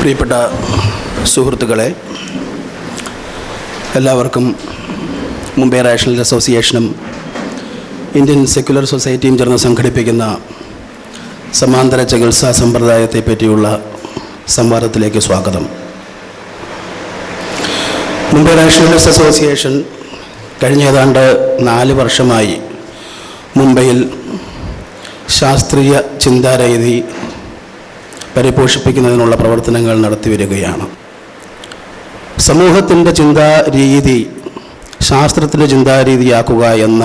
പ്രിയപ്പെട്ട സുഹൃത്തുക്കളെ, എല്ലാവർക്കും മുംബൈ റേഷണൽ അസോസിയേഷനും ഇന്ത്യൻ സെക്യുലർ സൊസൈറ്റിയും ചേർന്ന് സംഘടിപ്പിക്കുന്ന സമാന്തര ചികിത്സാ സമ്പ്രദായത്തെ പറ്റിയുള്ള സംവാദത്തിലേക്ക് സ്വാഗതം. മുംബൈ റേഷണൽ അസോസിയേഷൻ കഴിഞ്ഞ ഏതാണ്ട് 4 വർഷമായി മുംബൈയിൽ ശാസ്ത്രീയ ചിന്താരീതി പരിപോഷിപ്പിക്കുന്നതിനുള്ള പ്രവർത്തനങ്ങൾ നടത്തിവരികയാണ്. സമൂഹത്തിൻ്റെ ചിന്താരീതി ശാസ്ത്രത്തിൻ്റെ ചിന്താരീതിയാക്കുക എന്ന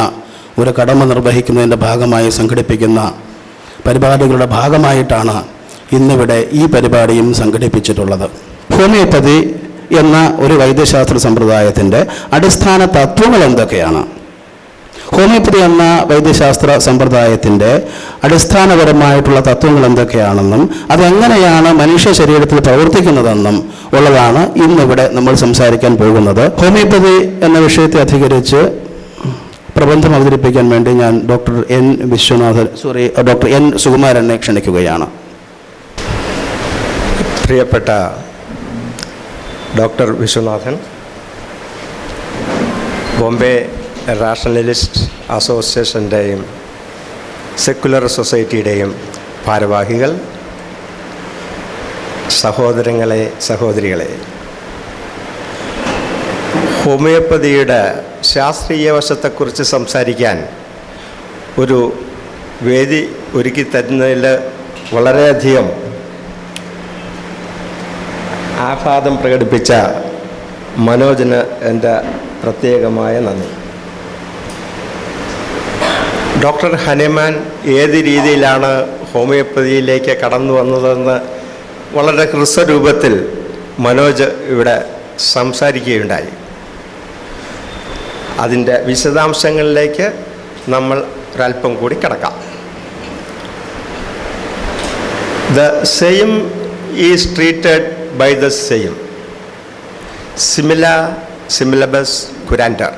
ഒരു കടമ നിർവഹിക്കുന്നതിൻ്റെ ഭാഗമായി സംഘടിപ്പിക്കുന്ന പരിപാടികളുടെ ഭാഗമായിട്ടാണ് ഇന്നിവിടെ ഈ പരിപാടിയും സംഘടിപ്പിച്ചിട്ടുള്ളത്. ഹോമിയോപ്പതി എന്ന ഒരു വൈദ്യശാസ്ത്ര സമ്പ്രദായത്തിൻ്റെ അടിസ്ഥാന തത്വങ്ങൾ എന്തൊക്കെയാണ്? ഹോമിയോപ്പതി എന്ന വൈദ്യശാസ്ത്ര സമ്പ്രദായത്തിൻ്റെ അടിസ്ഥാനപരമായിട്ടുള്ള തത്വങ്ങൾ എന്തൊക്കെയാണെന്നും അതെങ്ങനെയാണ് മനുഷ്യ ശരീരത്തിൽ പ്രവർത്തിക്കുന്നതെന്നും ഉള്ളതാണ് ഇന്നിവിടെ നമ്മൾ സംസാരിക്കാൻ പോകുന്നത്. ഹോമിയോപ്പതി എന്ന വിഷയത്തെ അധികരിച്ച് പ്രബന്ധം അവതരിപ്പിക്കാൻ വേണ്ടി ഞാൻ ഡോക്ടർ എൻ സുകുമാരനെ ക്ഷണിക്കുകയാണ്. പ്രിയപ്പെട്ട ഡോക്ടർ വിശ്വനാഥൻ, ബോംബെ റാഷണലിസ്റ്റ് അസോസിയേഷൻ്റെയും സെക്കുലർ സൊസൈറ്റിയുടെയും ഭാരവാഹികൾ, സഹോദരങ്ങളെ, സഹോദരികളെ, ഹോമിയോപ്പതിയുടെ ശാസ്ത്രീയ വശത്തെക്കുറിച്ച് സംസാരിക്കാൻ ഒരു വേദി ഒരുക്കി തരുന്നതിൽ വളരെയധികം ആഹ്ലാദം പ്രകടിപ്പിച്ച മനോജിന് എൻ്റെ പ്രത്യേകമായ നന്ദി. ഡോക്ടർ ഹനുമാൻ ഏത് രീതിയിലാണ് ഹോമിയോപ്പതിയിലേക്ക് കടന്നു വന്നതെന്ന് വളരെ ഹ്രസ്വരൂപത്തിൽ മനോജ് ഇവിടെ സംസാരിക്കുകയുണ്ടായി. അതിൻ്റെ വിശദാംശങ്ങളിലേക്ക് നമ്മൾ ഒരല്പം കൂടി കടക്കാം. The same is treated by the same, സിമിലബസ് കുരാൻഡർ.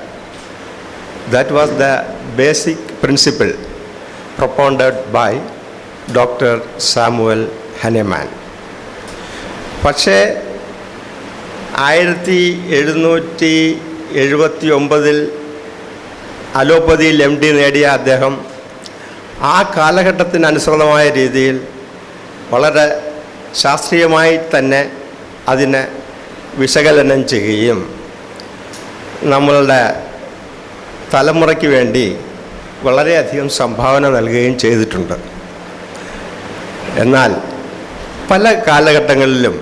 That was the basic principle propounded by Dr. Samuel Hahnemann. പക്ഷേ 1779 അലോപ്പതിയിൽ MD നേടിയ അദ്ദേഹം ആ കാലഘട്ടത്തിനനുസൃതമായ രീതിയിൽ വളരെ ശാസ്ത്രീയമായി തന്നെ അതിനെ വിശകലനം ചെയ്യുകയും നമ്മളുടെ തലമുറയ്ക്ക് വേണ്ടി വളരെയധികം സംഭാവന നൽകുകയും ചെയ്തിട്ടുണ്ട്. എന്നാൽ പല കാലഘട്ടങ്ങളിലും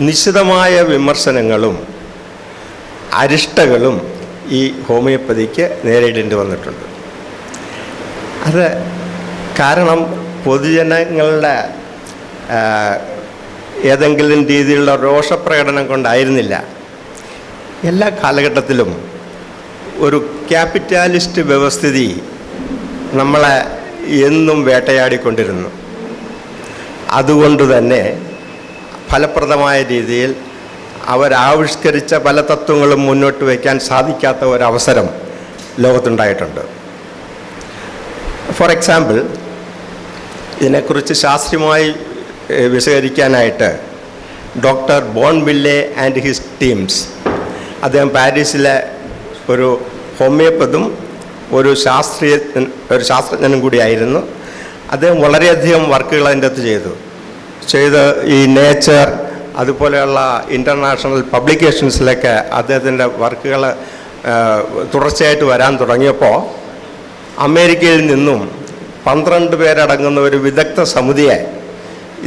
നിശിതമായ വിമർശനങ്ങളും അരിഷ്ടകളും ഈ ഹോമിയോപ്പതിക്ക് നേരിടേണ്ടി വന്നിട്ടുണ്ട്. അത് കാരണം പൊതുജനങ്ങളുടെ ഏതെങ്കിലും രീതിയിലുള്ള രോഷപ്രകടനം കൊണ്ടായിരുന്നില്ല. എല്ലാ കാലഘട്ടത്തിലും ഒരു ക്യാപിറ്റാലിസ്റ്റ് വ്യവസ്ഥിതി നമ്മളെ എന്നും വേട്ടയാടിക്കൊണ്ടിരുന്നു. അതുകൊണ്ട് തന്നെ ഫലപ്രദമായ രീതിയിൽ അവരാവിഷ്കരിച്ച പല തത്വങ്ങളും മുന്നോട്ട് വയ്ക്കാൻ സാധിക്കാത്ത ഒരവസരം ലോകത്തുണ്ടായിട്ടുണ്ട്. ഫോർ എക്സാമ്പിൾ, ഇതിനെക്കുറിച്ച് ശാസ്ത്രീയമായി വിശദീകരിക്കാനായിട്ട് ഡോക്ടർ ബോൺവില്ലെ ആൻഡ് ഹിസ് ടീംസ്, അദ്ദേഹം പാരീസിലെ ഒരു ഹോമിയോപ്പതും ഒരു ശാസ്ത്രജ്ഞനും കൂടിയായിരുന്നു. അദ്ദേഹം വളരെയധികം വർക്കുകൾ അതിൻ്റെ അകത്ത് ചെയ്ത് ഈ നേച്ചർ അതുപോലെയുള്ള ഇൻ്റർനാഷണൽ പബ്ലിക്കേഷൻസിലൊക്കെ അദ്ദേഹത്തിൻ്റെ വർക്കുകൾ തുടർച്ചയായിട്ട് വരാൻ തുടങ്ങിയപ്പോൾ അമേരിക്കയിൽ നിന്നും 12 പേരടങ്ങുന്ന ഒരു വിദഗ്ധ സമിതിയെ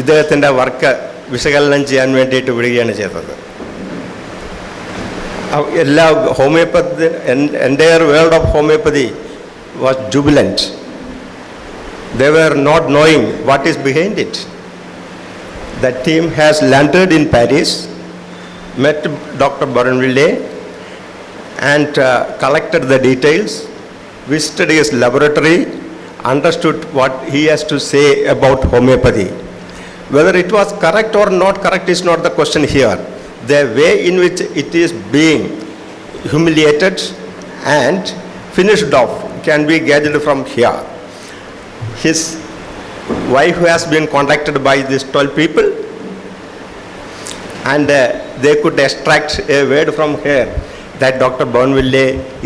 ഇദ്ദേഹത്തിൻ്റെ വർക്ക് വിശകലനം ചെയ്യാൻ വേണ്ടിയിട്ട് വിടുകയാണ് ചെയ്തത്. എല്ലാ homeopathy, entire world of homeopathy was jubilant. They were not knowing what is behind it. The team has landed in Paris, met Dr. Bournville and collected the details, visited his laboratory, understood what he has to say about homeopathy. Whether it was correct or not correct is not the question here. The way in which it is being humiliated and finished off can be gauged from here. His wife has been contacted by these 12 people and they could extract a word from here that Dr. Bonneville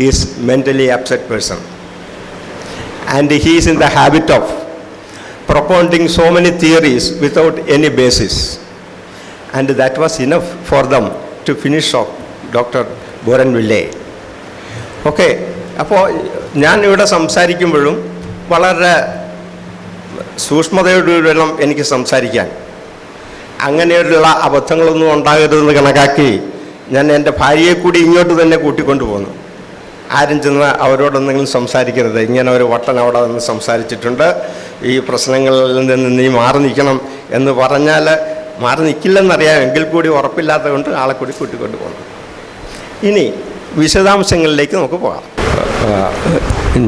is mentally upset person. And he is in the habit of propounding so many theories without any basis. And that was enough for them to finish off Dr. Bonneville. Okay, അപ്പോൾ ഞാൻ ഇവിടെ സംസാരിക്കുമ്പോഴും വളരെ സൂക്ഷ്മതയോടെ വേണം എനിക്ക് സംസാരിക്കാൻ. അങ്ങനെയുള്ള അബദ്ധങ്ങളൊന്നും ഉണ്ടാകരുതെന്ന് കണക്കാക്കി ഞാൻ എൻ്റെ ഭാര്യയെ കൂടി ഇങ്ങോട്ട് തന്നെ കൂട്ടിക്കൊണ്ടു പോന്നു. ആരും ചെന്ന് അവരോടൊന്നെങ്കിലും സംസാരിക്കരുത്, ഇങ്ങനെ ഒരു വട്ടൻ അവിടെ നിന്ന് സംസാരിച്ചിട്ടുണ്ട്, ഈ പ്രശ്നങ്ങളിൽ നിന്ന് നീ മാറി നിൽക്കണം എന്ന് പറഞ്ഞാൽ മാറി നിൽക്കില്ലെന്നറിയാം, എങ്കിൽ കൂടി ഉറപ്പില്ലാത്തത് കൊണ്ട് ആളെ കൂടി കൂട്ടിക്കൊണ്ട് പോകണം. ഇനി വിശദാംശങ്ങളിലേക്ക് നമുക്ക് പോകാം.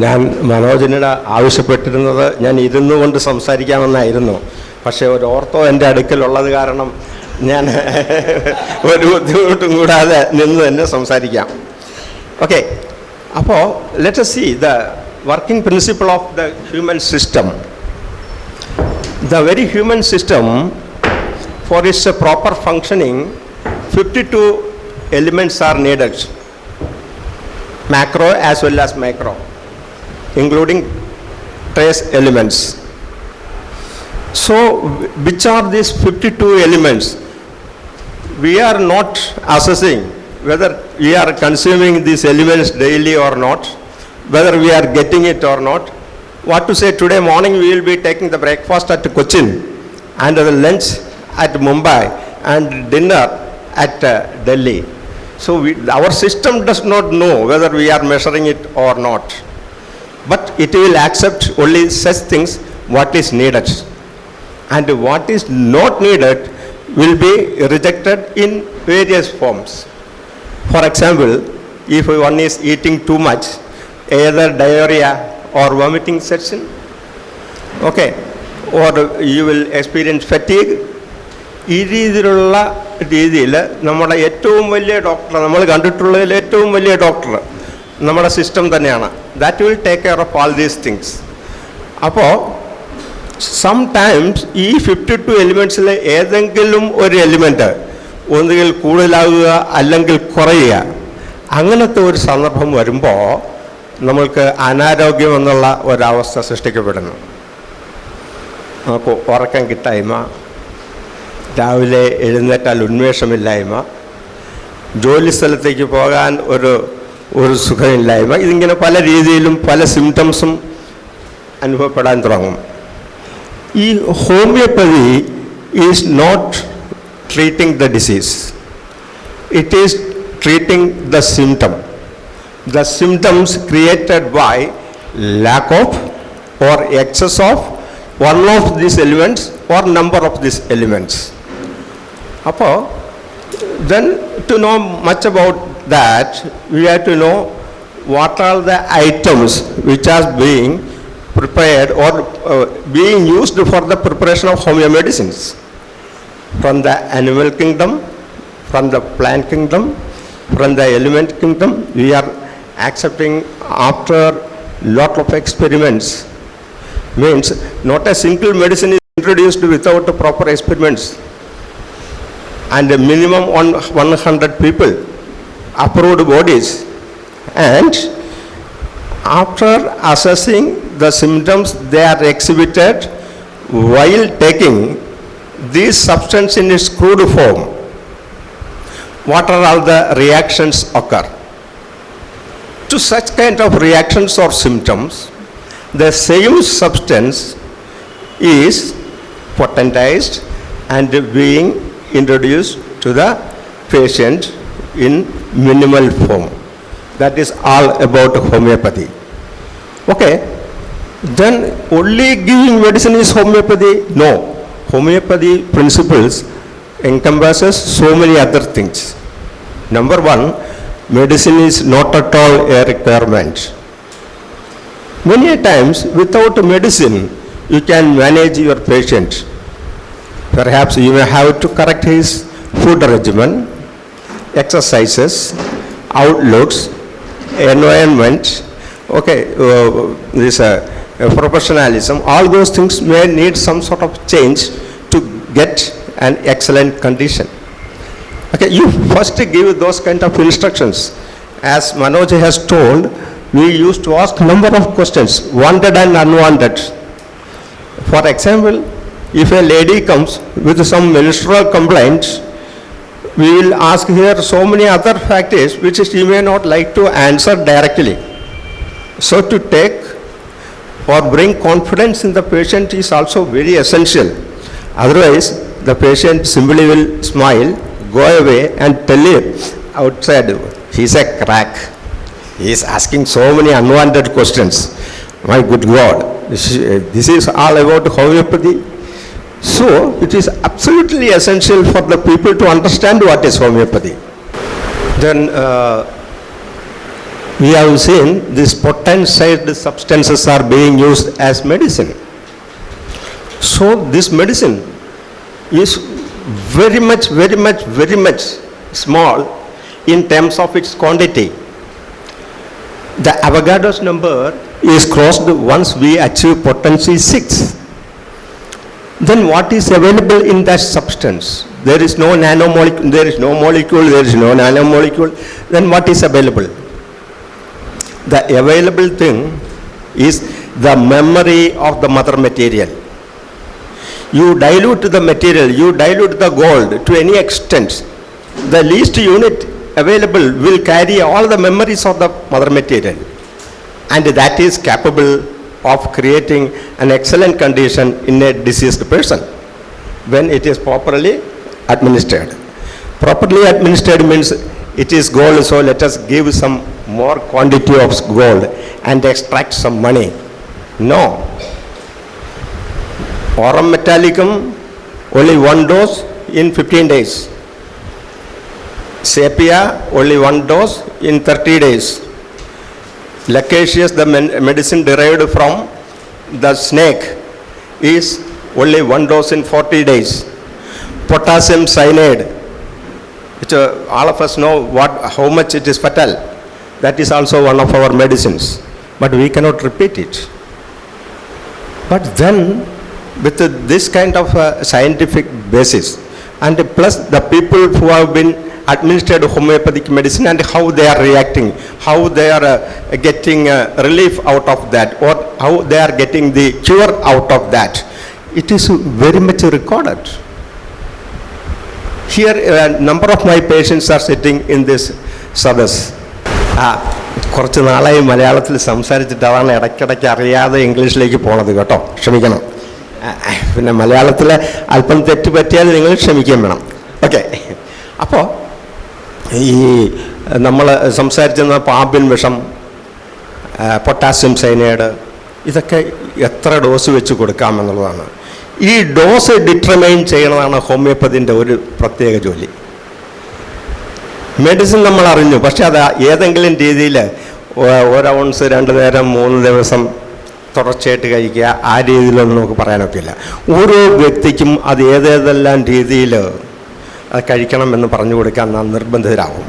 ഞാൻ മനോജിനോട് ആവശ്യപ്പെട്ടിരുന്നത് ഞാൻ ഇരുന്നു കൊണ്ട് സംസാരിക്കാമെന്നായിരുന്നു. പക്ഷേ ഒരു ഓർത്തോ എൻ്റെ അടുക്കലുള്ളത് കാരണം ഞാൻ ഒരു ബുദ്ധിമുട്ടും കൂടാതെ നിന്ന് തന്നെ സംസാരിക്കാം. ഓക്കെ, അപ്പോൾ let us see the working principle of the human system. The very human system, for its proper functioning, 52 elements are needed, macro as well as micro, including trace elements. So which are these 52 elements? We are not assessing whether we are consuming these elements daily or not, whether we are getting it or not. What to say, today morning we will be taking the breakfast at Cochin and the lunch at Mumbai and dinner at Delhi. So our system does not know whether we are measuring it or not, but it will accept only such things what is needed, and what is not needed will be rejected in various forms. For example, if one is eating too much, either diarrhea or vomiting sets in, okay, or you will experience fatigue. ഈ രീതിയിൽ നമ്മുടെ ഏറ്റവും വലിയ doctor, നമ്മൾ കണ്ടിട്ടുള്ളതിൽ ഏറ്റവും വലിയ doctor നമ്മുടെ system തന്നെയാണ്. That will take care of all these things. അപ്പോൾ സംടൈംസ് ഈ 52 എലിമെൻറ്റ്സിൽ ഏതെങ്കിലും ഒരു എലിമെൻറ്റ് ഒന്നുകിൽ കൂടുതലാകുക അല്ലെങ്കിൽ കുറയുക, അങ്ങനത്തെ ഒരു സന്ദർഭം വരുമ്പോൾ നമ്മൾക്ക് അനാരോഗ്യം എന്നുള്ള ഒരവസ്ഥ സൃഷ്ടിക്കപ്പെടുന്നു. നമുക്ക് ഉറക്കം കിട്ടായ്മ, രാവിലെ എഴുന്നേറ്റാൽ ഉന്മേഷമില്ലായ്മ, ജോലി സ്ഥലത്തേക്ക് പോകാൻ ഒരു സുഖമില്ലായ്മ, ഇതിങ്ങനെ പല രീതിയിലും പല സിംറ്റംസും അനുഭവപ്പെടാൻ തുടങ്ങും. ഈ homeopathy is not treating the disease, it is treating the symptom. The symptoms created by lack of or excess of one of these elements or number of these elements. Appo then to know much about that, we have to know what are the items which are being prepared or being used for the preparation of homeo medicines. From the animal kingdom, from the plant kingdom, from the element kingdom, we are accepting after lot of experiments. Means not a single medicine is introduced without proper experiments, and a minimum 100 people, approved bodies, and after assessing the symptoms they are exhibited while taking this substance in its crude form, what are all the reactions occur? To such kind of reactions or symptoms, the same substance is potentized and being introduced to the patient in minimal form. That is all about homeopathy. Okay, then only giving medicine is homeopathy? No. Homeopathy principles encompasses so many other things. Number one, medicine is not at all a requirement. Many times without medicine you can manage your patient. Perhaps you may have to correct his food regimen, exercises, outlooks, environment, okay, this professionalism, all those things may need some sort of change to get an excellent condition. Okay, you first give those kind of instructions. As Manoj has told, we used to ask number of questions, wanted and unwanted. For example, if a lady comes with some menstrual complaints, we will ask her so many other factors which she may not like to answer directly. So to take or bring confidence in the patient is also very essential. Otherwise, the patient simply will smile, go away and tell you outside, he's a crack. He is asking so many unwanted questions. My good God, this is all about homeopathy. So it is absolutely essential for the people to understand what is homeopathy. Then we have seen these potentiated substances are being used as medicine. So this medicine is very much small in terms of its quantity. The Avogadro's number is crossed once we achieve potency 6. Then what is available in that substance? There is no nanomolecule, there is no molecule, there is no nanomolecule. Then what is available? The available thing is the memory of the mother material. You dilute the material, you dilute the gold to any extent, the least unit available will carry all the memories of the mother material, and that is capable of creating an excellent condition in a diseased person when it is properly administered. Properly administered means it is gold, so let us give some more quantity of gold and extract some money. No. Aurum metallicum, only one dose in 15 days. Sepia, only one dose in 30 days. Lacacious, the medicine derived from the snake, is only one dose in 40 days. Potassium cyanide, which all of us know how much it is fatal. That is also one of our medicines, but we cannot repeat it. But then, with this kind of scientific basis, and plus the people who have been administered homeopathic medicine and how they are reacting, how they are getting relief out of that, or how they are getting the cure out of that, it is very much recorded. Here a number of my patients are sitting in this sadas. കുറച്ച് നാളായി മലയാളത്തിൽ സംസാരിച്ചിട്ട് അതാണ് ഇടയ്ക്കിടയ്ക്ക് അറിയാതെ ഇംഗ്ലീഷിലേക്ക് പോണത് കേട്ടോ, ക്ഷമിക്കണം. പിന്നെ മലയാളത്തിൽ അല്പം തെറ്റ് പറ്റിയാൽ നിങ്ങൾ ക്ഷമിക്കുകയും വേണം. ഓക്കെ. അപ്പോൾ ഈ നമ്മൾ സംസാരിച്ചിരുന്ന പാമ്പിൻ വിഷം, പൊട്ടാസ്യം സൈനൈഡ്, ഇതൊക്കെ എത്ര ഡോസ് വെച്ച് കൊടുക്കാമെന്നുള്ളതാണ്. ഈ ഡോസ് ഡിറ്റർമൈൻ ചെയ്യണതാണ് ഹോമിയോപ്പതിൻ്റെ ഒരു പ്രത്യേക ജോലി. മെഡിസിൻ നമ്മൾ അറിഞ്ഞു, പക്ഷെ അത് ഏതെങ്കിലും രീതിയിൽ 1 ഔൺസ് 2 നേരം 3 ദിവസം തുടർച്ചയായിട്ട് കഴിക്കുക, ആ രീതിയിലൊന്നും നമുക്ക് പറയാനൊക്കില്ല. ഓരോ വ്യക്തിക്കും അത് ഏതേതെല്ലാം രീതിയിൽ അത് കഴിക്കണമെന്ന് പറഞ്ഞു കൊടുക്കാൻ നാം നിർബന്ധിതരാകും.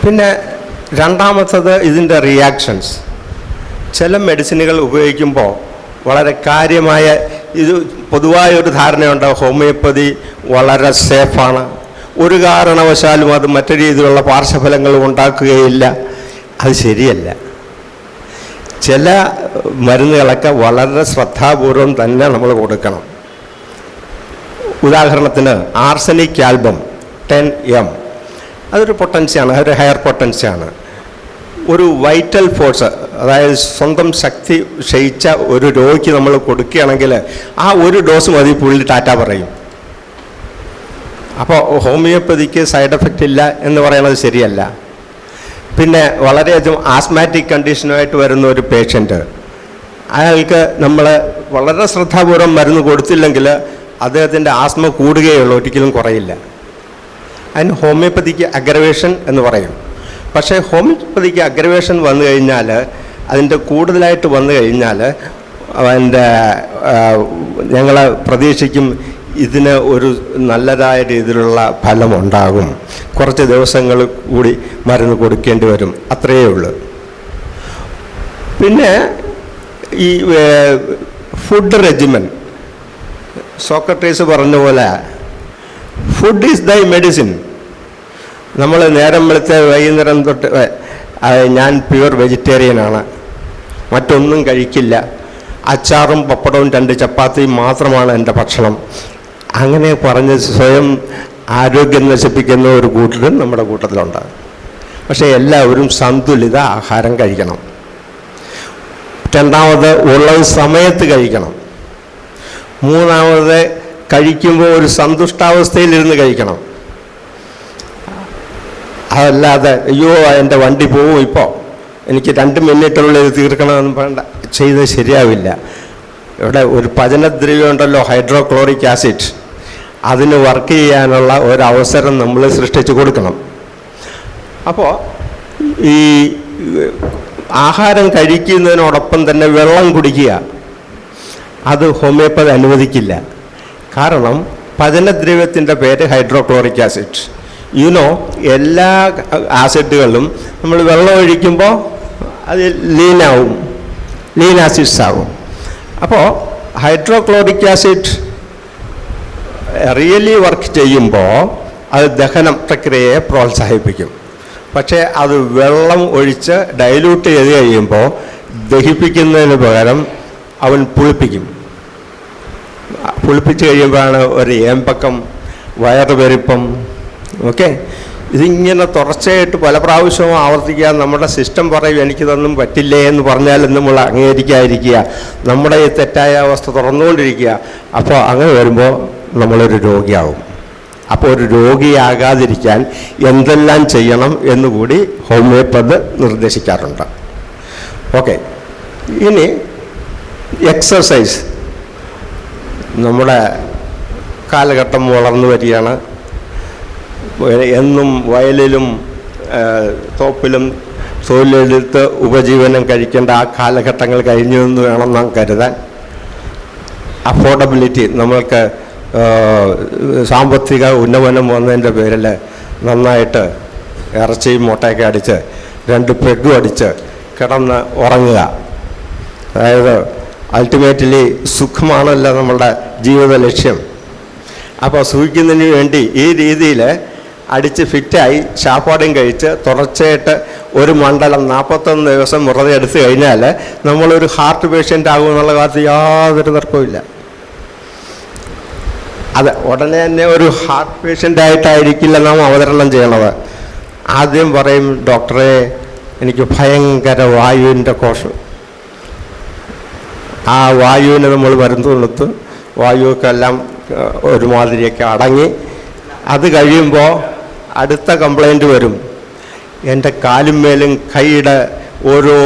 പിന്നെ രണ്ടാമത്തത് ഇതിൻ്റെ റിയാക്ഷൻസ്. ചില മെഡിസിനുകൾ ഉപയോഗിക്കുമ്പോൾ വളരെ കാര്യമായ, ഇത് പൊതുവായൊരു ധാരണയുണ്ട്, ഹോമിയോപ്പതി വളരെ സേഫാണ്, ഒരു കാരണവശാലും അത് മറ്റു രീതിയിലുള്ള പാർശ്വഫലങ്ങൾ ഉണ്ടാക്കുകയില്ല. അത് ശരിയല്ല. ചില മരുന്നുകളൊക്കെ വളരെ ശ്രദ്ധാപൂർവം തന്നെ നമ്മൾ കൊടുക്കണം. ഉദാഹരണത്തിന് ആർസനിക് ആൽബം 10 mg, അതൊരു പൊട്ടൻസിയാണ്, അതൊരു ഹയർ പൊട്ടൻസിയാണ്. ഒരു വൈറ്റൽ ഫോഴ്സ്, അതായത് സ്വന്തം ശക്തി ക്ഷയിച്ച ഒരു രോഗിക്ക് നമ്മൾ കൊടുക്കുകയാണെങ്കിൽ ആ ഒരു ഡോസ് മതി, പുള്ളി ടാറ്റ പറയും. അപ്പോൾ ഹോമിയോപ്പതിക്ക് സൈഡ് എഫക്റ്റ് ഇല്ല എന്ന് പറയുന്നത് ശരിയല്ല. പിന്നെ വളരെയധികം ആസ്മാറ്റിക് കണ്ടീഷനുമായിട്ട് വരുന്ന ഒരു പേഷ്യൻറ്റ്, അയാൾക്ക് നമ്മൾ വളരെ ശ്രദ്ധാപൂർവം മരുന്ന് കൊടുത്തില്ലെങ്കിൽ അദ്ദേഹത്തിൻ്റെ ആസ്മ കൂടുകയുള്ളൂ, ഒരിക്കലും കുറയില്ല. അതിന് ഹോമിയോപ്പതിക്ക് അഗ്രവേഷൻ എന്ന് പറയും. പക്ഷേ ഹോമിയോപ്പതിക്ക് അഗ്രവേഷൻ വന്നു കഴിഞ്ഞാൽ, അതിൻ്റെ കൂടുതലായിട്ട് വന്നു കഴിഞ്ഞാൽ അതിൻ്റെ ഞങ്ങൾ പ്രതീക്ഷിക്കും ഇതിന് ഒരു നല്ലതായ രീതിയിലുള്ള ഫലമുണ്ടാകും. കുറച്ച് ദിവസങ്ങൾ കൂടി മരുന്ന് കൊടുക്കേണ്ടി വരും, അത്രയേ ഉള്ളൂ. പിന്നെ ഈ ഫുഡ് റെജിമൻ, സോക്രട്ടീസ് പറഞ്ഞ പോലെ ഫുഡ് ഈസ് ദൈ മെഡിസിൻ. നമ്മൾ നേരം വെളുത്ത വൈകുന്നേരം തൊട്ട് ഞാൻ പ്യുവർ വെജിറ്റേറിയനാണ്, മറ്റൊന്നും കഴിക്കില്ല, അച്ചാറും പപ്പടവും 2 ചപ്പാത്തിയും മാത്രമാണ് എൻ്റെ ഭക്ഷണം, അങ്ങനെ പറഞ്ഞ് സ്വയം ആരോഗ്യം നശിപ്പിക്കുന്ന ഒരു കൂട്ടരും നമ്മുടെ കൂട്ടത്തിലുണ്ട്. പക്ഷേ എല്ലാവരും സന്തുലിത ആഹാരം കഴിക്കണം. രണ്ടാമത് ഉള്ളത് സമയത്ത് കഴിക്കണം. മൂന്നാമത് കഴിക്കുമ്പോൾ ഒരു സന്തുഷ്ടാവസ്ഥയിലിരുന്ന് കഴിക്കണം. അതല്ലാതെ അയ്യോ എൻ്റെ വണ്ടി പോവും, ഇപ്പോൾ എനിക്ക് 2 മിനിറ്റുള്ളിൽ ഇത് തീർക്കണമെന്ന് വേണ്ട, ചെയ്ത് ശരിയാവില്ല. ഇവിടെ ഒരു പചനദ്രവ്യം ഉണ്ടല്ലോ, ഹൈഡ്രോക്ലോറിക് ആസിഡ്, അതിന് വർക്ക് ചെയ്യാനുള്ള ഒരവസരം നമ്മൾ സൃഷ്ടിച്ചു കൊടുക്കണം. അപ്പോൾ ഈ ആഹാരം കഴിക്കുന്നതിനോടൊപ്പം തന്നെ വെള്ളം കുടിക്കുക, അത് ഹോമിയോപ്പതി അനുവദിക്കില്ല. കാരണം പചനദ്രവ്യത്തിൻ്റെ പേര് ഹൈഡ്രോക്ലോറിക് ആസിഡ്. എല്ലാ ആസിഡുകളും നമ്മൾ വെള്ളം ഒഴിക്കുമ്പോൾ അത് ലീൻ ആസിഡ്സ് ആവും. അപ്പോൾ ഹൈഡ്രോക്ലോറിക് ആസിഡ് റിയലി വർക്ക് ചെയ്യുമ്പോൾ അത് ദഹന പ്രക്രിയയെ പ്രോത്സാഹിപ്പിക്കും. പക്ഷേ അത് വെള്ളം ഒഴിച്ച് ഡൈല്യൂട്ട് ചെയ്ത് കഴിയുമ്പോൾ ദഹിപ്പിക്കുന്നതിന് പകരം അവൻ പുളിപ്പിക്കും. പുളിപ്പിച്ച് കഴിയുമ്പോഴാണ് ഒരു ഏമ്പക്കം, വയറുപെരുപ്പം. ഓക്കെ, ഇതിങ്ങനെ തുടർച്ചയായിട്ട് പല പ്രാവശ്യവും ആവർത്തിക്കുക. നമ്മുടെ സിസ്റ്റം പറയും എനിക്കിതൊന്നും പറ്റില്ലേ എന്ന് പറഞ്ഞാലും നമ്മൾ അംഗീകരിക്കാതിരിക്കുക, നമ്മുടെ ഈ തെറ്റായ അവസ്ഥ തുറന്നുകൊണ്ടിരിക്കുക. അപ്പോൾ അങ്ങനെ വരുമ്പോൾ നമ്മളൊരു രോഗിയാവും. അപ്പോൾ ഒരു രോഗിയാകാതിരിക്കാൻ എന്തെല്ലാം ചെയ്യണം എന്നുകൂടി ഹോമിയോപ്പതി നിർദ്ദേശിക്കാറുണ്ട്. ഓക്കെ, ഇനി എക്സർസൈസ്. നമ്മുടെ കാലഘട്ടം വളർന്നു വരികയാണ്. എന്നും വയലിലും തോപ്പിലും തൊഴിലെടുത്ത് ഉപജീവനം കഴിക്കേണ്ട ആ കാലഘട്ടങ്ങൾ കഴിഞ്ഞു എന്ന് വേണം നാം കരുതാൻ. അഫോർഡബിലിറ്റി, നമ്മൾക്ക് സാമ്പത്തിക ഉന്നമനം വന്നതിൻ്റെ പേരിൽ നന്നായിട്ട് ഇറച്ചിയും മുട്ടയൊക്കെ അടിച്ച് 2 പെഗ്ഗും അടിച്ച് കിടന്ന് ഉറങ്ങുക. അതായത് അൾട്ടിമേറ്റ്ലി സുഖമാണല്ലോ നമ്മളുടെ ജീവിത ലക്ഷ്യം. അപ്പോൾ സുഖിക്കുന്നതിന് വേണ്ടി ഈ രീതിയിൽ അടിച്ച് ഫിറ്റായി ശാപ്പാടും കഴിച്ച് തുടർച്ചയായിട്ട് ഒരു മണ്ഡലം 41 ദിവസം വെറുതെ എടുത്തു കഴിഞ്ഞാൽ നമ്മളൊരു ഹാർട്ട് പേഷ്യൻ്റ് ആകുമെന്നുള്ള കാര്യത്തിൽ യാതൊരു തർക്കവുമില്ല. അത് ഉടനെ തന്നെ ഒരു ഹാർട്ട് പേഷ്യൻ്റായിട്ടായിരിക്കില്ല നാം അവതരണം ചെയ്യണത്. ആദ്യം പറയും, ഡോക്ടറെ എനിക്ക് ഭയങ്കര വായുവിൻ്റെ കോശം. ആ വായുവിന് നമ്മൾ മരുന്ന് കൊടുത്ത് വായുവൊക്കെ എല്ലാം ഒരുമാതിരിയൊക്കെ അടങ്ങി. അത് കഴിയുമ്പോൾ അടുത്ത കംപ്ലൈൻറ്റ് വരും, എൻ്റെ കാലുമേലും കൈയുടെ ഓരോ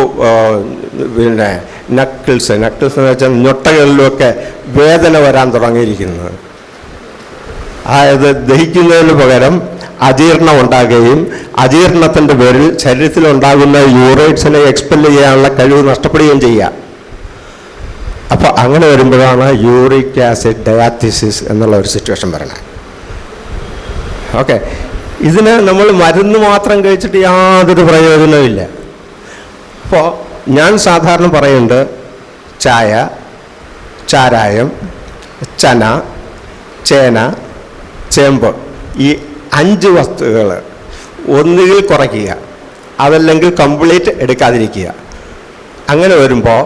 നക്കിൾസ് എന്ന് വെച്ചാൽ ഞൊട്ടകളിലുമൊക്കെ വേദന വരാൻ തുടങ്ങിയിരിക്കുന്നത്. അതായത് ദഹിക്കുന്നതിന് പകരം അജീർണം ഉണ്ടാകുകയും അജീർണത്തിൻ്റെ പേരിൽ ശരീരത്തിലുണ്ടാകുന്ന യൂറേറ്റ്സിനെ എക്സ്പെൽ ചെയ്യാനുള്ള കഴിവ് നഷ്ടപ്പെടുകയും ചെയ്യുക. അപ്പോൾ അങ്ങനെ വരുമ്പോഴാണ് യൂറിക് ആസിഡ് ഡയാത്തിസിസ് എന്നുള്ള ഒരു സിറ്റുവേഷൻ വരണത്. ഓക്കെ, ഇതിന് നമ്മൾ മരുന്ന് മാത്രം കഴിച്ചിട്ട് യാതൊരു പ്രയോജനവുമില്ല. അപ്പോൾ ഞാൻ സാധാരണ പറയുന്നുണ്ട്, ചായ, ചാരായം, ചന, ചേന, ചേമ്പ്, ഈ 5 വസ്തുക്കൾ ഒന്നുകിൽ കുറയ്ക്കുക, അതല്ലെങ്കിൽ കംപ്ലീറ്റ് എടുക്കാതിരിക്കുക. അങ്ങനെ വരുമ്പോൾ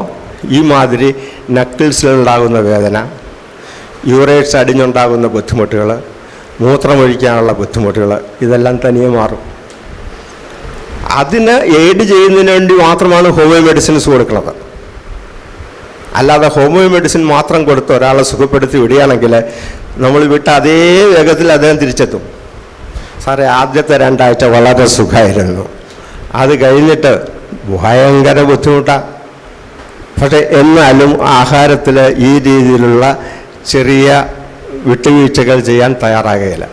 ഈ മാതിരി നക്കിൾസിലുണ്ടാകുന്ന വേദന, യൂറേറ്റ്സ് അടിഞ്ഞുണ്ടാകുന്ന ബുദ്ധിമുട്ടുകൾ, മൂത്രമൊഴിക്കാനുള്ള ബുദ്ധിമുട്ടുകൾ, ഇതെല്ലാം തനിയെ മാറും. അതിന് എയ്ഡ് ചെയ്യുന്നതിന് വേണ്ടി മാത്രമാണ് ഹോമിയോ മെഡിസിൻസ് കൊടുക്കുന്നത്. അല്ലാതെ ഹോമിയോ മെഡിസിൻ മാത്രം കൊടുത്ത് ഒരാളെ സുഖപ്പെടുത്തി വിടുകയാണെങ്കിൽ നമ്മൾ വിട്ട അതേ വേഗത്തിൽ അദ്ദേഹം തിരിച്ചെത്തും. സാറേ ആദ്യത്തെ 2 ആഴ്ച വളരെ സുഖമായിരുന്നു, അത് കഴിഞ്ഞിട്ട് ഭയങ്കര ബുദ്ധിമുട്ടാണ്. പക്ഷേ എന്നാലും ആഹാരത്തിൽ ഈ രീതിയിലുള്ള ചെറിയ വിട്ടുവീഴ്ചകൾ ചെയ്യാൻ തയ്യാറാകുകയില്ല.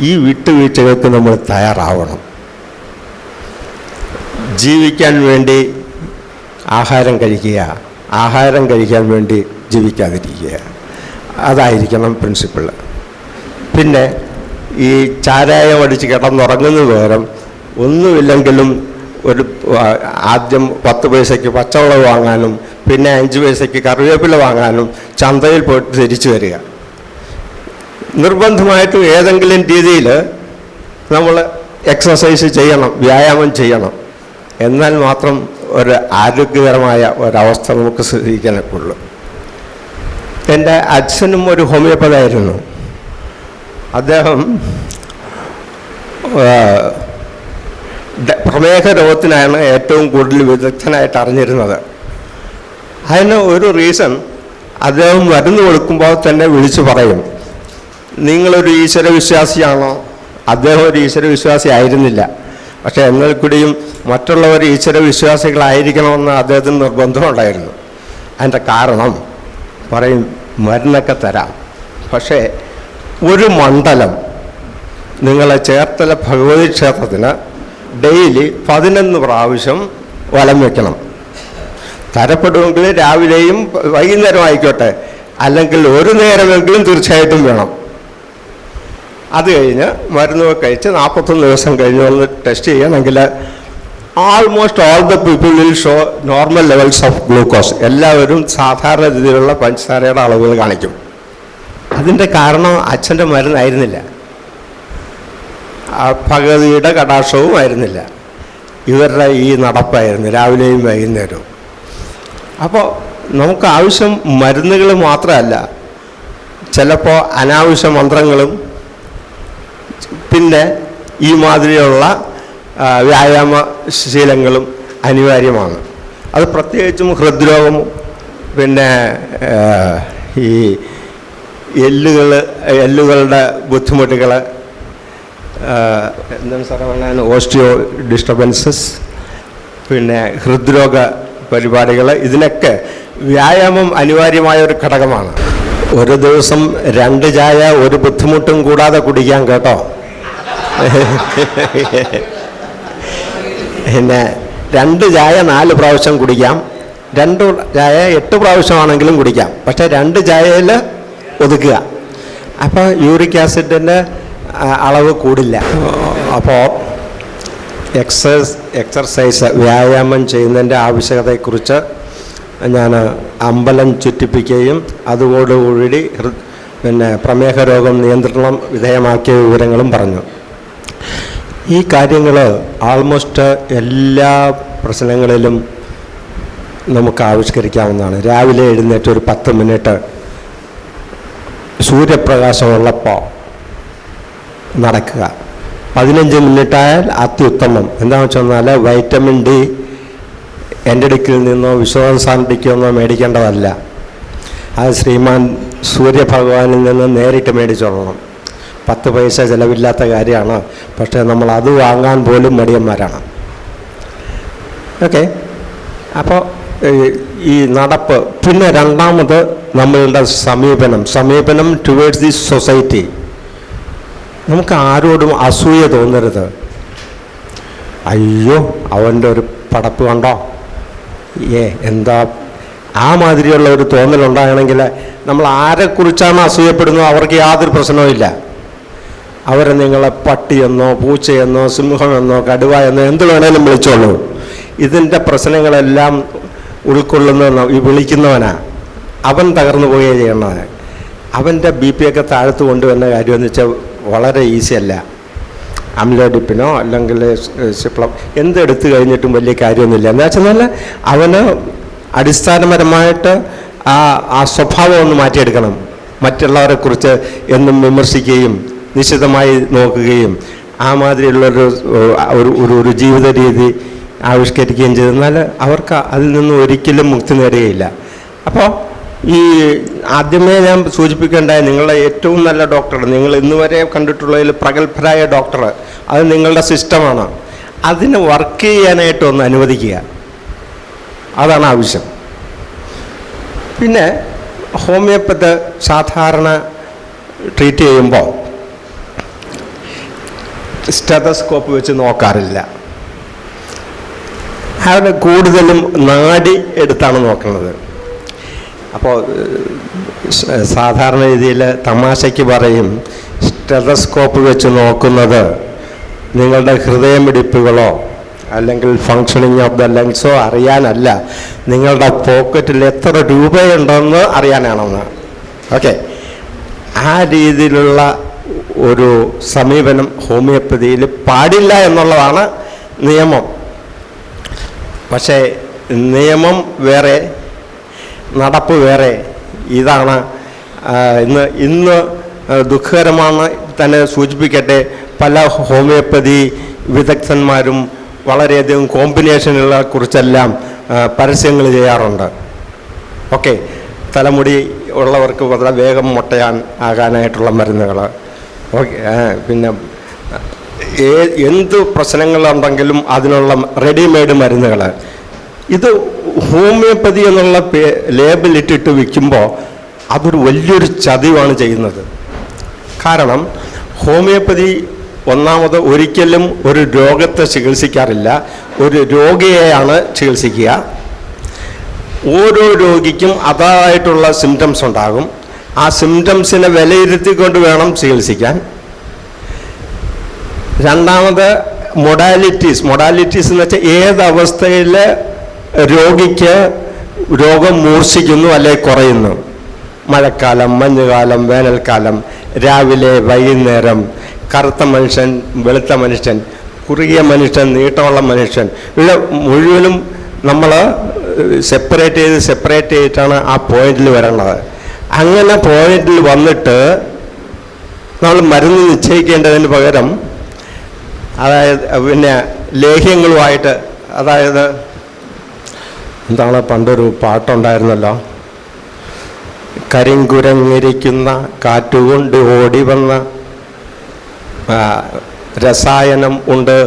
ഈ വിട്ടുവീഴ്ചകൾക്ക് നമ്മൾ തയ്യാറാവണം. ജീവിക്കാൻ വേണ്ടി ആഹാരം കഴിക്കുക, ആഹാരം കഴിക്കാൻ വേണ്ടി ജീവിക്കാതിരിക്കുക, അതായിരിക്കണം പ്രിൻസിപ്പിൾ. പിന്നെ ഈ ചാരായം അടിച്ച് കിടന്നുറങ്ങുന്ന പകരം ഒന്നുമില്ലെങ്കിലും ഒരു ആദ്യം 10 പൈസയ്ക്ക് പച്ചവെള്ളം വാങ്ങാനും പിന്നെ 5 പൈസയ്ക്ക് കറിവേപ്പില വാങ്ങാനും ചന്തയിൽ പോയിട്ട് തിരിച്ചു വരിക. നിർബന്ധമായിട്ടും ഏതെങ്കിലും രീതിയിൽ നമ്മൾ എക്സസൈസ് ചെയ്യണം, വ്യായാമം ചെയ്യണം. എന്നാൽ മാത്രം ഒരു ആരോഗ്യകരമായ ഒരവസ്ഥ നമുക്ക് ശ്രദ്ധിക്കാനൊക്കുള്ളൂ. എൻ്റെ അച്ഛനും ഒരു ഹോമിയോപ്പതായിരുന്നു. അദ്ദേഹം പ്രമേഹ രോഗത്തിനാണ് ഏറ്റവും കൂടുതൽ വിദഗ്ധനായിട്ട് അറിഞ്ഞിരുന്നത്. അതിന് ഒരു റീസൺ, അദ്ദേഹം മരുന്ന് കൊടുക്കുമ്പോൾ തന്നെ വിളിച്ചു പറയും, നിങ്ങളൊരു ഈശ്വരവിശ്വാസിയാണോ? അദ്ദേഹം ഒരു ഈശ്വരവിശ്വാസി ആയിരുന്നില്ല. പക്ഷേ എന്നാൽ കൂടിയും മറ്റുള്ളവർ ഈശ്വരവിശ്വാസികളായിരിക്കണമെന്ന് അദ്ദേഹത്തിന് നിർബന്ധമുണ്ടായിരുന്നു. അതിൻ്റെ കാരണം പറയും, മരുന്നൊക്കെ തരാം, പക്ഷേ ഒരു മണ്ഡലം നിങ്ങളെ ചേർത്തല ഭഗവതി ക്ഷേത്രത്തിന് ഡെയിലി 11 പ്രാവശ്യം വലം വയ്ക്കണം. തരപ്പെടുമെങ്കിൽ രാവിലെയും വൈകുന്നേരം ആയിക്കോട്ടെ, അല്ലെങ്കിൽ ഒരു നേരമെങ്കിലും തീർച്ചയായിട്ടും വേണം. അത് കഴിഞ്ഞ് മരുന്നൊക്കെ കഴിച്ച് 41 ദിവസം കഴിഞ്ഞ് ഒന്ന് ടെസ്റ്റ് ചെയ്യണമെങ്കിൽ almost all the people will show normal levels of glucose. എല്ലാവരും സാധാരണ രീതിയിലുള്ള പഞ്ചസാരയുടെ അളവുകൾ കാണിക്കും. അതിൻ്റെ കാരണം അച്ഛൻ്റെ മരുന്നായിരുന്നില്ല, ഭഗവതിയുടെ കടാക്ഷവും ആയിരുന്നില്ല, ഇവരുടെ ഈ നടപ്പായിരുന്നു രാവിലെയും വൈകുന്നേരവും. അപ്പോൾ നമുക്ക് ആവശ്യം മരുന്നുകൾ മാത്രമല്ല, ചിലപ്പോൾ അനാവശ്യ മന്ത്രങ്ങളും പിന്നെ ഈ മാതിരിയുള്ള വ്യായാമ ശീലങ്ങളും അനിവാര്യമാണ്. അത് പ്രത്യേകിച്ചും ഹൃദ്രോഗം, പിന്നെ ഈ എല്ലുകളുടെ ബുദ്ധിമുട്ടുകൾ, എന്താണ് സാറേ പറഞ്ഞാൽ ഓസ്റ്റിയോ ഡിസ്റ്റർബൻസസ്, പിന്നെ ഹൃദ്രോഗ പരിപാടികൾ, ഇതിനൊക്കെ വ്യായാമം അനിവാര്യമായ ഒരു ഘടകമാണ്. ഒരു ദിവസം 2 ചായ ഒരു ബുദ്ധിമുട്ടും കൂടാതെ കുടിക്കാം കേട്ടോ. പിന്നെ 2 ചായ 4 പ്രാവശ്യം കുടിക്കാം, 2 ചായ 8 പ്രാവശ്യമാണെങ്കിലും കുടിക്കാം, പക്ഷേ 2 ചായയിൽ ഒതുക്കുക. അപ്പോൾ യൂറിക് ആസിഡിൻ്റെ അളവ് കൂടില്ല. അപ്പോൾ എക്സർസൈസ് വ്യായാമം ചെയ്യുന്നതിൻ്റെ ആവശ്യകതയെക്കുറിച്ച് ഞാൻ അമ്പലം ചുറ്റിപ്പിക്കുകയും അതോടുകൂടി പിന്നെ പ്രമേഹ രോഗം നിയന്ത്രണം വിധേയമാക്കിയ വിവരങ്ങളും പറഞ്ഞു. ഈ കാര്യങ്ങൾ ആൾമോസ്റ്റ് എല്ലാ പ്രശ്നങ്ങളിലും നമുക്ക് ആവിഷ്കരിക്കാവുന്നതാണ്. രാവിലെ എഴുന്നേറ്റ് ഒരു 10 മിനിറ്റ് സൂര്യപ്രകാശമുള്ളപ്പോൾ നടക്കുക. 15 മിനിറ്റായാൽ അത്യുത്തമം. എന്താണെന്ന് വെച്ചാൽ വൈറ്റമിൻ ഡി എൻ്റെ അടുക്കിൽ നിന്നോ വിശ്വനാഥ സാറിൻ്റെക്കോ ഒന്നോ മേടിക്കേണ്ടതല്ല. അത് ശ്രീമാൻ സൂര്യഭഗവാനിൽ നിന്ന് നേരിട്ട് മേടിച്ചോളണം. 10 പൈസ ചിലവില്ലാത്ത കാര്യമാണ്, പക്ഷേ നമ്മൾ അത് വാങ്ങാൻ പോലും മടിയന്മാരാണ്. ഓക്കെ, അപ്പോൾ ഈ നടപ്പ്. പിന്നെ രണ്ടാമത് നമ്മളുടെ സമീപനം ടുവേഡ്സ് ദി സൊസൈറ്റി. നമുക്ക് ആരോടും അസൂയ തോന്നരുത്. അയ്യോ അവൻ്റെ ഒരു പടപ്പ് കണ്ടോ, എന്താ ആ മാതിരിയുള്ള ഒരു തോന്നലുണ്ടാകണമെങ്കിൽ നമ്മൾ ആരെക്കുറിച്ചാണ് അസൂയപ്പെടുന്നത് അവർക്ക് യാതൊരു പ്രശ്നവുമില്ല. അവരെ നിങ്ങളെ പട്ടിയെന്നോ പൂച്ചയെന്നോ സിംഹമെന്നോ കടുവ എന്നോ എന്ത് വേണേലും വിളിച്ചോളൂ. ഇതിൻ്റെ പ്രശ്നങ്ങളെല്ലാം ഉൾക്കൊള്ളുന്ന ഈ വിളിക്കുന്നവനാ, അവൻ തകർന്നു പോവുകയാണ് ചെയ്യണത്. അവൻ്റെ BP ഒക്കെ താഴ്ത്തു കൊണ്ടുവന്ന കാര്യമെന്ന് വെച്ചാൽ വളരെ ഈസിയല്ല. അമ്ലോഡിപ്പിനോ അല്ലെങ്കിൽ സിപ്ലം എന്തെടുത്തു കഴിഞ്ഞിട്ടും വലിയ കാര്യമൊന്നുമില്ല. എന്താ വെച്ചാൽ അവന് അടിസ്ഥാനപരമായിട്ട് ആ സ്വഭാവം ഒന്ന് മാറ്റിയെടുക്കണം. മറ്റുള്ളവരെക്കുറിച്ച് എന്നും വിമർശിക്കുകയും നിശ്ചിതമായി നോക്കുകയും ആ മാതിരിയുള്ളൊരു ഒരു ജീവിത രീതി ആവിഷ്കരിക്കുകയും ചെയ്തെന്നാൽ അവർക്ക് അതിൽ നിന്ന് ഒരിക്കലും മുക്തി നേടുകയില്ല. അപ്പോൾ ഈ ആദ്യമേ ഞാൻ സൂചിപ്പിക്കേണ്ട നിങ്ങളുടെ ഏറ്റവും നല്ല ഡോക്ടർ, നിങ്ങൾ ഇന്നുവരെ കണ്ടിട്ടുള്ളതിൽ പ്രഗത്ഭരായ ഡോക്ടർ, അത് നിങ്ങളുടെ സിസ്റ്റമാണ്. അതിന് വർക്ക് ചെയ്യാനായിട്ടൊന്ന് അനുവദിക്കുക, അതാണ് ആവശ്യം. പിന്നെ ഹോമിയോപ്പത്ത് സാധാരണ ട്രീറ്റ് ചെയ്യുമ്പോൾ സ്റ്റെതസ്കോപ്പ് വെച്ച് നോക്കാറില്ല. അവിടെ കൂടുതലും നാഡി എടുത്താണ് നോക്കുന്നത്. അപ്പോൾ സാധാരണ രീതിയിൽ തമാശയ്ക്ക് പറയും, സ്റ്റെതസ്കോപ്പ് വെച്ച് നോക്കുന്നത് നിങ്ങളുടെ ഹൃദയമിടിപ്പുകളോ അല്ലെങ്കിൽ ഫങ്ഷനിങ് ഓഫ് ദ ലങ്സോ അറിയാനല്ല, നിങ്ങളുടെ പോക്കറ്റിൽ എത്ര രൂപയുണ്ടെന്ന് അറിയാനാണെന്ന്. ഓക്കെ, ആ രീതിയിലുള്ള ഒരു സമീപനം ഹോമിയോപ്പതിയിൽ പാടില്ല എന്നുള്ളതാണ് നിയമം. പക്ഷേ നിയമം വേറെ, നടപ്പ് വേറെ. ഇതാണ് ഇന്ന് ദുഃഖകരമാണ് തന്നെ സൂചിപ്പിക്കട്ടെ, പല ഹോമിയോപ്പതി വിദഗ്ധന്മാരും വളരെയധികം കോമ്പിനേഷനുകളെ കുറിച്ചെല്ലാം പരസ്യങ്ങൾ ചെയ്യാറുണ്ട്. ഓക്കെ, തലമുടി ഉള്ളവർക്ക് വളരെ വേഗം മുട്ടയാൻ ആകാനായിട്ടുള്ള മരുന്നുകൾ, ഓക്കെ, പിന്നെ എന്ത് പ്രശ്നങ്ങളുണ്ടെങ്കിലും അതിനുള്ള റെഡിമെയ്ഡ് മരുന്നുകൾ. ഇത് ഹോമിയോപ്പതി എന്നുള്ള ലേബിലിട്ടിട്ട് വിൽക്കുമ്പോൾ അതൊരു വലിയൊരു ചതിവാണ് ചെയ്യുന്നത്. കാരണം ഹോമിയോപ്പതി ഒന്നാമത് ഒരിക്കലും ഒരു രോഗത്തെ ചികിത്സിക്കാറില്ല, ഒരു രോഗിയെയാണ് ചികിത്സിക്കുക. ഓരോ രോഗിക്കും അതായിട്ടുള്ള സിംറ്റംസ് ഉണ്ടാകും. ആ സിംറ്റംസിനെ വിലയിരുത്തിക്കൊണ്ട് വേണം ചികിത്സിക്കാൻ. രണ്ടാമത് മൊഡാലിറ്റീസ് എന്ന് വെച്ചാൽ ഏതവസ്ഥയിൽ രോഗിക്ക് രോഗം മൂർച്ഛിക്കുന്നു അല്ലെ കുറയുന്നു. മഴക്കാലം, മഞ്ഞുകാലം, വേനൽക്കാലം, രാവിലെ, വൈകുന്നേരം, കറുത്ത മനുഷ്യൻ, വെളുത്ത മനുഷ്യൻ, കുറുകിയ മനുഷ്യൻ, നീട്ടമുള്ള മനുഷ്യൻ, ഇവിടെ മുഴുവനും നമ്മൾ സെപ്പറേറ്റ് ചെയ്തിട്ടാണ് ആ പോയിന്റിൽ വരേണ്ടത്. അങ്ങനെ പോയിന്റിൽ വന്നിട്ട് നമ്മൾ മരുന്ന് നിശ്ചയിക്കേണ്ടതിന് പകരം അതായത് പിന്നെ ലേഹ്യങ്ങളുമായിട്ട്, അതായത് എന്താണ് പണ്ടൊരു പാട്ടുണ്ടായിരുന്നല്ലോ, കരിങ്കുരങ്ങിരിക്കുന്ന കാറ്റുകൊണ്ട് ഓടി വന്ന രസായനം ഉണ്ട്,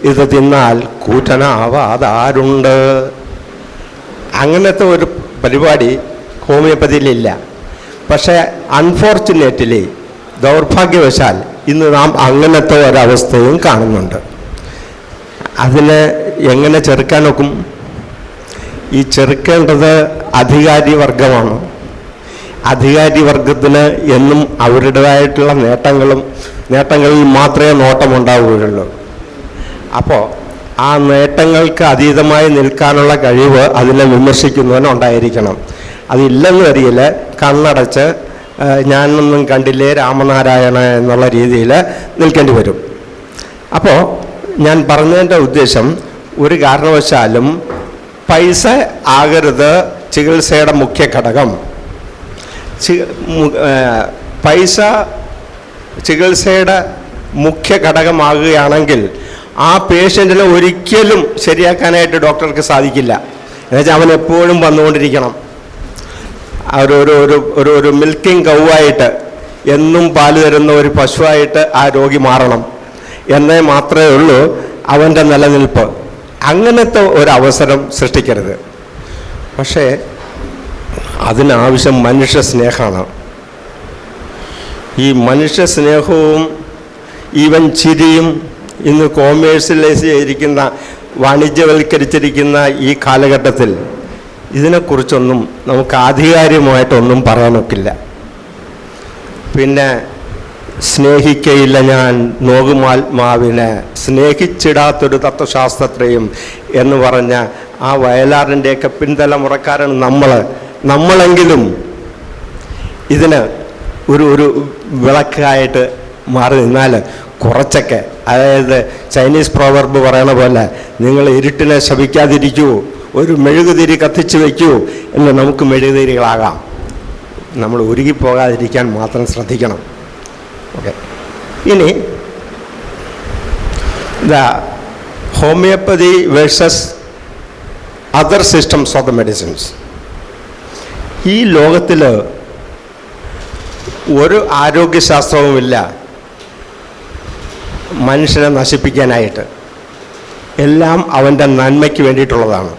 ഇത് തിന്നാൽ കൂറ്റനാവാതാരുണ്ട്. അങ്ങനത്തെ ഒരു പരിപാടി ഹോമിയോപ്പതിയിലില്ല. പക്ഷേ അൺഫോർച്ചുനേറ്റ്ലി, ദൗർഭാഗ്യവശാൽ ഇന്ന് നാം അങ്ങനത്തെ ഒരവസ്ഥയും കാണുന്നുണ്ട്. അതിനെ എങ്ങനെ ചെറുക്കാൻ നോക്കും? ഈ ചെറുക്കേണ്ടത് അധികാരി വർഗമാണ്. അധികാരി വർഗത്തിന് എന്നും അവരുടേതായിട്ടുള്ള നേട്ടങ്ങളിൽ മാത്രമേ നോട്ടമുണ്ടാവുകയുള്ളൂ. അപ്പോൾ ആ നേട്ടങ്ങൾക്ക് അതീതമായി നിൽക്കാനുള്ള കഴിവ് അതിനെ വിമർശിക്കുന്നവനുണ്ടായിരിക്കണം. അതില്ലെന്ന് വരികിൽ കണ്ണടച്ച് ഞാനൊന്നും കണ്ടില്ലേ രാമനാരായണ എന്നുള്ള രീതിയിൽ നിൽക്കേണ്ടി വരും. അപ്പോൾ ഞാൻ പറഞ്ഞതിൻ്റെ ഉദ്ദേശം, ഒരു കാരണവശാലും പൈസ ആകരുത് ചികിത്സയുടെ മുഖ്യ ഘടകം. പൈസ ചികിത്സയുടെ മുഖ്യ ഘടകമാകുകയാണെങ്കിൽ ആ പേഷ്യൻറ്റിനെ ഒരിക്കലും ശരിയാക്കാനായിട്ട് ഡോക്ടർക്ക് സാധിക്കില്ല. എന്നുവെച്ചാൽ അവൻ എപ്പോഴും വന്നുകൊണ്ടിരിക്കണം. ഒരു മിൽക്കിംഗ് കൗവായിട്ട്, എന്നും പാല് തരുന്ന ഒരു പശുവായിട്ട് ആ രോഗി മാറണം എന്നേ മാത്രമേ ഉള്ളൂ അവൻ്റെ നിലനിൽപ്പ്. അങ്ങനത്തെ ഒരവസരം സൃഷ്ടിക്കരുത്. പക്ഷേ അതിനാവശ്യം മനുഷ്യ സ്നേഹമാണ്. ഈ മനുഷ്യ സ്നേഹവും ഈവൻ ചിരിയും ഇന്ന് കോമേഴ്സ്യലൈസ് ചെയ്തിരിക്കുന്ന, വാണിജ്യവൽക്കരിച്ചിരിക്കുന്ന ഈ കാലഘട്ടത്തിൽ ഇതിനെക്കുറിച്ചൊന്നും നമുക്ക് ആധികാരികമായിട്ടൊന്നും പറയാനൊക്കില്ല. പിന്നെ സ്നേഹിക്കയില്ല ഞാൻ നോകുമാത്മാവിനെ, സ്നേഹിച്ചിടാത്തൊരു തത്വശാസ്ത്രത്തെയും എന്ന് പറഞ്ഞ ആ വയലാറിൻ്റെയൊക്കെ പിൻതലമുറക്കാരാണ് നമ്മളെങ്കിലും ഇതിന് ഒരു വിളക്കായിട്ട് മാറി നിന്നാൽ കുറച്ചൊക്കെ, അതായത് ചൈനീസ് പ്രോവർബ് പറയണ പോലെ, നിങ്ങൾ ഇരുട്ടിനെ ശപിക്കാതിരിക്കൂ, ഒരു മെഴുകുതിരി കത്തിച്ച് വയ്ക്കൂ എന്ന് നമുക്ക് മെഴുകുതിരികളാകാം. നമ്മൾ ഉരുകിപ്പോകാതിരിക്കാൻ മാത്രം ശ്രദ്ധിക്കണം. ഓക്കെ, ഇനി homeopathy versus other systems of the medicines. ഈ ലോകത്തിൽ ഒരു ആരോഗ്യശാസ്ത്രവുമില്ല മനുഷ്യനെ നശിപ്പിക്കാനായിട്ട്. എല്ലാം അവൻ്റെ നന്മയ്ക്ക് വേണ്ടിയിട്ടുള്ളതാണ്.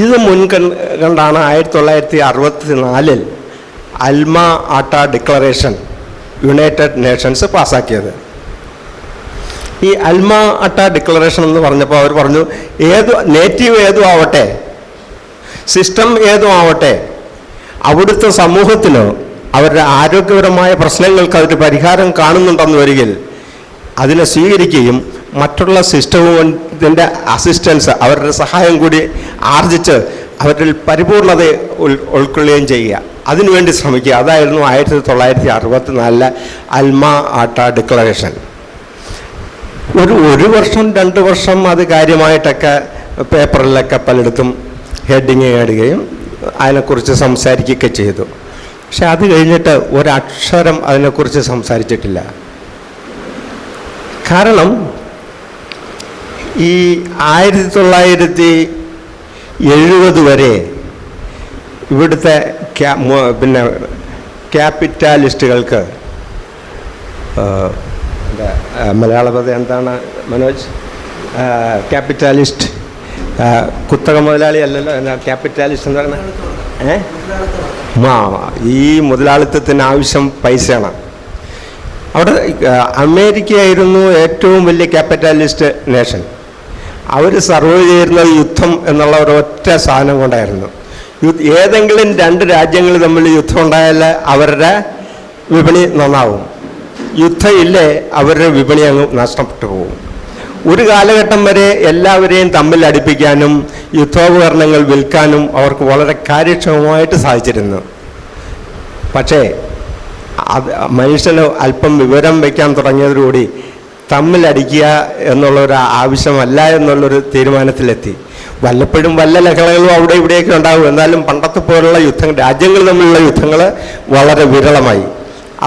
ഇത് മുൻകണ്ടാണ് 1964 അൽമ ആട്ട ഡിക്ലറേഷൻ യുണൈറ്റഡ് നേഷൻസ് പാസ്സാക്കിയത്. ഈ അൽമ അട്ട ഡിക്ലറേഷൻ എന്ന് പറഞ്ഞപ്പോൾ അവർ പറഞ്ഞു, നേറ്റീവ് ഏതും ആവട്ടെ, സിസ്റ്റം ഏതും ആവട്ടെ, അവിടുത്തെ സമൂഹത്തിന് അവരുടെ ആരോഗ്യപരമായ പ്രശ്നങ്ങൾക്ക് അവർ പരിഹാരം കാണുന്നുണ്ടെന്ന് വരികിൽ അതിനെ സ്വീകരിക്കുകയും മറ്റുള്ള സിസ്റ്റത്തിൻ്റെ അസിസ്റ്റൻസ്, അവരുടെ സഹായം കൂടി ആർജിച്ച് അവരിൽ പരിപൂർണത ഉൾക്കൊള്ളുകയും ചെയ്യുക. അതിനുവേണ്ടി ശ്രമിക്കുക. അതായിരുന്നു 1964 അൽമ ആട്ട ഡിക്ലറേഷൻ. ഒരു വർഷം 2 വർഷം അത് കാര്യമായിട്ടൊക്കെ പേപ്പറിലൊക്കെ പലയിടത്തും ഹെഡിങ് നേടുകയും അതിനെക്കുറിച്ച് സംസാരിക്കുകയൊക്കെ ചെയ്തു. പക്ഷെ അത് കഴിഞ്ഞിട്ട് ഒരക്ഷരം അതിനെക്കുറിച്ച് സംസാരിച്ചിട്ടില്ല. കാരണം ഈ 1970 വരെ ഇവിടുത്തെ ക്യാപിറ്റാലിസ്റ്റുകൾക്ക്, മലയാള പദം എന്താണ് മനോജ്? ക്യാപിറ്റാലിസ്റ്റ്, കുത്തക മുതലാളി അല്ലല്ലോ, ക്യാപിറ്റാലിസ്റ്റ് എന്ന് പറഞ്ഞാൽ ഈ മുതലാളിത്തത്തിന് ആവശ്യം പൈസയാണ്. അവിടെ അമേരിക്കയായിരുന്നു ഏറ്റവും വലിയ ക്യാപിറ്റാലിസ്റ്റ് നേഷൻ. അവർ സർവൈവ് ചെയ്യുന്നത് യുദ്ധം എന്നുള്ള ഒരൊറ്റ സാധനം കൊണ്ടായിരുന്നു. ഏതെങ്കിലും 2 രാജ്യങ്ങൾ തമ്മിൽ യുദ്ധം ഉണ്ടായാൽ അവരുടെ വിപണി നന്നാവും. യുദ്ധം ഇല്ലേ അവരുടെ വിപണി അങ്ങ് നഷ്ടപ്പെട്ടു പോകും. ഒരു കാലഘട്ടം വരെ എല്ലാവരെയും തമ്മിൽ അടുപ്പിക്കാനും യുദ്ധോപകരണങ്ങൾ വിൽക്കാനും അവർക്ക് വളരെ കാര്യക്ഷമമായിട്ട് സാധിച്ചിരുന്നു. പക്ഷേ അത് മനുഷ്യന് അല്പം വിവരം വയ്ക്കാൻ തുടങ്ങിയതോടുകൂടി തമ്മിലടിക്കുക എന്നുള്ളൊരു ആവശ്യമല്ല എന്നുള്ളൊരു തീരുമാനത്തിലെത്തി. വല്ലപ്പോഴും വല്ല ലഹളകളും അവിടെ ഇവിടെയൊക്കെ ഉണ്ടാകും. എന്നാലും പണ്ടത്തെ പോലുള്ള യുദ്ധങ്ങൾ, രാജ്യങ്ങൾ തമ്മിലുള്ള യുദ്ധങ്ങൾ വളരെ വിരളമായി.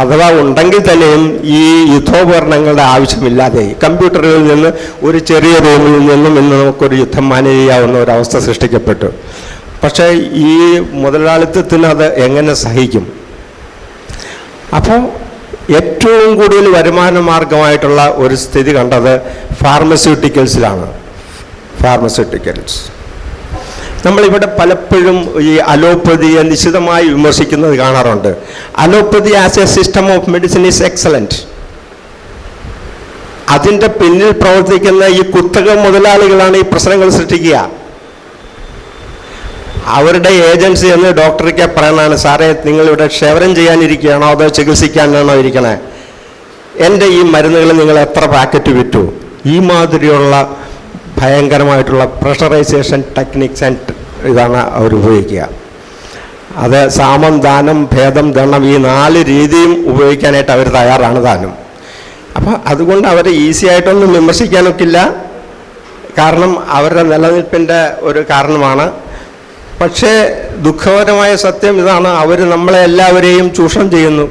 അഥവാ ഉണ്ടെങ്കിൽ തന്നെയും ഈ യുദ്ധോപകരണങ്ങളുടെ ആവശ്യമില്ലാതെ കമ്പ്യൂട്ടറുകളിൽ നിന്ന് ഒരു ചെറിയ റൂമിൽ നിന്നും ഇന്ന് നമുക്കൊരു യുദ്ധം മാനേജ് ചെയ്യാവുന്ന ഒരവസ്ഥ സൃഷ്ടിക്കപ്പെട്ടു. പക്ഷേ ഈ മുതലാളിത്തത്തിന് അത് എങ്ങനെ സഹിക്കും? അപ്പോൾ ഏറ്റവും കൂടുതൽ വരുമാന മാർഗമായിട്ടുള്ള ഒരു സ്ഥിതി കണ്ടത് ഫാർമസ്യൂട്ടിക്കൽസിലാണ്. ഫാർമസ്യൂട്ടിക്കൽസ് നമ്മളിവിടെ പലപ്പോഴും ഈ അലോപ്പതിയെ നിശിതമായി വിമർശിക്കുന്നത് കാണാറുണ്ട്. Allopathy as A system of medicine is excellent. അതിൻ്റെ പിന്നിൽ പ്രവർത്തിക്കുന്ന ഈ കുത്തക മുതലാളികളാണ് ഈ പ്രശ്നങ്ങൾ സൃഷ്ടിക്കുക. അവരുടെ ഏജൻസി എന്ന് ഡോക്ടർക്ക് പറയണതാണ്, സാറേ നിങ്ങളിവിടെ ക്ഷവരം ചെയ്യാനിരിക്കുകയാണോ അതോ ചികിത്സിക്കാനാണോ ഇരിക്കണേ? എൻ്റെ ഈ മരുന്നുകൾ നിങ്ങൾ എത്ര പാക്കറ്റ് വിറ്റു? ഈ മാതിരിയുള്ള ഭയങ്കരമായിട്ടുള്ള പ്രഷറൈസേഷൻ ടെക്നിക്സ് ആൻഡ് ഇതാണ് അവർ ഉപയോഗിക്കുക. അത് സാമം, ദാനം, ഭേദം, ദണ്ണം ഈ 4 രീതിയും ഉപയോഗിക്കാനായിട്ട് അവർ തയ്യാറാണ് താനും. അപ്പോൾ അതുകൊണ്ട് അവരെ ഈസി ആയിട്ടൊന്നും വിമർശിക്കാനൊക്കില്ല. കാരണം അവരുടെ നിലനിൽപ്പിൻ്റെ ഒരു കാരണമാണ്. പക്ഷേ ദുഃഖകരമായ സത്യം ഇതാണ്, അവർ നമ്മളെ എല്ലാവരെയും ചൂഷണം ചെയ്യുന്നു.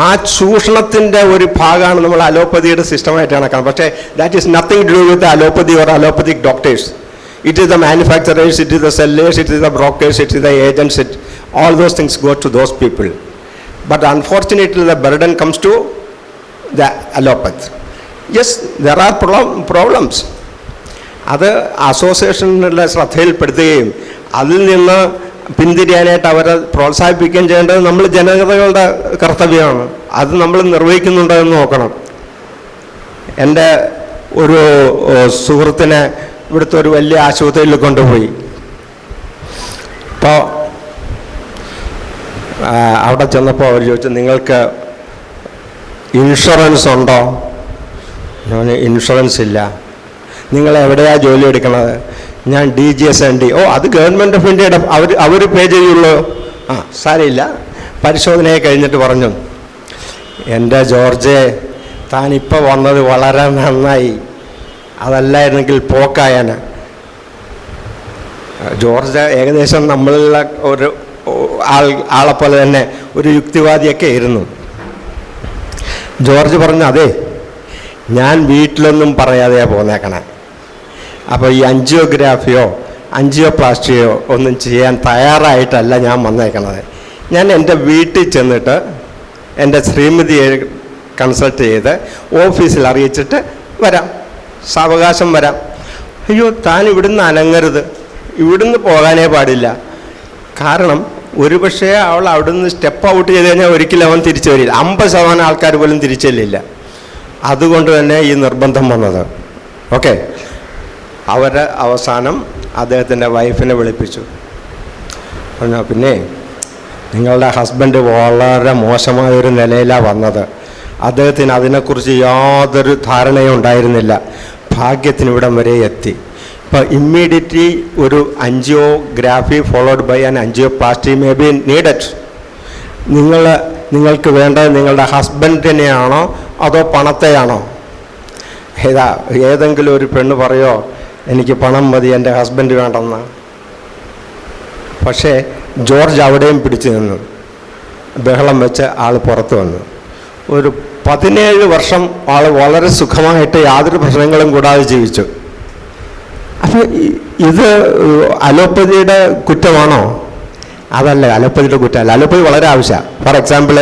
ആ ചൂഷണത്തിൻ്റെ ഒരു ഭാഗമാണ് നമ്മൾ അലോപ്പതിയുടെ സിസ്റ്റമായിട്ട് കണക്കാണ്. പക്ഷേ that is nothing to do with allopathy or allopathic doctors. It is the manufacturers, it is the sellers, it is the brokers, it is the agents. All those things go to those people. But unfortunately the burden comes to the allopath. Yes, there are problems. അത് അസോസിയേഷനിലെ ശ്രദ്ധയിൽപ്പെടുത്തുകയും അതിൽ നിന്ന് പിന്തിരിയാനായിട്ട് അവരെ പ്രോത്സാഹിപ്പിക്കുകയും ചെയ്യേണ്ടത് നമ്മൾ ജനതകളുടെ കർത്തവ്യമാണ്. അത് നമ്മൾ നിർവഹിക്കുന്നുണ്ടോ എന്ന് നോക്കണം. എൻ്റെ ഒരു സുഹൃത്തിനെ ഇവിടുത്തെ ഒരു വലിയ ആശുപത്രിയിൽ കൊണ്ടുപോയി. അപ്പോൾ അവിടെ ചെന്നപ്പോൾ അവർ ചോദിച്ചു, നിങ്ങൾക്ക് ഇൻഷുറൻസ് ഉണ്ടോ? ഞാൻ ഇൻഷുറൻസ് ഇല്ല. നിങ്ങൾ എവിടെയാണ് ജോലി എടുക്കണത്? ഞാൻ DGSND. ഓ, അത് ഗവൺമെൻറ് ഓഫ് ഇന്ത്യയുടെ അവർ പേ ചെയ്യുള്ളൂ. ആ, സാരമില്ല. പരിശോധനയെ കഴിഞ്ഞിട്ട് പറഞ്ഞു, എൻ്റെ ജോർജ്, താനിപ്പോൾ വന്നത് വളരെ നന്നായി, അതല്ലായിരുന്നെങ്കിൽ പോക്കായന. ജോർജ് ഏകദേശം നമ്മളുള്ള ഒരു ആളെപ്പോലെ തന്നെ ഒരു യുക്തിവാദിയൊക്കെ ആയിരുന്നു. ജോർജ് പറഞ്ഞു, അതെ, ഞാൻ വീട്ടിലൊന്നും പറയാതെയാണ് പോന്നേക്കണേ. അപ്പോൾ ഈ ആൻജിയോഗ്രാഫിയോ ആൻജിയോപ്ലാസ്റ്റിയോ ഒന്നും ചെയ്യാൻ തയ്യാറായിട്ടല്ല ഞാൻ വന്നേക്കണത്. ഞാൻ എൻ്റെ വീട്ടിൽ ചെന്നിട്ട് എൻ്റെ ശ്രീമതിയെ കൺസൾട്ട് ചെയ്ത് ഓഫീസിൽ അറിയിച്ചിട്ട് വരാം, സാവകാശം വരാം. അയ്യോ, താൻ ഇവിടുന്ന് അനങ്ങരുത്, ഇവിടുന്ന് പോകാനേ പാടില്ല. കാരണം ഒരുപക്ഷേ അവൾ അവിടുന്ന് സ്റ്റെപ്പ് ഔട്ട് ചെയ്ത് കഴിഞ്ഞാൽ ഒരിക്കലും അവൻ തിരിച്ചു വരില്ല. 50% ആൾക്കാർ പോലും തിരിച്ചില്ല. അതുകൊണ്ട് തന്നെ ഈ നിർബന്ധം വന്നത്. ഓക്കെ, അവരെ അവസാനം അദ്ദേഹത്തിൻ്റെ വൈഫിനെ വിളിപ്പിച്ചു. പറഞ്ഞാൽ, പിന്നെ നിങ്ങളുടെ ഹസ്ബൻഡ് വളരെ മോശമായൊരു നിലയിലാണ് വന്നത്. അദ്ദേഹത്തിന് അതിനെക്കുറിച്ച് യാതൊരു ധാരണയും ഉണ്ടായിരുന്നില്ല. ഭാഗ്യത്തിന് ഇവിടം വരെ എത്തി. ഇപ്പോൾ ഇമ്മീഡിയറ്റ്ലി ഒരു angiography followed by an angioplasty may be needed. നിങ്ങൾക്ക് വേണ്ടത് നിങ്ങളുടെ ഹസ്ബൻഡിനെയാണോ അതോ പണത്തെയാണോ? ഏതെങ്കിലും ഒരു പെണ്ണ് പറയോ എനിക്ക് പണം മതി, എൻ്റെ ഹസ്ബൻഡ് വേണ്ടെന്ന്? പക്ഷേ ജോർജ് അവിടെയും പിടിച്ചു നിന്നു. ബഹളം വെച്ച് ആൾ പുറത്തു വന്നു. ഒരു 17 വർഷം ആൾ വളരെ സുഖമായിട്ട് യാതൊരു പ്രശ്നങ്ങളും കൂടാതെ ജീവിച്ചു. അപ്പോൾ ഇത് അലോപ്പതിയുടെ കുറ്റമാണോ? അതല്ല, അലോപ്പതിയുടെ കുറ്റമല്ല. അലോപ്പതി വളരെ ആവശ്യമാണ്. ഫോർ എക്സാമ്പിൾ,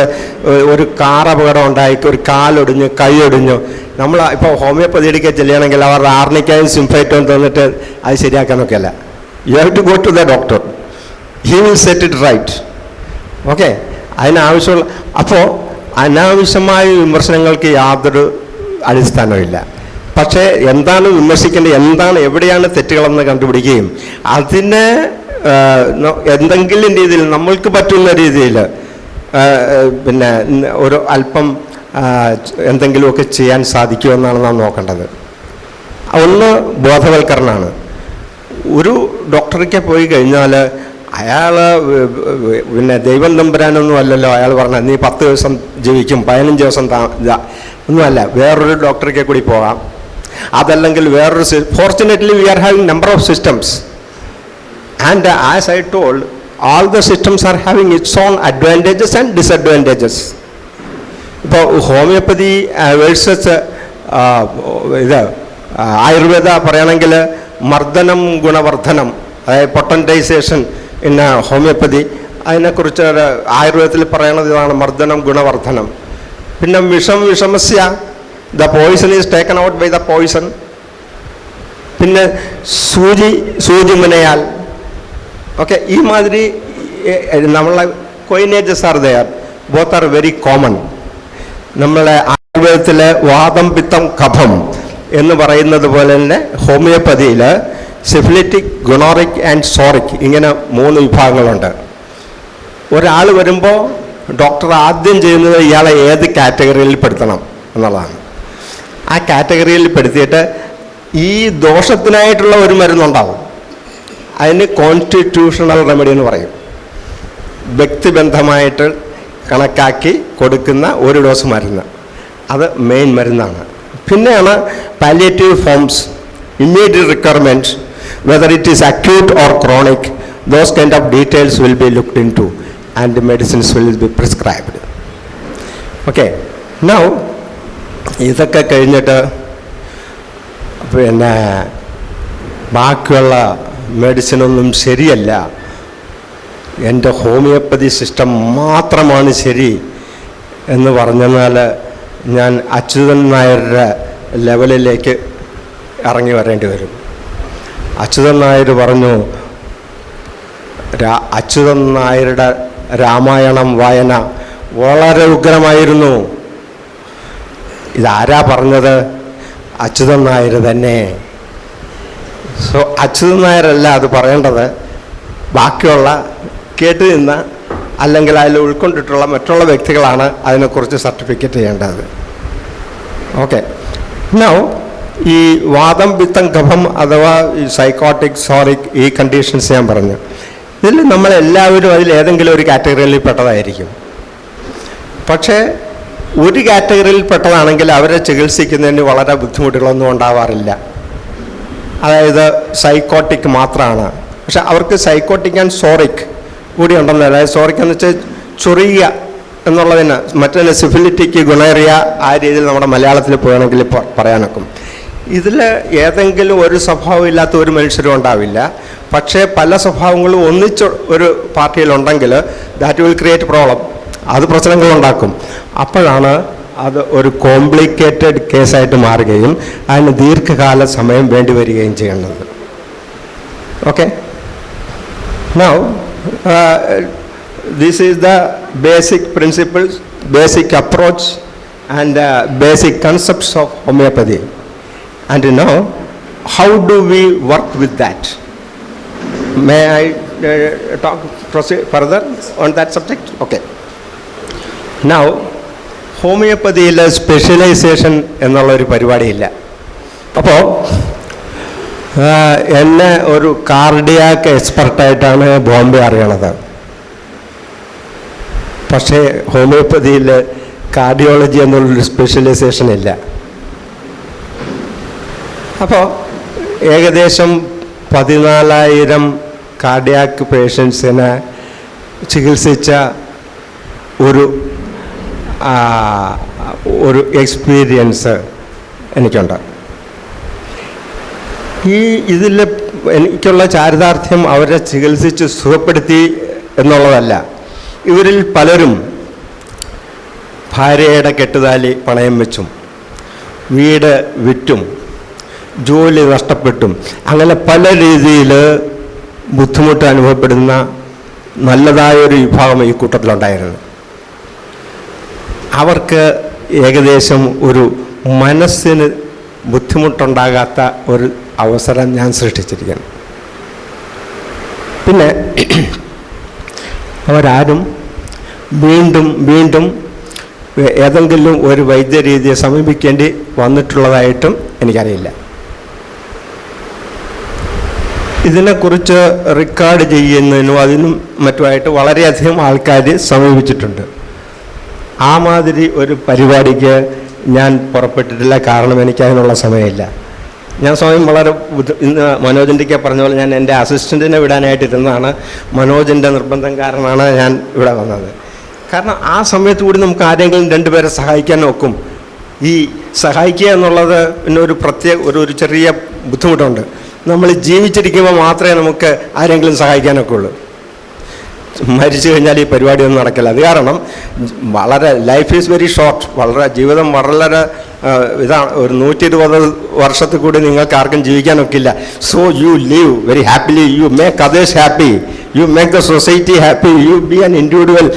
ഒരു കാർ അപകടം ഉണ്ടായി, ഒരു കാലൊടിഞ്ഞു, കൈയൊടിഞ്ഞു, നമ്മൾ ഇപ്പോൾ ഹോമിയോപ്പതിയിലേക്ക് ചെല്ലുകയാണെങ്കിൽ അവരുടെ ആർണിക്കായും സിംഫൈറ്റും തന്നിട്ട് അത് ശരിയാക്കാനൊക്കെ അല്ല. You have to go to the doctor, he will set it right. Okay, അതിനാവശ്യമുള്ള. അപ്പോൾ അനാവശ്യമായ വിമർശനങ്ങൾക്ക് യാതൊരു അടിസ്ഥാനമില്ല. പക്ഷേ എന്താണ് വിമർശിക്കേണ്ടത്, എന്താണ്, എവിടെയാണ് തെറ്റുകളെന്ന് കണ്ടുപിടിക്കുകയും അതിന് എന്തെങ്കിലും രീതിയിൽ നമ്മൾക്ക് പറ്റുന്ന രീതിയിൽ പിന്നെ ഒരു അല്പം എന്തെങ്കിലുമൊക്കെ ചെയ്യാൻ സാധിക്കുമെന്നാണ് നാം നോക്കേണ്ടത്. ഒന്ന് ബോധവൽക്കരണമാണ്. ഒരു ഡോക്ടർക്ക് പോയി കഴിഞ്ഞാൽ അയാൾ പിന്നെ ദൈവം തമ്പുരാനൊന്നും അല്ലല്ലോ. അയാൾ പറഞ്ഞാൽ നീ 10 ദിവസം ജീവിക്കും, 15 ദിവസം ഒന്നുമല്ല. വേറൊരു ഡോക്ടർക്ക് കൂടി പോകാം. അതല്ലെങ്കിൽ വേറൊരു fortunately we are having number of systems. And as I told, all the systems are having its own advantages and disadvantages. ഇപ്പോൾ ഹോമിയോപ്പതി വേഴ്സസ് ഇത് ആയുർവേദ പറയുകയാണെങ്കിൽ മർദ്ദനം ഗുണവർദ്ധനം, അതായത് പൊട്ടൻറ്റൈസേഷൻ ഇൻ ഹോമിയോപ്പതി, അതിനെക്കുറിച്ച് ആയുർവേദത്തിൽ പറയണത് ഇതാണ്, മർദ്ദനം ഗുണവർദ്ധനം. പിന്നെ വിഷമസ്യ, the poison is taken out by the poison. പിന്നെ സൂചിമുനയാൽ. ഓക്കെ, ഈ മാതിരി നമ്മളെ coinages are there, both are very common. നമ്മളെ ആയുർവേദത്തിലെ വാദം പിത്തം കഫം എന്ന് പറയുന്നത് പോലെ തന്നെ ഹോമിയോപ്പതിയിൽ സിഫിലിറ്റിക്, ഗുണോറിക് ആൻഡ് സോറിക്, ഇങ്ങനെ 3 വിഭാഗങ്ങളുണ്ട്. ഒരാൾ വരുമ്പോൾ ഡോക്ടർ ആദ്യം ചെയ്യുന്നത് ഇയാളെ ഏത് കാറ്റഗറിയിൽ പെടുത്തണം എന്നുള്ളതാണ്. ആ കാറ്റഗറിയിൽ പെടുത്തിയിട്ട് ഈ ദോഷത്തിനായിട്ടുള്ള ഒരു മരുന്നുണ്ടാവും. അതിന് കോൺസ്റ്റിറ്റ്യൂഷണൽ റെമഡി എന്ന് പറയും. വ്യക്തിബന്ധമായിട്ട് കണക്കാക്കി കൊടുക്കുന്ന ഒരു ഡോസ് മരുന്ന്, അത് മെയിൻ മരുന്നാണ്. പിന്നെയാണ് palliative forms, immediate requirements, whether it is acute or chronic, those kind of details will be looked in two and medicines will be prescribed. Okay, now ഇതൊക്കെ കഴിഞ്ഞിട്ട് പിന്നെ ബാക്കിയുള്ള മെഡിസിനൊന്നും ശരിയല്ല, എൻ്റെ ഹോമിയോപ്പതി സിസ്റ്റം മാത്രമാണ് ശരി എന്ന് പറഞ്ഞെന്നാൽ ഞാൻ അച്യുതൻ നായരുടെ ലെവലിലേക്ക് ഇറങ്ങി വരേണ്ടി വരും. അച്യുതൻ നായർ പറഞ്ഞു, അച്യുതൻ നായരുടെ രാമായണം വായന വളരെ ഉഗ്രമായിരുന്നു. ഇതാരാ പറഞ്ഞത്? അച്യുതൻ നായർ തന്നെ. സോ അച്യുതൻ നായരല്ല അത് പറയേണ്ടത്, ബാക്കിയുള്ള കേട്ട് നിന്ന അല്ലെങ്കിൽ അതിൽ ഉൾക്കൊണ്ടിട്ടുള്ള മറ്റുള്ള വ്യക്തികളാണ് അതിനെക്കുറിച്ച് സർട്ടിഫിക്കറ്റ് ചെയ്യേണ്ടത്. ഓക്കെ, നൗ ഈ വാദം പിത്തം കഫം അഥവാ ഈ സൈക്കോട്ടിക്, സോറിക്, ഈ കണ്ടീഷൻസ് ഞാൻ പറഞ്ഞു. ഇതിൽ നമ്മളെല്ലാവരും അതിൽ ഏതെങ്കിലും ഒരു കാറ്റഗറിയിൽ പെട്ടതായിരിക്കും. പക്ഷേ ഒരു കാറ്റഗറിയിൽ പെട്ടതാണെങ്കിൽ അവരെ ചികിത്സിക്കുന്നതിന് വളരെ ബുദ്ധിമുട്ടുകളൊന്നും ഉണ്ടാവാറില്ല. അതായത് സൈക്കോട്ടിക് മാത്രമാണ്. പക്ഷെ അവർക്ക് സൈക്കോട്ടിക് ആൻഡ് സോറിക് കൂടി ഉണ്ടെന്ന്. അതായത് സോറിക് എന്ന് വെച്ചാൽ ചൊറിയുക എന്നുള്ളതിന്, മറ്റേ സിഫിലിറ്റിക്ക്, ഗുണേറിയ, ആ രീതിയിൽ നമ്മുടെ മലയാളത്തിൽ പോകണമെങ്കിൽ പറയാനൊക്കും. ഇതിൽ ഏതെങ്കിലും ഒരു സ്വഭാവം ഇല്ലാത്ത ഒരു മനുഷ്യരും ഉണ്ടാവില്ല. പക്ഷേ പല സ്വഭാവങ്ങളും ഒന്നിച്ച് ഒരു പാർട്ടിയിലുണ്ടെങ്കിൽ ദാറ്റ് വിൽ ക്രിയേറ്റ് പ്രോബ്ലം, അത് പ്രശ്നങ്ങളുണ്ടാക്കും. അപ്പോഴാണ് അത് ഒരു കോംപ്ലിക്കേറ്റഡ് കേസായിട്ട് മാറുകയും അതിന് ദീർഘകാല സമയം വേണ്ടി വരികയും ചെയ്യേണ്ടത്. Okay, now this is the basic principles, basic approach and basic concepts of homoeopathy. And now how do we work with that? May I proceed further on that subject? Okay. Now, ഹോമിയോപ്പതിയിൽ specialisation എന്നുള്ളൊരു പരിപാടിയില്ല. അപ്പോൾ എന്നെ ഒരു cardiac എക്സ്പെർട്ടായിട്ടാണ് Bombay അറിയണത്. പക്ഷേ ഹോമിയോപ്പതിയിൽ cardiology എന്നുള്ളൊരു specialisation ഇല്ല. അപ്പോൾ ഏകദേശം 14,000 കാർഡിയാക്ക് പേഷ്യൻസിനെ ചികിത്സിച്ച ഒരു എക്സ്പീരിയൻസ് എനിക്കുണ്ട്. ഇതിൽ എനിക്കുള്ള ചാരിതാർത്ഥ്യം അവരെ ചികിത്സിച്ച് സുഖപ്പെടുത്തി എന്നുള്ളതല്ല. ഇവരിൽ പലരും ഭാര്യയുടെ കെട്ടുതാലി പണയം വെച്ചും വീട് വിറ്റും ജോലി നഷ്ടപ്പെട്ടും അങ്ങനെ പല രീതിയിൽ ബുദ്ധിമുട്ട് അനുഭവപ്പെടുന്ന നല്ലതായൊരു വിഭാഗം ഈ കൂട്ടത്തിലുണ്ടായിരുന്നു. അവർക്ക് ഏകദേശം ഒരു മനസ്സിന് ബുദ്ധിമുട്ടുണ്ടാകാത്ത ഒരു അവസരം ഞാൻ സൃഷ്ടിച്ചിരിക്കുന്നു. പിന്നെ അവരാരും വീണ്ടും ഏതെങ്കിലും ഒരു വൈദ്യരീതിയെ സമീപിക്കേണ്ടി വന്നിട്ടുള്ളതായിട്ടും എനിക്കറിയില്ല. ഇതിനെക്കുറിച്ച് റെക്കോർഡ് ചെയ്യുന്നതിനും അതിനും മറ്റുമായിട്ട് വളരെയധികം ആൾക്കാർ സമീപിച്ചിട്ടുണ്ട്. ആ മാതിരി ഒരു പരിപാടിക്ക് ഞാൻ പുറപ്പെട്ടിട്ടില്ല. കാരണം എനിക്കതിനുള്ള സമയമില്ല. ഞാൻ സ്വയം വളരെ ഇന്ന് മനോജിൻ്റെയൊക്കെ പറഞ്ഞ പോലെ ഞാൻ എൻ്റെ അസിസ്റ്റൻറ്റിനെ വിടാനായിട്ടിരുന്നതാണ്. മനോജിൻ്റെ നിർബന്ധം കാരണമാണ് ഞാൻ ഇവിടെ വന്നത്. കാരണം ആ സമയത്ത് കൂടി നമുക്ക് ആരെങ്കിലും രണ്ടുപേരെ സഹായിക്കാൻ നോക്കും. ഈ സഹായിക്കുക എന്നുള്ളത് പിന്നെ ഒരു ചെറിയ ബുദ്ധിമുട്ടുണ്ട്. നമ്മൾ ജീവിച്ചിരിക്കുമ്പോൾ മാത്രമേ നമുക്ക് ആരെങ്കിലും സഹായിക്കാനൊക്കെ ഉള്ളൂ. മരിച്ചു കഴിഞ്ഞാൽ ഈ പരിപാടിയൊന്നും നടക്കില്ല. അത് കാരണം വളരെ ലൈഫ് ഈസ് വെരി ഷോർട്ട്. ജീവിതം വളരെ ഇതാണ്. ഒരു 120 വർഷത്തിൽ കൂടി നിങ്ങൾക്ക് ആർക്കും ജീവിക്കാനൊക്കില്ല. So you live very happily, you make others happy, you make the society happy, you be an individual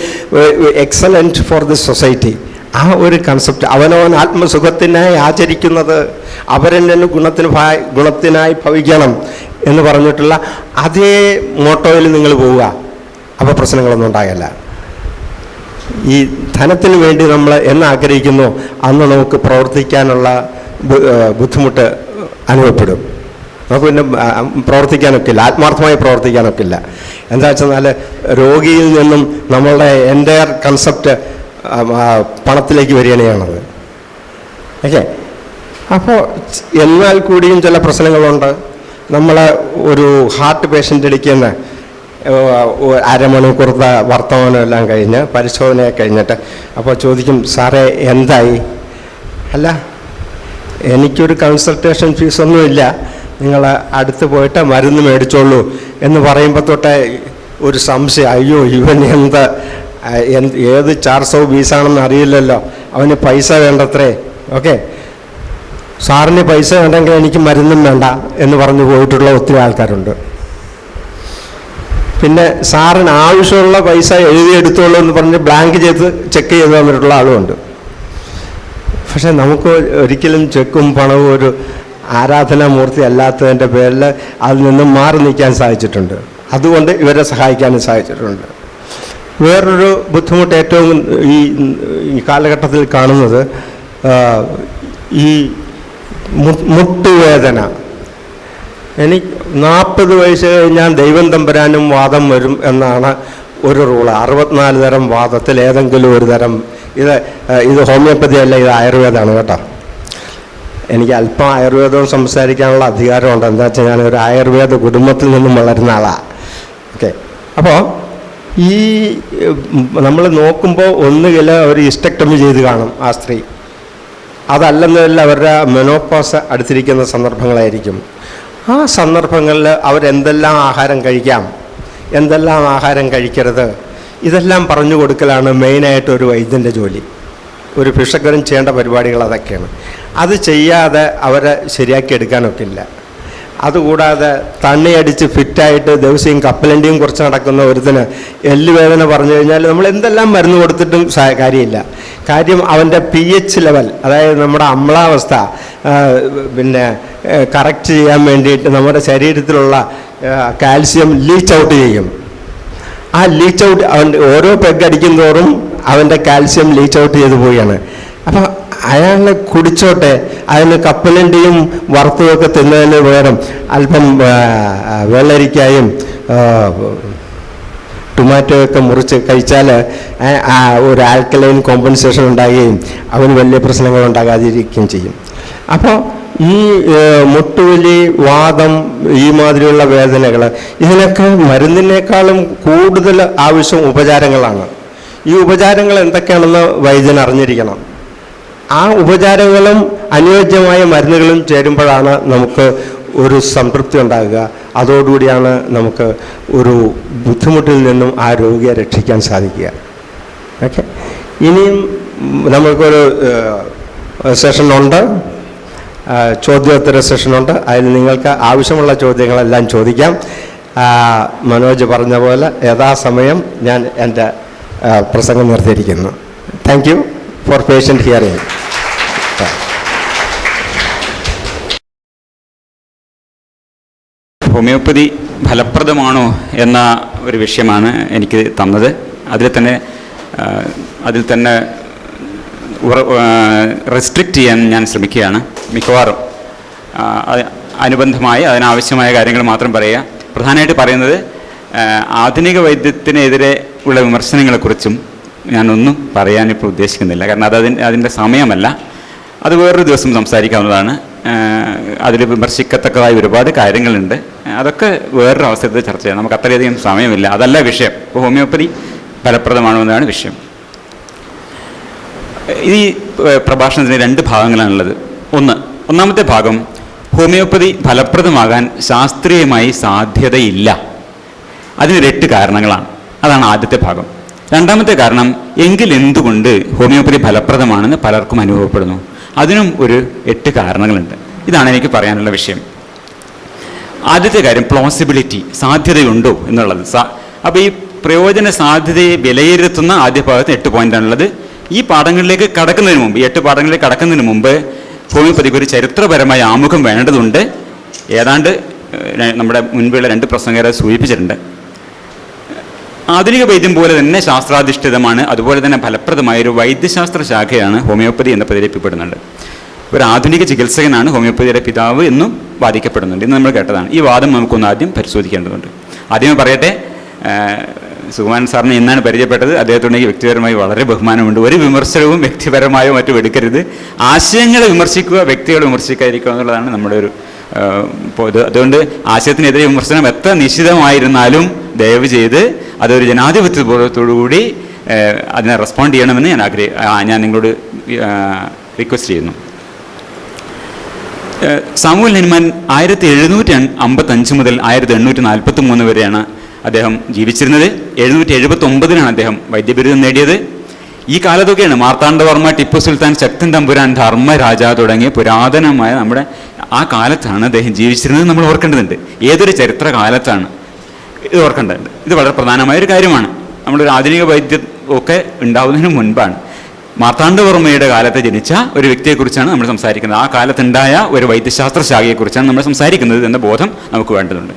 excellent for this society. ആ ഒരു കൺസെപ്റ്റ് അവനവൻ ആത്മസുഖത്തിനായി ആചരിക്കുന്നത് അവരെന്നെ ഗുണത്തിനായി ഭവിക്കണം എന്ന് പറഞ്ഞിട്ടുള്ള അതേ മോട്ടോയിൽ നിങ്ങൾ പോവുക. അപ്പോൾ പ്രശ്നങ്ങളൊന്നും ഉണ്ടാകില്ല. ഈ ധനത്തിന് വേണ്ടി നമ്മൾ എന്നാഗ്രഹിക്കുന്നു അന്ന് നമുക്ക് പ്രവർത്തിക്കാനുള്ള ബുദ്ധിമുട്ട് അനുഭവപ്പെടും. നമുക്ക് പിന്നെ പ്രവർത്തിക്കാനൊക്കില്ല, ആത്മാർത്ഥമായി പ്രവർത്തിക്കാനൊക്കില്ല. എന്താ വെച്ചെന്നാൽ രോഗിയിൽ നിന്നും നമ്മളുടെ എൻ്റയർ കൺസെപ്റ്റ് പണത്തിലേക്ക് വരികയാണത്. ഓക്കെ. അപ്പോൾ എന്നാൽ കൂടിയും ചില പ്രശ്നങ്ങളുണ്ട്. നമ്മൾ ഒരു ഹാർട്ട് പേഷ്യൻ്റ് എടുക്കുന്ന അരമണിക്കൂറത്തെ വർത്തമാനം എല്ലാം കഴിഞ്ഞ് പരിശോധനയൊക്കെ കഴിഞ്ഞിട്ട് അപ്പോൾ ചോദിക്കും, സാറേ എന്തായി? അല്ല, എനിക്കൊരു കൺസൾട്ടേഷൻ ഫീസൊന്നുമില്ല, നിങ്ങൾ അടുത്ത് പോയിട്ട് മരുന്ന് മേടിച്ചോളൂ എന്ന് പറയുമ്പോൾ തൊട്ടേ ഒരു സംശയം, അയ്യോ ഇവൻ ഏത് 400 ഫീസാണെന്ന് അറിയില്ലല്ലോ, അവന് പൈസ വേണ്ടത്രേ. ഓക്കെ, സാറിന് പൈസ വേണ്ടെങ്കിൽ എനിക്ക് മരുന്നും വേണ്ട എന്ന് പറഞ്ഞു പോയിട്ടുള്ള ഒത്തിരി ആൾക്കാരുണ്ട്. പിന്നെ സാറിന് ആവശ്യമുള്ള പൈസ എഴുതിയെടുത്തോളൂ എന്ന് പറഞ്ഞ് ബ്ലാങ്ക് ചെയ്ത് ചെക്ക് ചെയ്ത് തന്നിട്ടുള്ള ആളുമുണ്ട്. പക്ഷെ നമുക്ക് ഒരിക്കലും ചെക്കും പണവും ഒരു ആരാധനാമൂർത്തി അല്ലാത്തതിൻ്റെ പേരിൽ അതിൽ നിന്നും മാറി നിൽക്കാൻ സാധിച്ചിട്ടുണ്ട്. അതുകൊണ്ട് ഇവരെ സഹായിക്കാനും സാധിച്ചിട്ടുണ്ട്. വേറൊരു ബുദ്ധിമുട്ട് ഏറ്റവും ഈ കാലഘട്ടത്തിൽ കാണുന്നത് ഈ മുട്ടുവേദന. എനിക്ക് 40 വയസ്സ് കഴിഞ്ഞാൽ ദൈവം തമ്പുരാനും വാദം വരും എന്നാണ് ഒരു റൂള്. 64 തരം വാദത്തിൽ ഏതെങ്കിലും ഒരു തരം. ഇത് ഹോമിയോപ്പതി അല്ല, ഇത് ആയുർവേദമാണ് കേട്ടോ. എനിക്ക് അല്പം ആയുർവേദവും സംസാരിക്കാനുള്ള അധികാരമുണ്ട്. എന്താ വെച്ചാൽ ഞാനൊരു ആയുർവേദ കുടുംബത്തിൽ നിന്നും വളരുന്ന ആളാണ്. ഓക്കെ. അപ്പോൾ ഈ നമ്മൾ നോക്കുമ്പോൾ ഒന്നുകിൽ അവർ ഇസ്റ്റക്ടമി ചെയ്ത് കാണും ആ സ്ത്രീ, അതല്ലെന്നല്ല അവരുടെ മെനോപോസ് അടുത്തിരിക്കുന്ന സന്ദർഭങ്ങളായിരിക്കും. ആ സന്ദർഭങ്ങളിൽ അവരെന്തെല്ലാം ആഹാരം കഴിക്കാം, എന്തെല്ലാം ആഹാരം കഴിക്കരുത്, ഇതെല്ലാം പറഞ്ഞു കൊടുക്കലാണ് മെയിനായിട്ട് ഒരു വൈദ്യൻ്റെ ജോലി. ഒരു ഭിഷഗ്വരൻ ചെയ്യേണ്ട പരിപാടികൾ അതൊക്കെയാണ്. അത് ചെയ്യാതെ അവരെ ശരിയാക്കി എടുക്കാനൊക്കില്ല. അതുകൂടാതെ തണ്ണിയടിച്ച് ഫിറ്റായിട്ട് ദിവസവും കപ്പലണ്ടിയും കുറച്ച് നടക്കുന്ന ഒരുത്തിന് എല്ലുവേദന പറഞ്ഞു കഴിഞ്ഞാൽ നമ്മൾ എന്തെല്ലാം മരുന്ന് കൊടുത്തിട്ടും കാര്യമില്ല. കാര്യം അവൻ്റെ pH ലെവൽ, അതായത് നമ്മുടെ അമ്ലാവസ്ഥ പിന്നെ കറക്റ്റ് ചെയ്യാൻ വേണ്ടിയിട്ട് നമ്മുടെ ശരീരത്തിലുള്ള കാൽസ്യം ലീച്ച് ഔട്ട് ചെയ്യും. ആ ലീച്ച് ഔട്ട് അവൻ ഓരോ പെഗ് അടിക്കും തോറും അവൻ്റെ കാൽസ്യം ലീച്ച് ഔട്ട് ചെയ്ത് പോവുകയാണ്. അപ്പോൾ അയാൾ കുടിച്ചോട്ടെ, അതിന് കപ്പലണ്ടിയും വറുത്തുമൊക്കെ തിന്നതിന് പകരം അല്പം വെള്ളരിക്കായും ടൊമാറ്റോ ഒക്കെ മുറിച്ച് കഴിച്ചാൽ ഒരു ആൽക്കലൈൻ കോമ്പൻസേഷൻ ഉണ്ടാകുകയും അവന് വലിയ പ്രശ്നങ്ങൾ ഉണ്ടാകാതിരിക്കുകയും ചെയ്യും. അപ്പോൾ ഈ മുട്ടുവലി, വാദം, ഈ മാതിരിയുള്ള വേദനകൾ, ഇതിനൊക്കെ മരുന്നിനേക്കാളും കൂടുതൽ ആവശ്യം ഉപചാരങ്ങളാണ്. ഈ ഉപചാരങ്ങൾ എന്തൊക്കെയാണെന്ന് വൈദ്യൻ അറിഞ്ഞിരിക്കണം. ആ ഉപചാരങ്ങളും അനുയോജ്യമായ മരുന്നുകളും ചേരുമ്പോഴാണ് നമുക്ക് ഒരു സംതൃപ്തി ഉണ്ടാകുക. അതോടുകൂടിയാണ് നമുക്ക് ഒരു ബുദ്ധിമുട്ടിൽ നിന്നും ആ രോഗിയെ രക്ഷിക്കാൻ സാധിക്കുക. ഓക്കെ, ഇനിയും നമുക്കൊരു സെഷനുണ്ട്, ചോദ്യോത്തര സെഷനുണ്ട്. അതിൽ നിങ്ങൾക്ക് ആവശ്യമുള്ള ചോദ്യങ്ങളെല്ലാം ചോദിക്കാം. മനോജ് പറഞ്ഞ പോലെ യഥാസമയം ഞാൻ എൻ്റെ പ്രസംഗം നിർത്തിയിരിക്കുന്നു. Thank you for patient hearing. Homoeopathy ഫലപ്രദമാണോ എന്ന ഒരു വിഷയമാണ് എനിക്ക് തന്നത്. അതിൽ തന്നെ റെസ്ട്രിക്റ്റ് ചെയ്യാൻ ഞാൻ ശ്രമിക്കുകയാണ്. മിക്കവാറും അനുബന്ധമായി അതിനാവശ്യമായ കാര്യങ്ങൾ മാത്രം പറയുക. പ്രധാനമായിട്ട് പറയുന്നത് ആധുനിക വൈദ്യത്തിനെതിരെ ഉള്ള വിമർശനങ്ങളെക്കുറിച്ചും ഞാനൊന്നും പറയാനിപ്പോൾ ഉദ്ദേശിക്കുന്നില്ല. കാരണം അതിൻ്റെ സമയമല്ല. അത് വേറൊരു ദിവസം സംസാരിക്കാവുന്നതാണ്. അതിൽ വിമർശിക്കത്തക്കതായ ഒരുപാട് കാര്യങ്ങളുണ്ട്. അതൊക്കെ വേറൊരു അവസരത്തിൽ ചർച്ച ചെയ്യാം. നമുക്ക് അത്രയധികം സമയമില്ല. അതല്ല വിഷയം. ഇപ്പോൾ ഹോമിയോപ്പതി ഫലപ്രദമാണോ എന്നതാണ് വിഷയം. ഈ പ്രഭാഷണത്തിന് 2 ഭാഗങ്ങളാണുള്ളത്. ഒന്നാമത്തെ ഭാഗം, ഹോമിയോപ്പതി ഫലപ്രദമാകാൻ ശാസ്ത്രീയമായി സാധ്യതയില്ല. അതിന് 8 കാരണങ്ങളാണ്. അതാണ് ആദ്യത്തെ ഭാഗം. രണ്ടാമത്തെ കാരണം, എങ്കിൽ എന്തുകൊണ്ട് ഹോമിയോപ്പതി ഫലപ്രദമാണെന്ന് പലർക്കും അനുഭവപ്പെടുന്നു. അതിനും ഒരു 8 കാരണങ്ങളുണ്ട്. ഇതാണ് എനിക്ക് പറയാനുള്ള വിഷയം. ആദ്യത്തെ കാര്യം, പ്ലോസിബിലിറ്റി, സാധ്യതയുണ്ടോ എന്നുള്ളത്. അപ്പോൾ ഈ പ്രയോജന സാധ്യതയെ വിലയിരുത്തുന്ന ആദ്യ ഭാഗത്ത് 8 പോയിന്റാണുള്ളത്. ഈ പാഠങ്ങളിലേക്ക് കടക്കുന്നതിന് മുമ്പ്, 8 പാഠങ്ങളിലേക്ക് കടക്കുന്നതിന് മുമ്പ് ഹോമിയോപ്പതിക്ക് ഒരു ചരിത്രപരമായ ആമുഖം വേണ്ടതുണ്ട്. ഏതാണ്ട് നമ്മുടെ മുൻപുള്ള 2 പ്രസംഗകരെ സൂചിപ്പിച്ചിട്ടുണ്ട്. ആധുനിക വൈദ്യം പോലെ തന്നെ ശാസ്ത്രാധിഷ്ഠിതമാണ്, അതുപോലെ തന്നെ ഫലപ്രദമായ ഒരു വൈദ്യശാസ്ത്ര ശാഖയാണ് ഹോമിയോപ്പതി എന്ന് പ്രചരിപ്പിക്കപ്പെടുന്നുണ്ട്. ഒരു ആധുനിക ചികിത്സകനാണ് ഹോമിയോപ്പതിയുടെ പിതാവ് എന്നും വാദിക്കപ്പെടുന്നുണ്ട്. ഇന്ന് നമ്മൾ കേട്ടതാണ്. ഈ വാദം നമുക്കൊന്ന് ആദ്യം പരിശോധിക്കേണ്ടതുണ്ട്. ആദ്യമേ പറയട്ടെ, സുകുമാരൻ സാറിനെ ഇന്നാണ് പരിചയപ്പെട്ടത്. അദ്ദേഹത്തോടെങ്കിൽ വ്യക്തിപരമായി വളരെ ബഹുമാനമുണ്ട്. ഒരു വിമർശനവും വ്യക്തിപരമായോ മറ്റും എടുക്കരുത്. ആശയങ്ങളെ വിമർശിക്കുക, വ്യക്തികളെ വിമർശിക്കാതിരിക്കുക എന്നുള്ളതാണ് നമ്മുടെ ഒരു അതുകൊണ്ട് ആശയത്തിനെതിരെ വിമർശനം എത്ര നിശ്ചിതമായിരുന്നാലും ദയവ് ചെയ്ത് അതൊരു ജനാധിപത്യബോധത്തോടുകൂടി അതിനെ റെസ്പോണ്ട് ചെയ്യണമെന്ന് ഞാൻ നിങ്ങളോട് റിക്വസ്റ്റ് ചെയ്യുന്നു. സാമുവൽ ഹനുമാൻ 1755 മുതൽ 1843 വരെയാണ് അദ്ദേഹം ജീവിച്ചിരുന്നത്. 779 അദ്ദേഹം വൈദ്യബിരുദം നേടിയത്. ഈ കാലത്തൊക്കെയാണ് മാർത്താണ്ഡവർമ്മ, ടിപ്പു സുൽത്താൻ, ശക്തൻ തമ്പുരാൻ, ധർമ്മരാജ തുടങ്ങിയ പുരാതനമായ നമ്മുടെ ആ കാലത്താണ് അദ്ദേഹം ജീവിച്ചിരുന്നത്. നമ്മൾ ഓർക്കേണ്ടതുണ്ട്. ഏതൊരു ചരിത്ര കാലത്താണ് ഇത് ഓർക്കേണ്ടതുണ്ട്. ഇത് വളരെ പ്രധാനമായൊരു കാര്യമാണ്. നമ്മളൊരു ആധുനിക വൈദ്യം ഒക്കെ ഉണ്ടാവുന്നതിന് മുൻപാണ്. മാർത്താണ്ഡവർമ്മയുടെ കാലത്ത് ജനിച്ച ഒരു വ്യക്തിയെക്കുറിച്ചാണ് നമ്മൾ സംസാരിക്കുന്നത്. ആ കാലത്തുണ്ടായ ഒരു വൈദ്യശാസ്ത്ര ശാഖയെക്കുറിച്ചാണ് നമ്മൾ സംസാരിക്കുന്നത് എന്ന ബോധം നമുക്ക് വേണ്ടതുണ്ട്.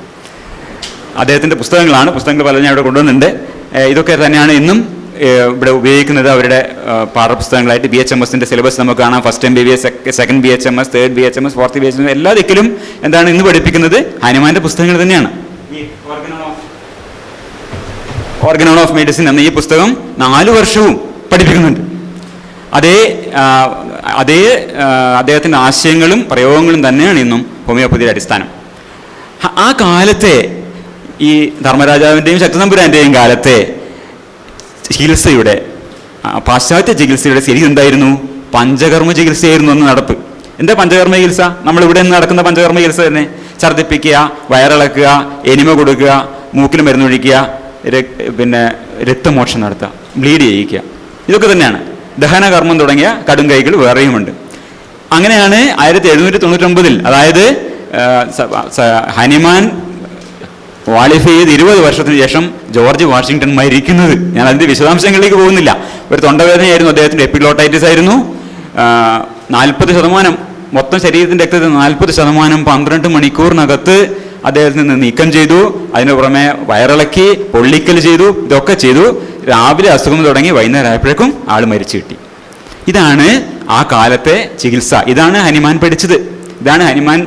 അദ്ദേഹത്തിൻ്റെ പുസ്തകങ്ങൾ പലരും ഇവിടെ കൊണ്ടുവന്നിട്ടുണ്ട്. ഇതൊക്കെ തന്നെയാണ് ഇന്നും ഇവിടെ ഉപയോഗിക്കുന്നത്. അവരുടെ പാഠപുസ്തകങ്ങളായിട്ട് BHMSൻ്റെ സിലബസ് നമുക്ക് കാണാം. First MBBS, second BHMS, third BHMS, fourth BHMS, എല്ലാ ദിക്കിലും എന്താണ് ഇന്ന് പഠിപ്പിക്കുന്നത്? ഹനുമാന്റെ പുസ്തകങ്ങൾ തന്നെയാണ്. ഓർഗനോൺ ഓഫ് മെഡിസിൻ എന്ന ഈ പുസ്തകം 4 വർഷവും പഠിപ്പിക്കുന്നുണ്ട്. അതേ അദ്ദേഹത്തിൻ്റെ ആശയങ്ങളും പ്രയോഗങ്ങളും തന്നെയാണ് ഇന്നും ഹോമിയോപ്പതിയുടെ അടിസ്ഥാനം. ആ കാലത്തെ ഈ ധർമ്മരാജാവിൻ്റെയും ശക്തതമ്പുരാൻ്റെയും കാലത്തെ ചികിത്സയുടെ, പാശ്ചാത്യ ചികിത്സയുടെ ശരിക്കും എന്തായിരുന്നു? പഞ്ചകർമ്മ ചികിത്സയായിരുന്നു അന്ന് നടപ്പ്. എന്താ പഞ്ചകർമ്മ ചികിത്സ? നമ്മളിവിടെ നിന്ന് നടക്കുന്ന പഞ്ചകർമ്മ ചികിത്സ തന്നെ. ഛർദ്ദിപ്പിക്കുക, വയറിളക്കുക, എനിമ കൊടുക്കുക, മൂക്കിൽ മരുന്നൊഴിക്കുക, പിന്നെ രക്തമോക്ഷം നടത്തുക, ബ്ലീഡ് ചെയ്യിക്കുക, ഇതൊക്കെ തന്നെയാണ്. ദഹനകർമ്മം തുടങ്ങിയ കടും കൈകൾ വേറെയുമുണ്ട്. അങ്ങനെയാണ് 1799 അതായത് ഹനുമാൻ ക്വാളിഫൈ ചെയ്ത് 20 വർഷത്തിന് ശേഷം ജോർജ് വാഷിങ്ടൺ മരിക്കുന്നത്. ഞാൻ അതിൻ്റെ വിശദാംശങ്ങളിലേക്ക് പോകുന്നില്ല. ഒരു തൊണ്ടവേദനയായിരുന്നു, അദ്ദേഹത്തിൻ്റെ എപ്പിഗ്ലോട്ടൈറ്റിസ് ആയിരുന്നു. 40% മൊത്തം ശരീരത്തിൻ്റെ രക്തത്തിൽ 40% 12 മണിക്കൂറിനകത്ത് അദ്ദേഹത്തിൽ നിന്ന് നീക്കം ചെയ്തു. അതിന് പുറമെ വയറിളക്കി, പൊള്ളിക്കൽ ചെയ്തു, ഇതൊക്കെ ചെയ്തു. രാവിലെ അസുഖം തുടങ്ങി വൈകുന്നേരം ആയപ്പോഴേക്കും ആൾ മരിച്ചു കിട്ടി. ഇതാണ് ആ കാലത്തെ ചികിത്സ. ഇതാണ് ഹനുമാൻ പഠിച്ചത്, ഇതാണ് ഹനുമാൻ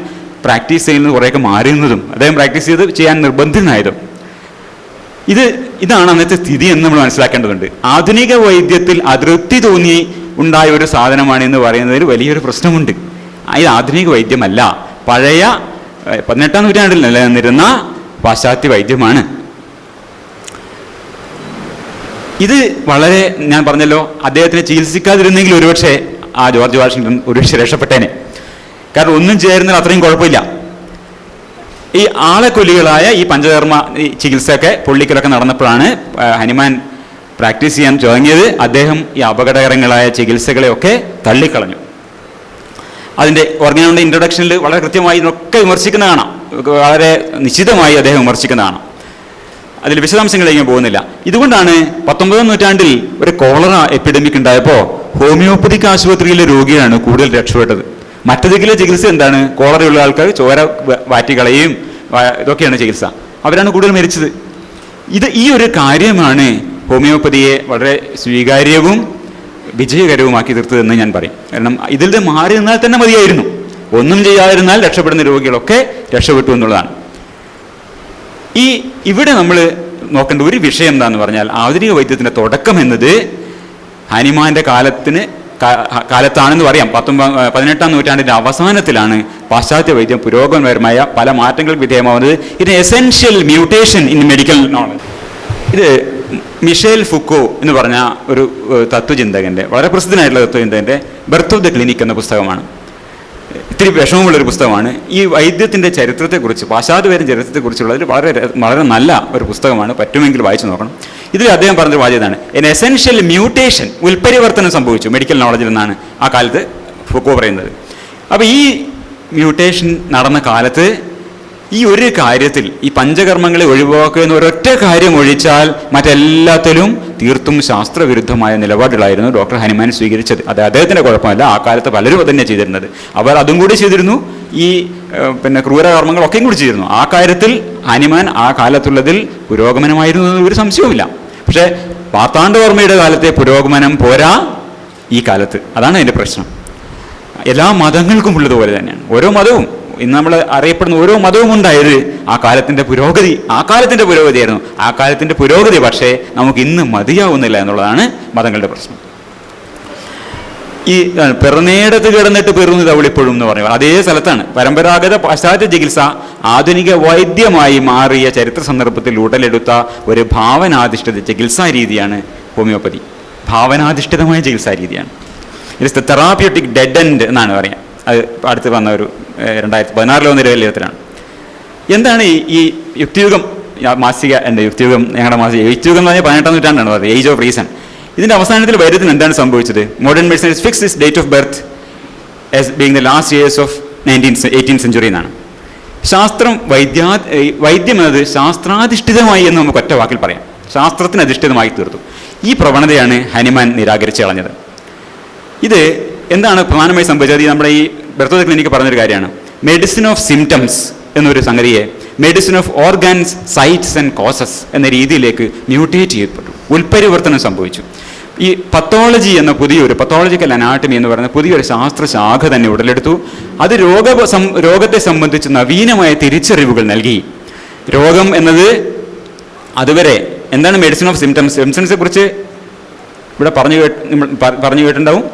പ്രാക്ടീസ് ചെയ്യുന്നത്, കുറേയൊക്കെ മാറുന്നതും അദ്ദേഹം പ്രാക്ടീസ് ചെയ്ത് ചെയ്യാൻ നിർബന്ധിതനായതും. ഇതാണ് അന്നത്തെ സ്ഥിതി എന്ന് നമ്മൾ മനസ്സിലാക്കേണ്ടതുണ്ട്. ആധുനിക വൈദ്യത്തിൽ അതൃപ്തി തോന്നി ഉണ്ടായ ഒരു സാധനമാണ് എന്ന് പറയുന്നതിൽ വലിയൊരു പ്രശ്നമുണ്ട്. ഇത് ആധുനിക വൈദ്യമല്ല, പഴയ 18-ാം നൂറ്റാണ്ടിൽ നിലനിന്നിരുന്ന പാശ്ചാത്യ വൈദ്യമാണ്. ഇത് വളരെ, ഞാൻ പറഞ്ഞല്ലോ, അദ്ദേഹത്തിനെ ചികിത്സിക്കാതിരുന്നെങ്കിൽ ഒരുപക്ഷെ ആ ജോർജ് വാഷിങ്ടൺ ഒരുപക്ഷെ രക്ഷപ്പെട്ടേനെ. കാരണം ഒന്നും ചേരുന്നതിൽ അത്രയും കുഴപ്പമില്ല. ഈ ആളെക്കൊല്ലികളായ ഈ പഞ്ചകർമ്മ ചികിത്സയൊക്കെ പൊള്ളിക്കലൊക്കെ നടന്നപ്പോഴാണ് ഹനുമാൻ പ്രാക്ടീസ് ചെയ്യാൻ തുടങ്ങിയത്. അദ്ദേഹം ഈ അപകടകരങ്ങളായ ചികിത്സകളെയൊക്കെ തള്ളിക്കളഞ്ഞു. അതിൻ്റെ ഓർഗനോണിൻ്റെ ഇൻട്രൊഡക്ഷനിൽ വളരെ കൃത്യമായി ഇതിനൊക്കെ വിമർശിക്കുന്ന കാണാം, വളരെ നിശ്ചിതമായി അദ്ദേഹം വിമർശിക്കുന്ന കാണാം. അതിൽ വിശദാംശങ്ങളിലേക്ക് പോകുന്നില്ല. ഇതുകൊണ്ടാണ് 19-ാം നൂറ്റാണ്ടിൽ ഒരു കോളറ എപ്പിഡമിക് ഉണ്ടായപ്പോൾ ഹോമിയോപ്പതിക് ആശുപത്രിയിലെ രോഗിയാണ് കൂടുതൽ രക്ഷപ്പെട്ടത്. മറ്റേതെങ്കിലും ചികിത്സ എന്താണ്, കോളറയുള്ള ആൾക്കാർ ചോര വാറ്റികളയും ഇതൊക്കെയാണ് ചികിത്സ, അവരാണ് കൂടുതൽ മരിച്ചത്. ഈ ഒരു കാര്യമാണ് ഹോമിയോപ്പതിയെ വളരെ സ്വീകാര്യവും വിജയകരവുമാക്കി തീർത്തതെന്ന് ഞാൻ പറയും. കാരണം ഇതിൽ നിന്ന് മാറി നിന്നാൽ തന്നെ മതിയായിരുന്നു, ഒന്നും ചെയ്യാതിരുന്നാൽ രക്ഷപ്പെടുന്ന രോഗികളൊക്കെ രക്ഷപ്പെട്ടു എന്നുള്ളതാണ്. ഇവിടെ നമ്മൾ നോക്കേണ്ട ഒരു വിഷയം എന്താണെന്ന് പറഞ്ഞാൽ, ആധുനിക വൈദ്യത്തിൻ്റെ തുടക്കം എന്നത് ഹനുമാന്റെ കാലത്താണെന്ന് പറയാം. 18-ാം നൂറ്റാണ്ടിൻ്റെ അവസാനത്തിലാണ് പാശ്ചാത്യ വൈദ്യം പുരോഗമനപരമായ പല മാറ്റങ്ങൾക്ക് വിധേയമാവുന്നത്. ഇത് essential mutation in medical knowledge. ഇത് മിഷേൽ ഫുക്കോ എന്ന് പറഞ്ഞ ഒരു തത്വചിന്തകൻ്റെ, വളരെ പ്രസിദ്ധനായിട്ടുള്ള തത്വചിന്തകൻ്റെ ബർത്ത് ഓഫ് ദ ക്ലിനിക് എന്ന പുസ്തകമാണ്. ഇത്തിരി വിഷമമുള്ളൊരു പുസ്തകമാണ്. ഈ വൈദ്യത്തിൻ്റെ ചരിത്രത്തെക്കുറിച്ച്, പാശ്ചാത്യവൈദ്യ ചരിത്രത്തെക്കുറിച്ചുള്ളതിൽ വളരെ നല്ല ഒരു പുസ്തകമാണ്, പറ്റുമെങ്കിൽ വായിച്ചു നോക്കണം. ഇതിൽ അദ്ദേഹം പറഞ്ഞൊരു വാചകമാണ്, എൻ എസെൻഷ്യൽ മ്യൂട്ടേഷൻ, ഉൽപരിവർത്തനം സംഭവിച്ചു മെഡിക്കൽ നോളജിൽ എന്നാണ് ആ കാലത്ത് ഫുക്കോ പറയുന്നത്. അപ്പോൾ ഈ മ്യൂട്ടേഷൻ നടന്ന കാലത്ത് ഈ ഒരു കാര്യത്തിൽ, ഈ പഞ്ചകർമ്മങ്ങളെ ഒഴിവാക്കുക എന്ന ഒരൊറ്റ കാര്യം ഒഴിച്ചാൽ മറ്റെല്ലാത്തിലും തീർത്തും ശാസ്ത്രവിരുദ്ധമായ നിലപാടുകളായിരുന്നു ഡോക്ടർ ഹനുമാൻ സ്വീകരിച്ചത്. അത് അദ്ദേഹത്തിൻ്റെ കുഴപ്പമല്ല, ആ കാലത്ത് പലരും തന്നെ ചെയ്തിരുന്നത്. അവർ അതും കൂടി ചെയ്തിരുന്നു, ഈ ക്രൂരകർമ്മങ്ങളൊക്കെയും കൂടി ചെയ്തിരുന്നു. ആ കാര്യത്തിൽ ഹനുമാൻ ആ കാലത്തുള്ളതിൽ പുരോഗമനമായിരുന്നു എന്നൊരു സംശയവുമില്ല. പക്ഷേ മാർത്താണ്ഡവർമ്മയുടെ കാലത്തെ പുരോഗമനം പോരാ ഈ കാലത്ത്. അതാണ് അതിൻ്റെ പ്രശ്നം. എല്ലാ മതങ്ങൾക്കും ഉള്ളതുപോലെ തന്നെയാണ് ഓരോ മതവും. ഇന്ന് നമ്മൾ അറിയപ്പെടുന്ന ഓരോ മതവും ഉണ്ടായത് ആ കാലത്തിൻ്റെ പുരോഗതിയായിരുന്നു. ആ കാലത്തിൻ്റെ പുരോഗതി പക്ഷേ നമുക്ക് ഇന്ന് മതിയാവുന്നില്ല എന്നുള്ളതാണ് മതങ്ങളുടെ പ്രശ്നം. ഈ പിറന്നേടത്ത് കിടന്നിട്ട് പെറുന്നു തവളിപ്പോഴും എന്ന് പറയുന്നത് അതേ സ്ഥലത്താണ്. പരമ്പരാഗത പാശ്ചാത്യ ചികിത്സ ആധുനിക വൈദ്യമായി മാറിയ ചരിത്ര സന്ദർഭത്തിൽ ഉടലെടുത്ത ഒരു ഭാവനാധിഷ്ഠിത ചികിത്സാ രീതിയാണ് ഹോമിയോപ്പതി. ഭാവനാധിഷ്ഠിതമായ ചികിത്സാ രീതിയാണ്. It's the therapeutic dead end എന്നാണ് പറയാം. അത് അടുത്ത് വന്ന ഒരു 2016 വന്ന വിലയിരുത്തലാണ്. എന്താണ് ഈ യുക്തിയുഗം മാസിക? എൻ്റെ യുക്തിയുഗം, ഞങ്ങളുടെ മാസിക യുക്തിയുഗം എന്ന് പറഞ്ഞാൽ 18-ാം നൂറ്റാണ്ടാണ് പറയുന്നത്, ഏജ് ഓഫ് റീസൺ. ഇതിൻ്റെ അവസാനത്തിൽ വൈദ്യത്തിന് എന്താണ് സംഭവിച്ചത്? Modern medicine fix is date of birth as being the last years of 18th century എന്നാണ്. വൈദ്യം എന്നത് ശാസ്ത്രാധിഷ്ഠിതമായി എന്ന് നമുക്ക് ഒറ്റ വാക്കിൽ പറയാം. ശാസ്ത്രത്തിന് അധിഷ്ഠിതമായി തീർത്തു. ഈ പ്രവണതയാണ് ഹനുമാൻ നിരാകരിച്ച് കളഞ്ഞത്. ഇത് എന്താണ് പ്രധാനമായി സംഭവിച്ചത്? നമ്മുടെ ഈ ബർത്ത് ഓഫ് ദ ക്ലിനിക് പറഞ്ഞൊരു കാര്യമാണ്. മെഡിസിൻ ഓഫ് സിംറ്റംസ് എന്നൊരു സംഗതിയെ medicine of organs, sites and causes എന്ന രീതിയിലേക്ക് മ്യൂട്ടേറ്റ് ചെയ്യപ്പെട്ടു, ഉൽപരിവർത്തനം സംഭവിച്ചു. ഈ പത്തോളജി എന്ന പത്തോളജിക്കൽ അനാട്ടമി എന്ന് പറയുന്ന പുതിയൊരു ശാസ്ത്രശാഖ തന്നെ ഉടലെടുത്തു. അത് രോഗത്തെ സംബന്ധിച്ച് നവീനമായ തിരിച്ചറിവുകൾ നൽകി. രോഗം എന്നത് അതുവരെ എന്താണ് മെഡിസിൻ ഓഫ് സിംറ്റംസിനെ കുറിച്ച് ഇവിടെ പറഞ്ഞു കേട്ടിട്ടുണ്ടാവും.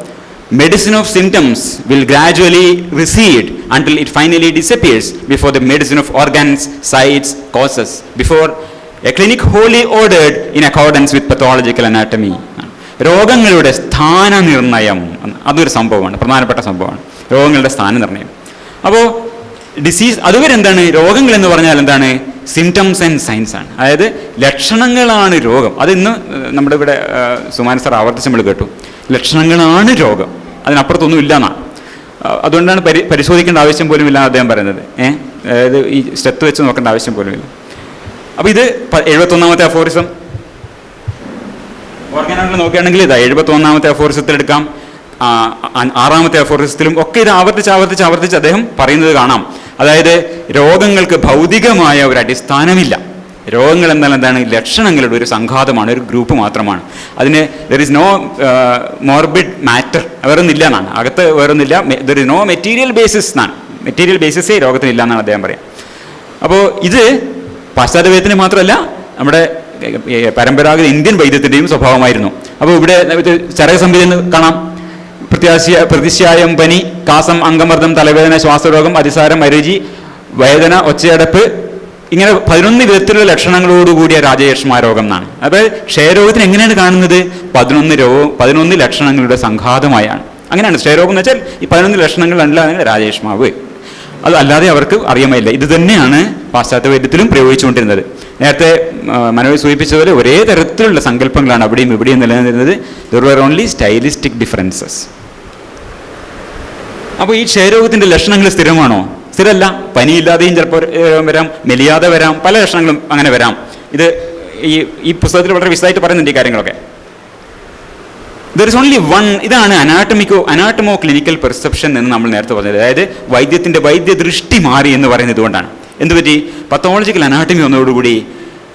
Medicine of symptoms will gradually recede until it finally disappears before the medicine of organs, sites, causes, before a clinic wholly ordered in accordance with pathological anatomy. രോഗങ്ങളുടെ സ്ഥാനനിർണയം അതൊരു സംഭവമാണ്, പ്രധാനപ്പെട്ട സംഭവമാണ് രോഗങ്ങളുടെ സ്ഥാനനിർണയം. അപ്പോൾ ഡിസീസ് അതുവരെ എന്താണ്? രോഗങ്ങൾ എന്ന് പറഞ്ഞാൽ എന്താണ്? സിംറ്റംസ് ആൻഡ് സൈൻസ് ആണ്. അതായത് ലക്ഷണങ്ങളാണ് രോഗം. അത് ഇന്ന് നമ്മുടെ ഇവിടെ സുമാൻ സാർ ആവർത്തിച്ച് നമ്മൾ കേട്ടു, ലക്ഷണങ്ങളാണ് രോഗം, അതിനപ്പുറത്തൊന്നും ഇല്ലെന്നാണ്. അതുകൊണ്ടാണ് പരിശോധിക്കേണ്ട ആവശ്യം പോലും ഇല്ല അദ്ദേഹം പറയുന്നത്. അതായത് ഈ സ്റ്റെത്ത് വെച്ച് നോക്കേണ്ട ആവശ്യം പോലും ഇല്ല. അപ്പോൾ ഇത് 71ാമത്തെ അഫോറിസം ഓർഗനോണിൽ നോക്കുകയാണെങ്കിൽ ഇതാ 71ാമത്തെ അഫോറിസത്തിൽ എടുക്കാം, 6ാമത്തെ അഫോറിസത്തിലും ഒക്കെ ഇത് ആവർത്തിച്ച് അദ്ദേഹം പറയുന്നത് കാണാം. അതായത് രോഗങ്ങൾക്ക് ഭൗതികമായ ഒരു അടിസ്ഥാനമില്ല. രോഗങ്ങൾ എന്നാൽ എന്താണ്? ലക്ഷണങ്ങളുടെ ഒരു സംഘാതമാണ്, ഒരു ഗ്രൂപ്പ് മാത്രമാണ്. അതിന് there is no morbid matter, വേറൊന്നില്ല എന്നാണ്, അകത്ത് വേറൊന്നില്ല. There is no material basis എന്നാണ്, മെറ്റീരിയൽ ബേസിസേ രോഗത്തിനില്ല എന്നാണ് അദ്ദേഹം പറയാം. അപ്പോൾ ഇത് പാശ്ചാത്യവേദത്തിന് മാത്രമല്ല നമ്മുടെ പരമ്പരാഗത ഇന്ത്യൻ വൈദ്യത്തിൻ്റെയും സ്വഭാവമായിരുന്നു. അപ്പോൾ ഇവിടെ ചരക സംവിധാനം കാണാം. പ്രതിശ്യായം, പനി, കാസം, അംഗമർദ്ദം, തലവേദന, ശ്വാസരോഗം, അതിസാരം, അരുചി, വേദന, ഒച്ചയടപ്പ്, ഇങ്ങനെ 11 വിധത്തിലുള്ള ലക്ഷണങ്ങളോടുകൂടിയ രാജയേഷ്മാരോഗം എന്നാണ്. അപ്പോൾ ക്ഷയരോഗത്തിന് എങ്ങനെയാണ് കാണുന്നത്? 11 ലക്ഷണങ്ങളുടെ സംഘാതമായാണ്. അങ്ങനെയാണ് ക്ഷയരോഗം എന്ന് വെച്ചാൽ ഈ 11 ലക്ഷണങ്ങളല്ലാതെ രാജയേഷ്മാവ്. അത് അല്ലാതെ അവർക്ക് അറിയാമില്ല. ഇത് തന്നെയാണ് പാശ്ചാത്യ വൈദ്യത്തിലും പ്രയോഗിച്ചുകൊണ്ടിരുന്നത്. നേരത്തെ മനോജ് സൂചിപ്പിച്ചതുപോലെ ഒരേ തരത്തിലുള്ള സങ്കല്പങ്ങളാണ് അവിടെയും ഇവിടെയും നിലനിന്നിരുന്നത്. There were only stylistic differences. അപ്പോൾ ഈ ക്ഷയരോഗത്തിൻ്റെ ലക്ഷണങ്ങൾ സ്ഥിരമാണോ? സ്ഥിരമല്ല. പനിയില്ലാതെയും ചിലപ്പോൾ വരാം, മെലിയാതെ വരാം, പല ലക്ഷണങ്ങളും അങ്ങനെ വരാം. ഇത് ഈ പുസ്തകത്തിൽ വളരെ വിശദമായിട്ട് പറയുന്നുണ്ട് ഈ കാര്യങ്ങളൊക്കെ. There is only one. ഇതാണ് അനാട്ടമോ ക്ലിനിക്കൽ പെർസെപ്ഷൻ എന്ന് നമ്മൾ നേരത്തെ പറഞ്ഞത്. അതായത് വൈദ്യത്തിൻ്റെ വൈദ്യദൃഷ്ടി മാറി എന്ന് പറയുന്നത് ഇതുകൊണ്ടാണ്. എന്തുപറ്റി? പത്തോളജിക്കൽ അനാട്ടമി വന്നതോടുകൂടി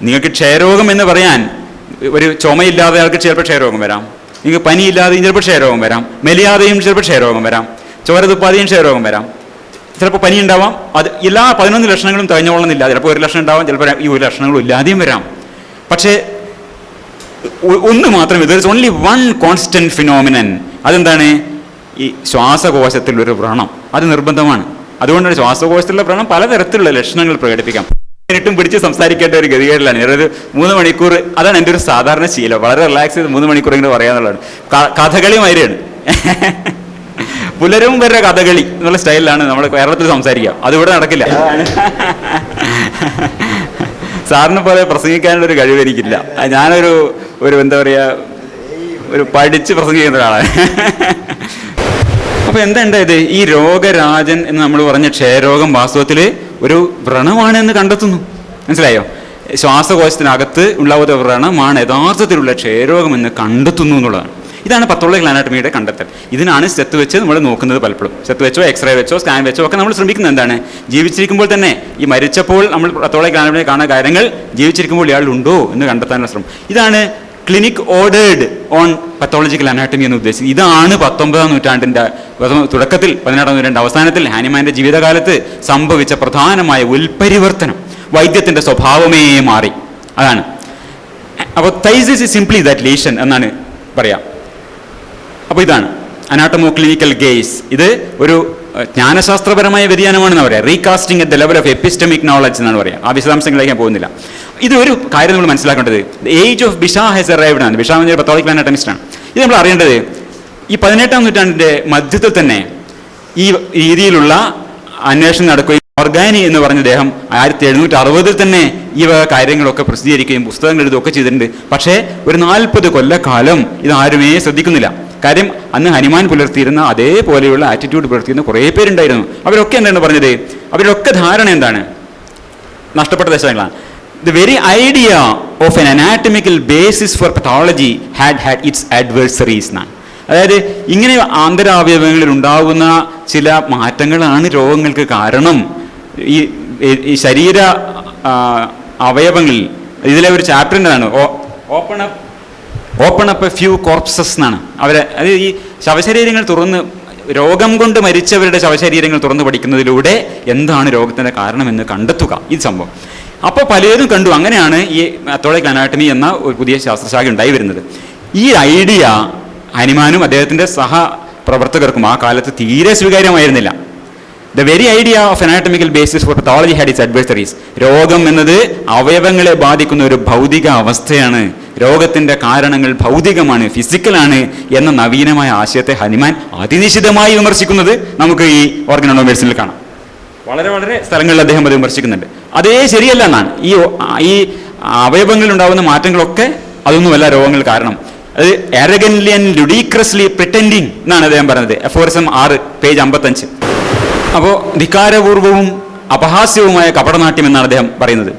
നിങ്ങൾക്ക് ക്ഷയരോഗം എന്ന് പറയാൻ, ഒരു ചുമയില്ലാതെ ആൾക്ക് ചിലപ്പോൾ ക്ഷയരോഗം വരാം, നിങ്ങൾക്ക് പനിയില്ലാതെയും ചിലപ്പോൾ ക്ഷയരോഗം വരാം, മെലിയാതെയും ചിലപ്പോൾ ക്ഷയരോഗം വരാം, ചോര തുപ്പാതെയും ക്ഷയരോഗം വരാം, ചിലപ്പോൾ പനി ഉണ്ടാവാം. അത് എല്ലാ 11 ലക്ഷണങ്ങളും തികഞ്ഞോളണമെന്നില്ല. ചിലപ്പോൾ 1 ലക്ഷണം ഉണ്ടാവാം, ചിലപ്പോൾ ഈ 1 ലക്ഷണങ്ങളും ഇല്ലാതെയും വരാം. പക്ഷേ ഒന്ന് മാത്രം, there is only one constant phenomenon. അതെന്താണ്? ഈ ശ്വാസകോശത്തിലൊരു വ്രണം. അത് നിർബന്ധമാണ്. അതുകൊണ്ടാണ് ശ്വാസകോശത്തിലുള്ള വ്രണം പലതരത്തിലുള്ള ലക്ഷണങ്ങൾ പ്രകടിപ്പിക്കാം. മിനിറ്റും പിടിച്ച് സംസാരിക്കേണ്ട ഒരു ഗതികേടിലാണ്. ഒരു 3 മണിക്കൂർ, അതാണ് എൻ്റെ ഒരു സാധാരണ ശീലം. വളരെ റിലാക്സ് ചെയ്ത് 3 മണിക്കൂർ ഇങ്ങനെ പറയാന്നുള്ളതാണ്. കഥകളി മാതിരിയാണ്. പുലരും വരെ കഥകളി എന്നുള്ള സ്റ്റൈലിലാണ് നമ്മൾ കേരളത്തിൽ സംസാരിക്കുക. അതിവിടെ നടക്കില്ല. സാറിനെ പോലെ പ്രസംഗിക്കാനുള്ള ഒരു കഴിവ് എനിക്കില്ല. ഞാനൊരു എന്താ പറയുക, ഒരു പഠിച്ച് പ്രസംഗിക്കുന്ന ഒരാളാണ്. അപ്പോൾ എന്താ ഉണ്ടായത്? ഈ രോഗരാജൻ എന്ന് നമ്മൾ പറഞ്ഞ ക്ഷയരോഗം വാസ്തവത്തിൽ ഒരു വ്രണമാണെന്ന് കണ്ടെത്തുന്നു. മനസ്സിലായോ? ശ്വാസകോശത്തിനകത്ത് ഉണ്ടാവുന്ന വ്രണമാണ് യഥാർത്ഥത്തിലുള്ള ക്ഷയരോഗം എന്ന് കണ്ടെത്തുന്നു എന്നുള്ളതാണ്. ഇതാണ് പത്തോളജിക്കൽ അനാട്ടമിയുടെ കണ്ടെത്തൽ. ഇതിനാണ് സെത്ത് വെച്ച് നമ്മൾ നോക്കുന്നത്. പലപ്പോഴും സെത്ത് വെച്ചോ എക്സ്റേ വെച്ചോ സ്കാൻ വെച്ചോ ഒക്കെ നമ്മൾ ശ്രമിക്കുന്നത് എന്താണ്? ജീവിച്ചിരിക്കുമ്പോൾ തന്നെ, ഈ മരിച്ചപ്പോൾ നമ്മൾ പത്തോളജിക്കൽ അനാട്ടമിയെ കാണുന്ന കാര്യങ്ങൾ ജീവിച്ചിരിക്കുമ്പോൾ ഇയാളുണ്ടോ എന്ന് കണ്ടെത്താനുള്ള ശ്രമം. ഇതാണ് clinic ordered on pathological anatomy എന്ന് ഉദ്ദേശിച്ചത്. ഇതാണ് 19-ാം നൂറ്റാണ്ടിൻ്റെ തുടക്കത്തിൽ 18-ാം നൂറ്റാണ്ട് അവസാനത്തിൽ ഹാനിമാൻ്റെ ജീവിതകാലത്ത് സംഭവിച്ച പ്രധാനമായ ഉൽപരിവർത്തനം. വൈദ്യത്തിൻ്റെ സ്വഭാവമേ മാറി. അതാണ്. അപ്പോൾ തൈസിസ് ഇസ് സിംപ്ലി ദാറ്റ് ലീഷൻ എന്നാണ് പറയാം. അപ്പോൾ ഇതാണ് അനാട്ടമോ ക്ലിനിക്കൽ ഗേസ്. ഇത് ഒരു ജ്ഞാനശാസ്ത്രപരമായ വ്യതിയാനമാണെന്ന് പറയാം. Recasting at the level of epistemic knowledge എന്നാണ് പറയാം. ആ വിശദാംശങ്ങളിലേക്ക് ഞാൻ പോകുന്നില്ല. ഇത് ഒരു കാര്യം നമ്മൾ മനസ്സിലാക്കേണ്ടത്, the age of Bichat has arrived ആണ്. ബിഷാ എന്ന പത്തോളജിക്കൽ അനാട്ടമിസ്റ്റാണ്. ഇത് നമ്മൾ അറിയേണ്ടത് ഈ 18-ാം നൂറ്റാണ്ടിൻ്റെ മധ്യത്തിൽ തന്നെ ഈ രീതിയിലുള്ള അന്വേഷണം നടക്കുകയും ഓർഗാനി എന്ന് പറഞ്ഞ അദ്ദേഹം 1760 തന്നെ ഈ കാര്യങ്ങളൊക്കെ പ്രസിദ്ധീകരിക്കുകയും പുസ്തകങ്ങൾ എഴുതുകയൊക്കെ ചെയ്തിട്ടുണ്ട്. പക്ഷേ ഒരു 40 കൊല്ലക്കാലം ഇതാരുമേ ശ്രദ്ധിക്കുന്നില്ല. കാര്യം അന്ന് ഹനുമാൻ പുലർത്തിയിരുന്ന അതേപോലെയുള്ള ആറ്റിറ്റ്യൂഡ് പുലർത്തിയിരുന്ന കുറേ പേരുണ്ടായിരുന്നു. അവരൊക്കെ എന്താണ് പറഞ്ഞത്? അവരൊക്കെ ധാരണ എന്താണ്? നഷ്ടപ്പെട്ട ദശകങ്ങളാണ്. The very idea of an anatomical basis for pathology had its adversaries എന്നാണ്. അതായത് ഇങ്ങനെ ആന്തരാവയവങ്ങളിൽ ഉണ്ടാകുന്ന ചില മാറ്റങ്ങളാണ് രോഗങ്ങൾക്ക് കാരണം. ഈ ശരീര അവയവങ്ങളിൽ ഇതിലെ ഒരു ചാപ്റ്ററിൻ്റെതാണ് ഓപ്പൺ അപ്പ് എ ഫ്യൂ കോർപ്സസ് എന്നാണ്. അത് ഈ ശവശരീരങ്ങൾ തുറന്ന്, രോഗം കൊണ്ട് മരിച്ചവരുടെ ശവശരീരങ്ങൾ തുറന്നു പഠിക്കുന്നതിലൂടെ എന്താണ് രോഗത്തിൻ്റെ കാരണമെന്ന് കണ്ടെത്തുക ഈ സംഭവം. അപ്പോൾ പലരും കണ്ടു. അങ്ങനെയാണ് ഈ പത്തോളജിക്കൽ അനാട്ടമി എന്ന ഒരു പുതിയ ശാസ്ത്രശാഖ ഉണ്ടായി വരുന്നത്. ഈ ഐഡിയ ഹനുമാനും അദ്ദേഹത്തിൻ്റെ സഹപ്രവർത്തകർക്കും ആ കാലത്ത് തീരെ സ്വീകാര്യമായിരുന്നില്ല. The very idea of anatomical basis for pathology had its adversaries. രോഗം എന്നത് അവയവങ്ങളെ ബാധിക്കുന്ന ഒരു ഭൗതിക അവസ്ഥയാണ്. രോഗത്തിൻ്റെ കാരണങ്ങൾ ഭൗതികമാണ്, ഫിസിക്കലാണ് എന്ന നവീനമായ ആശയത്തെ ഹനുമാൻ അതിനിശിതമായി വിമർശിക്കുന്നത് നമുക്ക് ഈ ഓർഗൻ ആൻഡ് മെഡിസിനിൽ കാണാം. വളരെ വളരെ സ്ഥലങ്ങളിൽ അദ്ദേഹം അത് വിമർശിക്കുന്നുണ്ട്. അതേ ശരിയല്ല എന്നാണ്. ഈ അവയവങ്ങളിൽ ഉണ്ടാകുന്ന മാറ്റങ്ങളൊക്കെ അതൊന്നുമല്ല രോഗങ്ങൾ കാരണം. അത് arrogantly and ludicrously pretending എന്നാണ് അദ്ദേഹം പറയുന്നത്. Aphorism 6 page 55. അപ്പോൾ ധിക്കാരപൂർവവും അപഹാസ്യവുമായ കപടനാട്യം എന്നാണ് അദ്ദേഹം പറയുന്നത്.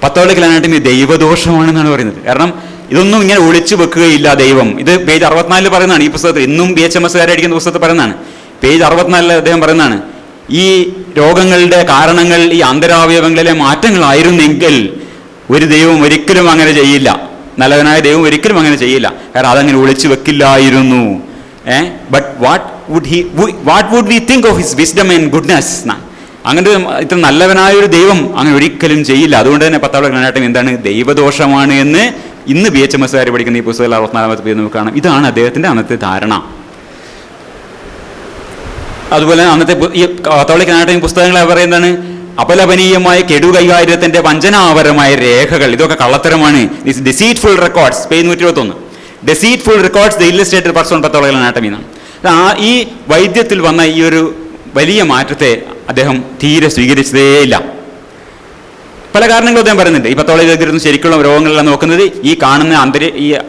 പത്തോളജിക്കൽ അനാട്ടമി ദൈവദോഷമാണെന്നാണ് പറയുന്നത്. കാരണം ഇതൊന്നും ഇങ്ങനെ ഒളിച്ചു വെക്കുകയില്ല ദൈവം. ഇത് പേജ് 64 പറയുന്നതാണ്. ഈ പുസ്തകത്തിൽ ഇന്നും BHMS-കാരടിക്കുന്ന പുസ്തകത്തിൽ പറയുന്നതാണ്. പേജ് 64 അദ്ദേഹം പറയുന്നതാണ്, ഈ രോഗങ്ങളുടെ കാരണങ്ങൾ ഈ ആന്തരാവയവങ്ങളിലെ മാറ്റങ്ങളായിരുന്നെങ്കിൽ ഒരു ദൈവം ഒരിക്കലും അങ്ങനെ ചെയ്യില്ല. നല്ലവനായ ദൈവം ഒരിക്കലും അങ്ങനെ ചെയ്യില്ല. കാരണം അതങ്ങനെ ഒളിച്ചു വെക്കില്ലായിരുന്നു. But what would we think of his wisdom and goodness? അങ്ങനെ ഇത്ര നല്ലവനായ ഒരു ദൈവം അങ്ങനെ ഒരിക്കലും ചെയ്യില്ല. അതുകൊണ്ട് തന്നെ 10-ാമത്തെ ജ്ഞാനാട്ടം എന്താണ്? ദൈവദോഷമാണ് എന്ന് ഇന്ന് BHMS പഠിക്കുന്ന ഈ പുസ്തകത്തിൽ 64-ാമത്തെ പേജ് നമുക്ക് കാണാം. ഇതാണ് അദ്ദേഹത്തിൻ്റെ അന്നത്തെ ധാരണ. അതുപോലെ അന്നത്തെ ഈ കത്തോലിക്ക ജ്ഞാനാട്ടം പുസ്തകങ്ങളെ പറയുന്നതാണ് അപലപനീയമായ കെടുകൈകാര്യത്തിന്റെ വഞ്ചനാപരമായ രേഖകൾ, ഇതൊക്കെ കള്ളത്തരമാണ്. Deceitful records, page 121. Deceitful records the illustrated person 10-ാമത്തെ ജ്ഞാനാട്ടം എന്നാണ്. ഈ വൈദ്യത്തിൽ വന്ന ഈ ഒരു വലിയ മാറ്റത്തെ അദ്ദേഹം തീരെ സ്വീകരിച്ചതേയില്ല. പല കാരണങ്ങളും അദ്ദേഹം പറയുന്നുണ്ട്. ഈ 10-ാമത്തെ ജ്ഞാനത്തിൽ ശരിക്കുള്ള രോഗങ്ങളെല്ലാം നോക്കുന്നത് ഈ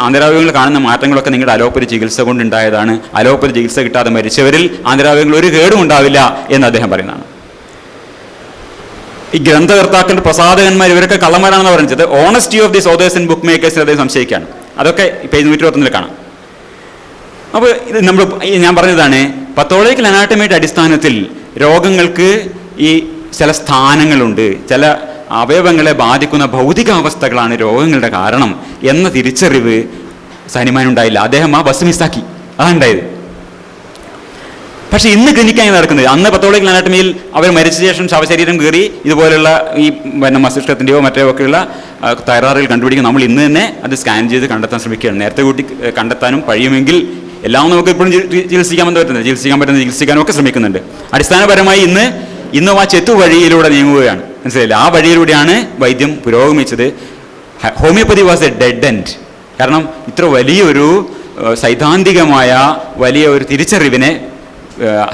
ആന്തരാവയവങ്ങളിൽ കാണുന്ന മാറ്റങ്ങളൊക്കെ നിങ്ങളുടെ അലോപ്പതി ചികിത്സ കൊണ്ടുണ്ടായതാണ്. അലോപ്പതി ചികിത്സ കിട്ടാതെ മരിച്ചവരിൽ ആന്തരാവയവങ്ങൾ ഒരു കേടും ഉണ്ടാവില്ല എന്ന് അദ്ദേഹം പറയുന്നതാണ്. ഈ ഗ്രന്ഥകർത്താക്കളുടെ പ്രസാധകന്മാർ ഇവരൊക്കെ കള്ളന്മാരാണെന്ന് പറഞ്ഞത് honesty of this authors and book മേക്കേഴ്സിൽ അദ്ദേഹം സംശയിക്കുകയാണ്. അതൊക്കെ പേജ് 121 കാണാം. അപ്പോൾ ഇത് ഞാൻ പറഞ്ഞതാണ്, പത്തോളിക്കൽ അനാട്ടമിയുടെ അടിസ്ഥാനത്തിൽ രോഗങ്ങൾക്ക് ഈ ചില സ്ഥാനങ്ങളുണ്ട്, ചില അവയവങ്ങളെ ബാധിക്കുന്ന ഭൗതികാവസ്ഥകളാണ് രോഗങ്ങളുടെ കാരണം എന്ന തിരിച്ചറിവ് ഹനുമാനുണ്ടായില്ല. അദ്ദേഹം ആ ബസ് മിസ്സാക്കി, അതാണ്ടായത്. പക്ഷെ ഇന്ന് ക്ലിനിക്കായി നടക്കുന്നത്, അന്ന് പത്തോളിക്കൽ അനാട്ടമിയിൽ അവർ മരിച്ച ശേഷം ശവശരീരം കയറി ഇതുപോലുള്ള ഈ മസ്തിഷ്കത്തിൻ്റെയോ മറ്റോ ഒക്കെയുള്ള തകരാറുകൾ കണ്ടുപിടിക്കും. നമ്മൾ ഇന്ന് തന്നെ അത് സ്കാൻ ചെയ്ത് കണ്ടെത്താൻ ശ്രമിക്കുകയാണ്. നേരത്തെ കൂട്ടി കണ്ടെത്താനും കഴിയുമെങ്കിൽ എല്ലാം നമുക്ക് ഇപ്പോഴും ചികിത്സിക്കാൻ ചികിത്സിക്കാനും ഒക്കെ ശ്രമിക്കുന്നുണ്ട്. അടിസ്ഥാനപരമായി ഇന്നും ആ ചെത്തു വഴിയിലൂടെ നീങ്ങുകയാണ്. മനസ്സിലായില്ല? ആ വഴിയിലൂടെയാണ് വൈദ്യം പുരോഗമിച്ചത്. Homoeopathy was a dead end. കാരണം ഇത്ര വലിയൊരു സൈദ്ധാന്തികമായ വലിയ ഒരു തിരിച്ചറിവിനെ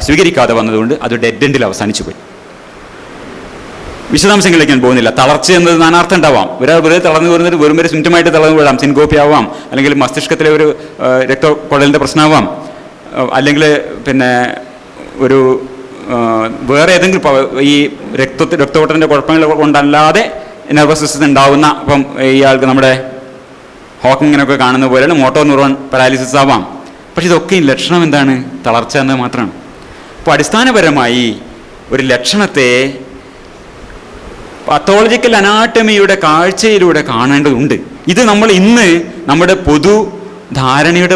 സ്വീകരിക്കാതെ വന്നതുകൊണ്ട് അത് ഡെഡ് എൻഡിൽ അവസാനിച്ചു പോയി. വിശദാംശങ്ങളിലേക്ക് ഞാൻ പോകുന്നില്ല. തളർച്ച എന്നത് നാനാർത്ഥം ഉണ്ടാവാം. ഒരാൾ വെറുതെ തളർന്നു വരുന്നത് വെറും ഒരു സിംറ്റമായിട്ട് തളർന്നു വീഴാം. സിൻകോപ്പി ആവാം, അല്ലെങ്കിൽ മസ്തിഷ്കത്തിലെ ഒരു രക്തക്കുഴലിൻ്റെ പ്രശ്നമാവാം, അല്ലെങ്കിൽ പിന്നെ ഒരു വേറെ ഏതെങ്കിലും ഈ രക്തോട്ടത്തിൻ്റെ കുഴപ്പങ്ങൾ കൊണ്ടല്ലാതെ നെർവസ് സിസ്റ്റം ഉണ്ടാവുന്ന, ഇപ്പം ഇയാൾക്ക് നമ്മുടെ ഹോക്കിങ്ങിനൊക്കെ കാണുന്ന പോലെയാണ് മോട്ടോർ ന്യൂറോൺ പാരാലിസിസ് ആവാം. പക്ഷെ ഇതൊക്കെ ലക്ഷണം എന്താണ്? തളർച്ച എന്നത് മാത്രമാണ്. അപ്പോൾ അടിസ്ഥാനപരമായി ഒരു ലക്ഷണത്തെ പത്തോളജിക്കൽ അനാട്ടമിയുടെ കാഴ്ചയിലൂടെ കാണേണ്ടതുണ്ട്. ഇത് നമ്മൾ ഇന്ന് നമ്മുടെ പൊതുധാരണയുടെ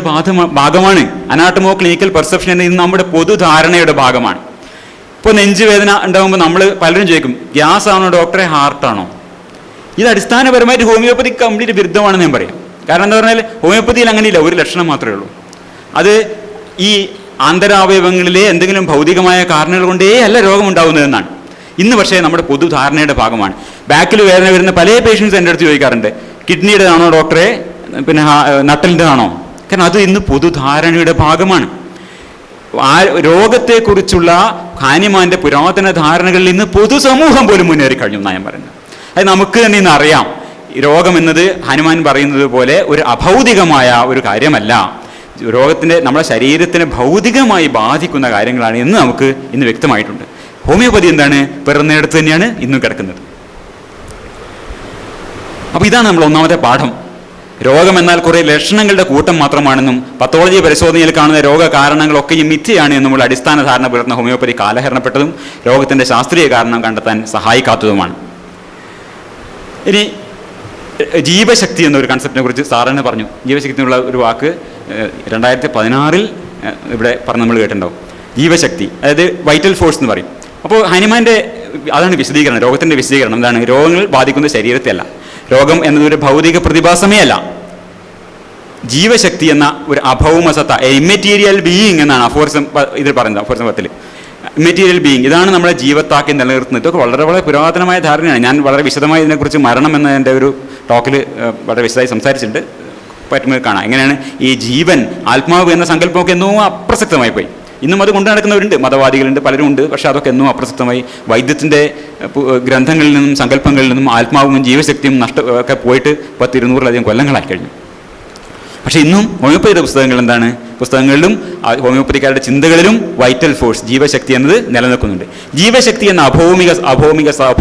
ഭാഗമാണ്. അനാട്ടമോ ക്ലിനിക്കൽ പെർസെപ്ഷൻ എന്ന ഇന്ന് നമ്മുടെ പൊതുധാരണയുടെ ഭാഗമാണ്. ഇപ്പോൾ നെഞ്ചുവേദന ഉണ്ടാകുമ്പോൾ നമ്മൾ പലരും ചോദിക്കും, ഗ്യാസ് ആണോ ഡോക്ടറെ, ഹാർട്ടാണോ? ഇത് അടിസ്ഥാനപരമായിട്ട് ഹോമിയോപ്പതിക്ക് കംപ്ലീറ്റ് വിരുദ്ധമാണെന്ന് ഞാൻ പറയാം. കാരണം എന്താ പറഞ്ഞാൽ ഹോമിയോപ്പതിയിൽ അങ്ങനെയില്ല, ഒരു ലക്ഷണം മാത്രമേ ഉള്ളൂ. അത് ഈ ആന്തരാവയവങ്ങളിലെ എന്തെങ്കിലും ഭൗതികമായ കാരണങ്ങൾ കൊണ്ടേ അല്ല രോഗമുണ്ടാകുന്നതെന്നാണ്. ഇന്ന് പക്ഷേ നമ്മുടെ പൊതുധാരണയുടെ ഭാഗമാണ്. ബാക്കിൽ വേദന വരുന്ന പല പേഷ്യൻസ് എൻ്റെ അടുത്ത് ചോദിക്കാറുണ്ട്, കിഡ്നിയുടെ ആണോ ഡോക്ടറെ, പിന്നെ നട്ടലിൻ്റെ ആണോ? കാരണം അത് ഇന്ന് പൊതുധാരണയുടെ ഭാഗമാണ്. ആ രോഗത്തെക്കുറിച്ചുള്ള ഹാനിമാൻ്റെ പുരാതന ധാരണകളിൽ ഇന്ന് പൊതുസമൂഹം പോലും മുന്നേറി കഴിഞ്ഞു എന്നാണ് ഞാൻ പറയുന്നത്. അത് നമുക്ക് തന്നെ ഇന്ന് അറിയാം. രോഗം എന്നത് ഹനുമാൻ പറയുന്നത് പോലെ ഒരു അഭൗതികമായ ഒരു കാര്യമല്ല. രോഗത്തിൻ്റെ നമ്മുടെ ശരീരത്തിനെ ഭൗതികമായി ബാധിക്കുന്ന കാര്യങ്ങളാണ് എന്ന് നമുക്ക് ഇന്ന് വ്യക്തമായിട്ടുണ്ട്. ഹോമിയോപ്പതി എന്താണ്? പിറന്നിടത്ത് തന്നെയാണ് ഇന്നും കിടക്കുന്നത്. അപ്പോൾ ഇതാണ് നമ്മൾ ഒന്നാമത്തെ പാഠം. രോഗം എന്നാൽ കുറേ ലക്ഷണങ്ങളുടെ കൂട്ടം മാത്രമാണെന്നും പത്തോളജി പരിശോധനയിൽ കാണുന്ന രോഗകാരണങ്ങളൊക്കെ മിഥ്യയാണ് എന്നുമുള്ള അടിസ്ഥാന ധാരണ പുലർത്തുന്ന ഹോമിയോപ്പതി കാലഹരണപ്പെട്ടതും രോഗത്തിൻ്റെ ശാസ്ത്രീയ കാരണം കണ്ടെത്താൻ സഹായിക്കാത്തതുമാണ്. ഇനി ജീവശക്തി എന്നൊരു കൺസെപ്റ്റിനെ കുറിച്ച് സാറിന് പറഞ്ഞു. ജീവശക്തി എന്നുള്ള ഒരു വാക്ക് 2016 ഇവിടെ പറഞ്ഞ് നമ്മൾ കേട്ടിട്ടുണ്ടാവും. ജീവശക്തി, അതായത് വൈറ്റൽ ഫോഴ്സ് എന്ന് പറയും. അപ്പോൾ ഹനുമാൻ്റെ അതാണ് വിശദീകരണം. രോഗത്തിൻ്റെ വിശദീകരണം എന്താണ്? രോഗങ്ങൾ ബാധിക്കുന്നത് ശരീരത്തെ അല്ല. രോഗം എന്നതൊരു ഭൗതിക പ്രതിഭാസമേ അല്ല. ജീവശക്തി എന്ന ഒരു അഭൗമസത്ത, ഇമ്മെറ്റീരിയൽ ബീയിങ് എന്നാണ് അഫോർസം ഇതിൽ പറയുന്നത്. അഫോർസം 10 ഇമ്മെറ്റീരിയൽ ബീയിങ്, ഇതാണ് നമ്മളെ ജീവത്താക്കി നിലനിർത്തുന്നത്. ഇതൊക്കെ വളരെ വളരെ പുരാതനമായ ധാരണയാണ്. ഞാൻ വളരെ വിശദമായി ഇതിനെക്കുറിച്ച് മരണം എന്ന എൻ്റെ ഒരു ടോക്കിൽ വളരെ വിശദമായി സംസാരിച്ചിട്ടുണ്ട്. പറ്റുമ്പോൾ കാണാം എങ്ങനെയാണ് ഈ ജീവൻ, ആത്മാവ് എന്ന സങ്കല്പമൊക്കെ എന്നോ അപ്രസക്തമായി പോയി. ഇന്നും അത് കൊണ്ടു നടക്കുന്നവരുണ്ട്, മതവാദികളുണ്ട്, പലരും ഉണ്ട്. പക്ഷേ അതൊക്കെ എന്നോ അപ്രസക്തമായി. വൈദ്യത്തിൻ്റെ ഗ്രന്ഥങ്ങളിൽ നിന്നും സങ്കല്പങ്ങളിൽ നിന്നും ആത്മാവും ജീവശക്തിയും ഒക്കെ പോയിട്ട് 100-200-ലധികം കൊല്ലങ്ങളായി കഴിഞ്ഞു. പക്ഷേ ഇന്നും ഹോമിയോപ്പതിയുടെ പുസ്തകങ്ങളിലും ഹോമിയോപ്പതിക്കാരുടെ ചിന്തകളിലും വൈറ്റൽ ഫോഴ്സ്, ജീവശക്തി എന്നത് നിലനിൽക്കുന്നുണ്ട്. ജീവശക്തി എന്ന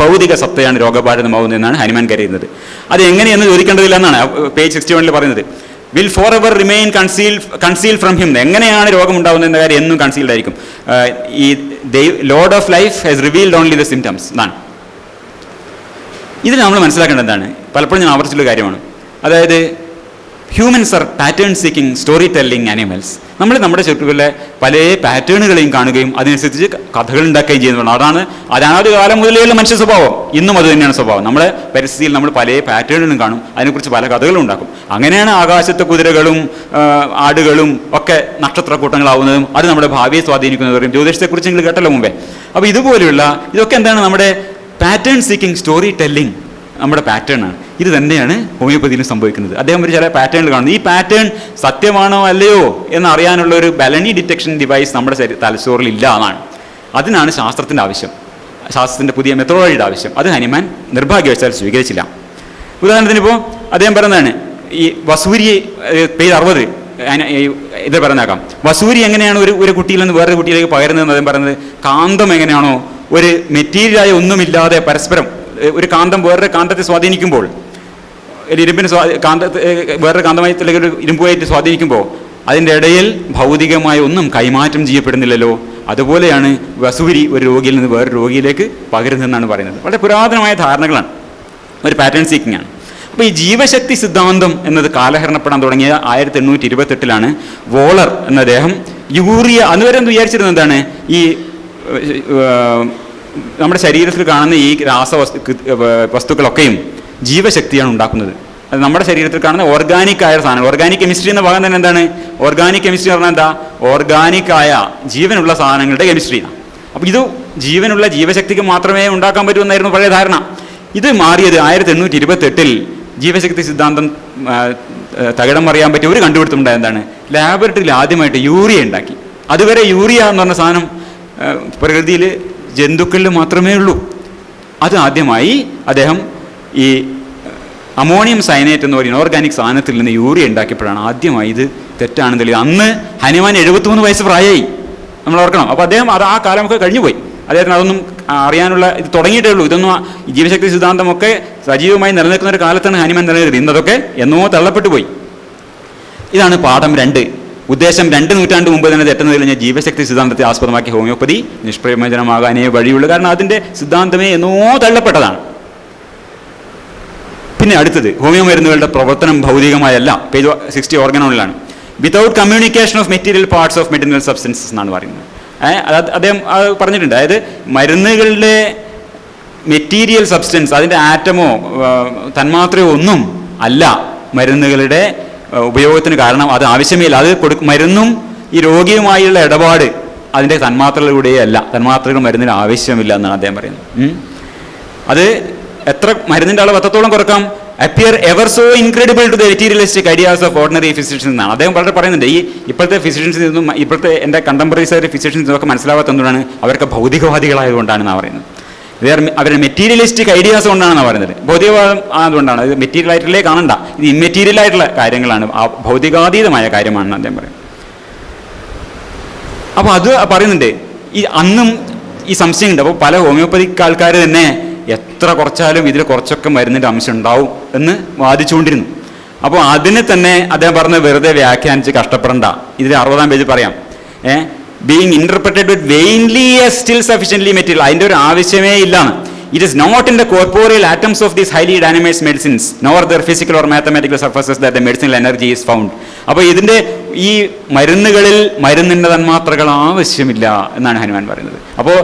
ഭൗതിക സത്തയാണ് രോഗബാധിതമാവുന്നതെന്നാണ് ഹനുമാൻ കരുതുന്നത്. അത് എങ്ങനെയെന്ന് ചോദിക്കേണ്ടതില്ല എന്നാണ് പേജ് 61 പറയുന്നത്. Will for ever remain conceal from him. എങ്ങനെയാണ് രോഗം ഉണ്ടാകുന്നത് എന്ന കാര്യം എന്നും കൺസീൽഡ് ആയിരിക്കും. ഈ Lord of life has revealed only the symptoms എന്നാണ്. ഇതിൽ നമ്മൾ മനസ്സിലാക്കേണ്ടത് എന്താണ്? പലപ്പോഴും ഞാൻ ആവർത്തിച്ചുള്ള കാര്യമാണ്. അതായത് humans are pattern seeking story telling animals. നമ്മൾ നമ്മുടെ ചുറ്റുകളിലെ പല പാറ്റേണുകളെയും കാണുകയും അതിനനുസരിച്ച് കഥകൾ ഉണ്ടാക്കുകയും ചെയ്യുന്നതാണ്. അതാത് കാലം മുതലേയുള്ള മനുഷ്യ സ്വഭാവം. ഇന്നും അത് തന്നെയാണ് സ്വഭാവം. നമ്മുടെ പരിസ്ഥിതിയിൽ നമ്മൾ പല പാറ്റേണുകളും കാണും, അതിനെക്കുറിച്ച് പല കഥകളും ഉണ്ടാക്കും. അങ്ങനെയാണ് ആകാശത്തെ കുതിരകളും ആടുകളും ഒക്കെ നക്ഷത്രക്കൂട്ടങ്ങളാവുന്നതും അത് നമ്മുടെ ഭാവിയെ സ്വാധീനിക്കുന്നതും. ജ്യോതിഷത്തെക്കുറിച്ച് നിങ്ങൾ കേട്ടല്ലോ മുമ്പേ. അപ്പോൾ ഇതുപോലെയുള്ള ഇതൊക്കെ എന്താണ്? നമ്മുടെ പാറ്റേൺ സീക്കിംഗ് സ്റ്റോറി ടെല്ലിംഗ് നമ്മുടെ പാറ്റേണാണ്. ഇത് തന്നെയാണ് ഹോമിയോപ്പതിയിലും സംഭവിക്കുന്നത്. അദ്ദേഹം ഒരു ചില പാറ്റേണുകൾ കാണുന്നു. ഈ പാറ്റേൺ സത്യമാണോ അല്ലയോ എന്നറിയാനുള്ള ഒരു ബലനി ഡിറ്റക്ഷൻ ഡിവൈസ് നമ്മുടെ തലച്ചോറിൽ ഇല്ല എന്നാണ്. അതിനാണ് ശാസ്ത്രത്തിൻ്റെ ആവശ്യം, ശാസ്ത്രത്തിൻ്റെ പുതിയ മെത്തഡോളജിയുടെ ആവശ്യം. അത് ഹനുമാൻ നിർഭാഗ്യവശാൽ സ്വീകരിച്ചില്ല. ഉദാഹരണത്തിന് ഇപ്പോൾ അദ്ദേഹം പറയുന്നതാണ് ഈ വസൂരി പേജ് 60 ഇത് പറയുന്നേക്കാം. വസൂരി എങ്ങനെയാണ് ഒരു കുട്ടിയിൽ നിന്ന് വേറൊരു കുട്ടിയിലേക്ക് പകരുന്നതെന്ന് അദ്ദേഹം പറയുന്നത്, കാന്തം എങ്ങനെയാണോ ഒരു മെറ്റീരിയലായ ഒന്നുമില്ലാതെ പരസ്പരം ഒരു കാന്തം വേറൊരു കാന്തത്തെ സ്വാധീനിക്കുമ്പോൾ, ഒരു ഇരുമ്പിന് വേറൊരു കാന്തമായി അല്ലെങ്കിൽ ഒരു ഇരുമ്പുമായിട്ട് സ്വാധീനിക്കുമ്പോൾ അതിൻ്റെ ഇടയിൽ ഭൗതികമായ ഒന്നും കൈമാറ്റം ചെയ്യപ്പെടുന്നില്ലല്ലോ. അതുപോലെയാണ് വസൂരി ഒരു രോഗിയിൽ നിന്ന് വേറൊരു രോഗിയിലേക്ക് പകരുന്നതെന്നാണ് പറയുന്നത്. വളരെ പുരാതനമായ ധാരണകളാണ്, ഒരു പാറ്റേൺ സീക്കിംഗ് ആണ്. അപ്പോൾ ഈ ജീവശക്തി സിദ്ധാന്തം എന്നത് കാലഹരണപ്പെടാൻ തുടങ്ങിയ 1828 വോളർ എന്ന അദ്ദേഹം യൂറിയ, അതുവരെ എന്ന് വിചാരിച്ചിരുന്നത് എന്താണ്, ഈ നമ്മുടെ ശരീരത്തിൽ കാണുന്ന ഈ വസ്തുക്കളൊക്കെയും ജീവശക്തിയാണ് ഉണ്ടാക്കുന്നത്. അത് നമ്മുടെ ശരീരത്തിൽ കാണുന്ന ഓർഗാനിക് ആയ സാധനം. ഓർഗാനിക് കെമിസ്ട്രി എന്ന ഭാഗം തന്നെ എന്താണ്? ഓർഗാനിക് കെമിസ്ട്രി പറഞ്ഞാൽ എന്താ? ഓർഗാനിക് ആയ ജീവനുള്ള സാധനങ്ങളുടെ കെമിസ്ട്രിയാണ്. അപ്പോൾ ഇത് ജീവനുള്ള ജീവശക്തിക്ക് മാത്രമേ ഉണ്ടാക്കാൻ പറ്റുമെന്നായിരുന്നു പഴയ ധാരണ. ഇത് മാറിയത് 1828 ജീവശക്തി സിദ്ധാന്തം തകിടം മറിയാൻ പറ്റിയ ഒരു കണ്ടുപിടുത്തമുണ്ടായ എന്താണ്? ലാബറട്ടറിയിൽ ആദ്യമായിട്ട് യൂറിയ ഉണ്ടാക്കി. അതുവരെ യൂറിയ എന്ന് പറഞ്ഞ സാധനം പ്രകൃതിയിൽ ജന്തുക്കളിൽ മാത്രമേ ഉള്ളൂ. അത് ആദ്യമായി അദ്ദേഹം ഈ അമോണിയം സയനേറ്റ് എന്ന് പറയുന്ന ഓർഗാനിക് സാധനത്തിൽ നിന്ന് യൂറിയ ഉണ്ടാക്കിയപ്പോഴാണ് ആദ്യമായി ഇത് തെറ്റാണെന്ന് തെളിയുന്നത്. അന്ന് ഹനുമാൻ 73 വയസ്സ് പ്രായമായി, നമ്മൾ ഓർക്കണം. അപ്പോൾ അദ്ദേഹം അത് ആ കാലമൊക്കെ കഴിഞ്ഞുപോയി. അദ്ദേഹത്തിന് അതൊന്നും അറിയാനുള്ള ഇത് തുടങ്ങിയിട്ടേ ഉള്ളൂ. ഇതൊന്നും ജീവശക്തി സിദ്ധാന്തമൊക്കെ സജീവമായി നിലനിൽക്കുന്ന ഒരു കാലത്താണ് ഹനുമാൻ നിലനിൽക്കുന്നത്. ഇന്നതൊക്കെ എന്നോ തള്ളപ്പെട്ടു പോയി. ഇതാണ് പാഠം 2. ഉദ്ദേശം 2 നൂറ്റാണ്ട് മുമ്പ് തന്നെ തെറ്റുന്നതിൽ ഞാൻ ജീവശക്തി സിദ്ധാന്തത്തെ ആസ്പദമാക്കി ഹോമിയോപ്പതി നിഷ്പ്രയോജനമാകാനേ വഴിയുള്ളൂ. കാരണം അതിൻ്റെ സിദ്ധാന്തമേ എന്നോ തള്ളപ്പെട്ടതാണ്. പിന്നെ അടുത്തത് ഹോമിയോ മരുന്നുകളുടെ പ്രവർത്തനം ഭൗതികമായല്ല. പേജ് 60 ഓർഗനോണിലാണ്. Without communication of material parts of medicinal substances എന്നാണ് പറയുന്നത്. അദ്ദേഹം പറഞ്ഞിട്ടുണ്ട്. അതായത് മരുന്നുകളുടെ മെറ്റീരിയൽ സബ്സ്റ്റൻസ്, അതിൻ്റെ ആറ്റമോ തന്മാത്രയോ ഒന്നും അല്ല മരുന്നുകളുടെ ഉപയോഗത്തിന് കാരണം. അത് ആവശ്യമേ ഇല്ല. അത് മരുന്നും ഈ രോഗിയുമായുള്ള ഇടപാട് അതിൻ്റെ തന്മാത്രകളിലൂടെയേ അല്ല. തന്മാത്രകൾ മരുന്നിന് ആവശ്യമില്ല എന്നാണ് അദ്ദേഹം പറയുന്നത്. അത് എത്ര മരുന്നിൻ്റെ അളവ് എത്രത്തോളം കുറക്കാം? Appear ever so incredible to the materialistic ideas of ordinary physicians എന്നാണ് അദ്ദേഹം വളരെ പറയുന്നുണ്ട്. ഈ ഇപ്പോഴത്തെ ഫിസിഷ്യൻസിൽ നിന്നും ഇപ്പോഴത്തെ എൻ്റെ കണ്ടംപററീസായ ഫിസിഷ്യൻസിനും ഒക്കെ മനസ്സിലാവാത്തതുകൊണ്ടാണ് അവർക്ക് ഭൗതികവാദികളായതുകൊണ്ടാണെന്നാണ് പറയുന്നത്. അവരുടെ മെറ്റീരിയലിസ്റ്റിക് ഐഡിയാസ് കൊണ്ടാണെന്നാണ് പറയുന്നത്. ഭൗതികവാദം ആയതുകൊണ്ടാണ്. അത് മെറ്റീരിയൽ ആയിട്ടല്ലേ കാണണ്ട, ഇത് ഇമ്മെറ്റീരിയൽ ആയിട്ടുള്ള കാര്യങ്ങളാണ്, ഭൗതികാതീതമായ കാര്യമാണെന്ന് അദ്ദേഹം പറയും. അപ്പോൾ അത് പറയുന്നുണ്ട്. ഈ അന്നും ഈ സംശയമുണ്ട്. അപ്പോൾ പല ഹോമിയോപ്പതിക് ആൾക്കാർ തന്നെ എത്ര കുറച്ചാലും ഇതിൽ കുറച്ചൊക്കെ മരുന്നിൻ്റെ അംശം ഉണ്ടാവും എന്ന് വാദിച്ചുകൊണ്ടിരുന്നു. അപ്പോൾ അതിനെ തന്നെ അദ്ദേഹം പറഞ്ഞ് വെറുതെ വ്യാഖ്യാനിച്ച് കഷ്ടപ്പെടണ്ട. ഇതിൽ 60-ാം പേജ് പറയാം. Being interpreted with vainly still sufficiently material, അതിൻ്റെ ഒരു ആവശ്യമേ ഇല്ലാണ്. It is not in the corporeal atoms of these highly dynamise medicines nor their physical or mathematical surfaces that the medicinal energy is found. അപ്പോൾ ഇതിൻ്റെ ഈ മരുന്നുകളിൽ മരുന്നിൻ്റെ തന്മാത്രകൾ ആവശ്യമില്ല എന്നാണ് ഹനുമാൻ പറയുന്നത്. അപ്പോൾ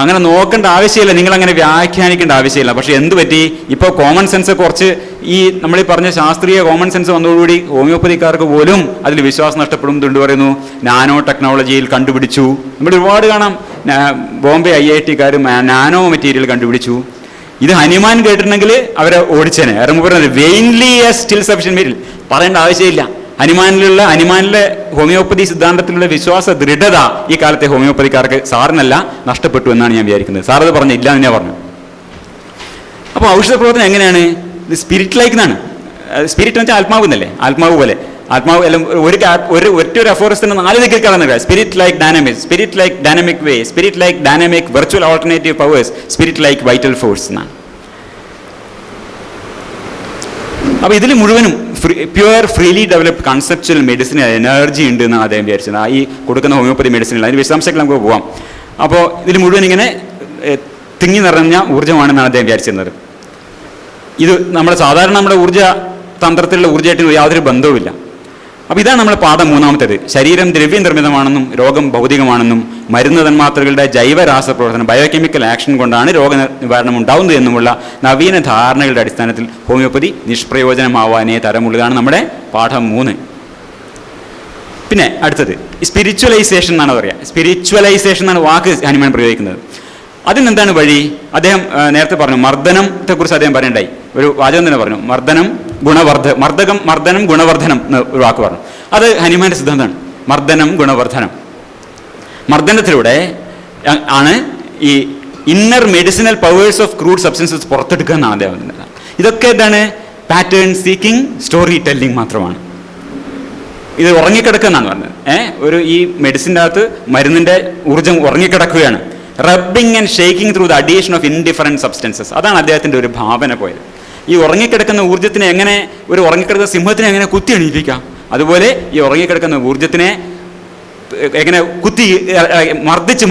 അങ്ങനെ നോക്കേണ്ട ആവശ്യമില്ല, നിങ്ങളങ്ങനെ വ്യാഖ്യാനിക്കേണ്ട ആവശ്യമില്ല. പക്ഷേ എന്ത് പറ്റി? ഇപ്പോൾ കോമൺ സെൻസ് കുറച്ച് ഈ നമ്മൾ ഈ പറഞ്ഞ ശാസ്ത്രീയ കോമൺ സെൻസ് വന്നതോടുകൂടി ഹോമിയോപ്പതിക്കാർക്ക് പോലും അതിൽ വിശ്വാസം നഷ്ടപ്പെടുന്നുണ്ട്. പറയുന്നു നാനോ ടെക്നോളജിയിൽ കണ്ടുപിടിച്ചു. നമ്മൾ ഒരുപാട് കാണാം. ബോംബെ IIT-കാർ നാനോ മെറ്റീരിയൽ കണ്ടുപിടിച്ചു. ഇത് ഹനുമാൻ കേട്ടിട്ടുണ്ടെങ്കിൽ അവരെ ഓടിച്ചേനെ. ഇറങ്ങി പറയുന്നത് വെയിൻലി സ്റ്റിൽ സഫിഷ്യൻ്റ് മെറ്റീരിയൽ പറയേണ്ട ആവശ്യമില്ല. ഹനുമാനിലെ ഹോമിയോപ്പതി സിദ്ധാന്തത്തിലുള്ള വിശ്വാസ ദൃഢത ഈ കാലത്തെ ഹോമിയോപ്പതിക്കാർക്ക് സാറിനല്ല നഷ്ടപ്പെട്ടു എന്നാണ് ഞാൻ വിചാരിക്കുന്നത്. സാർ അത് പറഞ്ഞു, ഇല്ല എന്ന് ഞാൻ പറഞ്ഞു. അപ്പോൾ ഔഷധ പ്രവർത്തനം എങ്ങനെയാണ്? ഇത് സ്പിരിറ്റ് ലൈക്ക് എന്നാണ്. സ്പിരിറ്റ് എന്ന് വെച്ചാൽ ആത്മാവ് എന്നല്ലേ, ആത്മാവ് പോലെ. ആത്മാവ് എല്ലാം ഒറ്റ അഫോറസ്റ്റിന് 4 ദിക്കിൽ കടന്നുക. Spirit like dynamic, spirit like dynamic way, spirit like dynamic virtual alternative powers, spirit like vital force എന്നാണ്. അപ്പോൾ ഇതിൽ മുഴുവനും pure freely developed conceptual medicine energy ഉണ്ട് എന്നാണ് അദ്ദേഹം വിചാരിച്ചത്. ഈ കൊടുക്കുന്ന ഹോമിയോപ്പതി മെഡിസിനിൽ അതിന് വിശദാംശങ്ങൾ നമുക്ക് പോകാം. അപ്പോൾ ഇതിൽ മുഴുവൻ ഇങ്ങനെ തിങ്ങി നിറഞ്ഞ ഊർജ്ജമാണെന്നാണ് അദ്ദേഹം വിചാരിച്ചിരുന്നത്. ഇത് നമ്മുടെ സാധാരണ നമ്മുടെ ഊർജ്ജ തന്ത്രത്തിലുള്ള ഊർജ്ജമായിട്ട് യാതൊരു ബന്ധവുമില്ല. അപ്പോൾ ഇതാണ് നമ്മുടെ പാഠം മൂന്നാമത്തേത്. ശരീരം ദ്രവ്യ നിർമ്മിതമാണെന്നും രോഗം ഭൗതികമാണെന്നും മരുന്ന് തന്മാത്രകളുടെ ജൈവരാസ പ്രവർത്തനം ബയോകെമിക്കൽ ആക്ഷൻ കൊണ്ടാണ് രോഗനിവാരണം ഉണ്ടാവുന്നത് എന്നുമുള്ള നവീന ധാരണകളുടെ അടിസ്ഥാനത്തിൽ ഹോമിയോപ്പതി നിഷ്പ്രയോജനമാവാനേ തരമുള്ളതാണ് നമ്മുടെ പാഠം 3. പിന്നെ അടുത്തത് സ്പിരിച്വലൈസേഷൻ എന്നാണ് പറയുക. സ്പിരിച്വലൈസേഷൻ എന്നാണ് വാക്ക് ഹനുമാൻ പ്രയോഗിക്കുന്നത്. അതിനെന്താണ് വഴി? അദ്ദേഹം നേരത്തെ പറഞ്ഞു, മർദ്ദനത്തെക്കുറിച്ച് അദ്ദേഹം പറയണ്ടായി. ഒരു വാചകം തന്നെ പറഞ്ഞു, മർദ്ദനം ഗുണവർദ്ധനം എന്ന് ഒരു വാക്ക് പറഞ്ഞു. അത് ഹനുമാന്റെ സിദ്ധാന്തമാണ്, മർദ്ദനം ഗുണവർദ്ധനം. മർദ്ദനത്തിലൂടെ ആണ് ഈ inner medicinal powers of crude substances പുറത്തെടുക്കുക എന്നാണ് അദ്ദേഹം. ഇതൊക്കെ എന്താണ്? പാറ്റേൺ സീക്കിംഗ് സ്റ്റോറി ടെല്ലിംഗ് മാത്രമാണ്. ഇത് ഉറങ്ങിക്കിടക്കുന്നാണ് പറഞ്ഞത്. ഒരു ഈ മെഡിസിൻ്റെ അകത്ത് മരുന്നിൻ്റെ ഊർജ്ജം ഉറങ്ങിക്കിടക്കുകയാണ്. Rubbing and shaking through the addition of indifferent substances. അതാണ് അദ്ദേഹത്തിൻ്റെ ഒരു ഭാവന പോയത്. ഈ ഉറങ്ങിക്കിടക്കുന്ന ഊർജ്ജത്തിനെ എങ്ങനെ, ഒരു ഉറങ്ങിക്കിടക്കുന്ന സിംഹത്തിനെ എങ്ങനെ കുത്തി എണീപ്പിക്കാം, അതുപോലെ ഈ ഉറങ്ങിക്കിടക്കുന്ന ഊർജ്ജത്തിനെ എങ്ങനെ കുത്തി മർദ്ദിച്ച്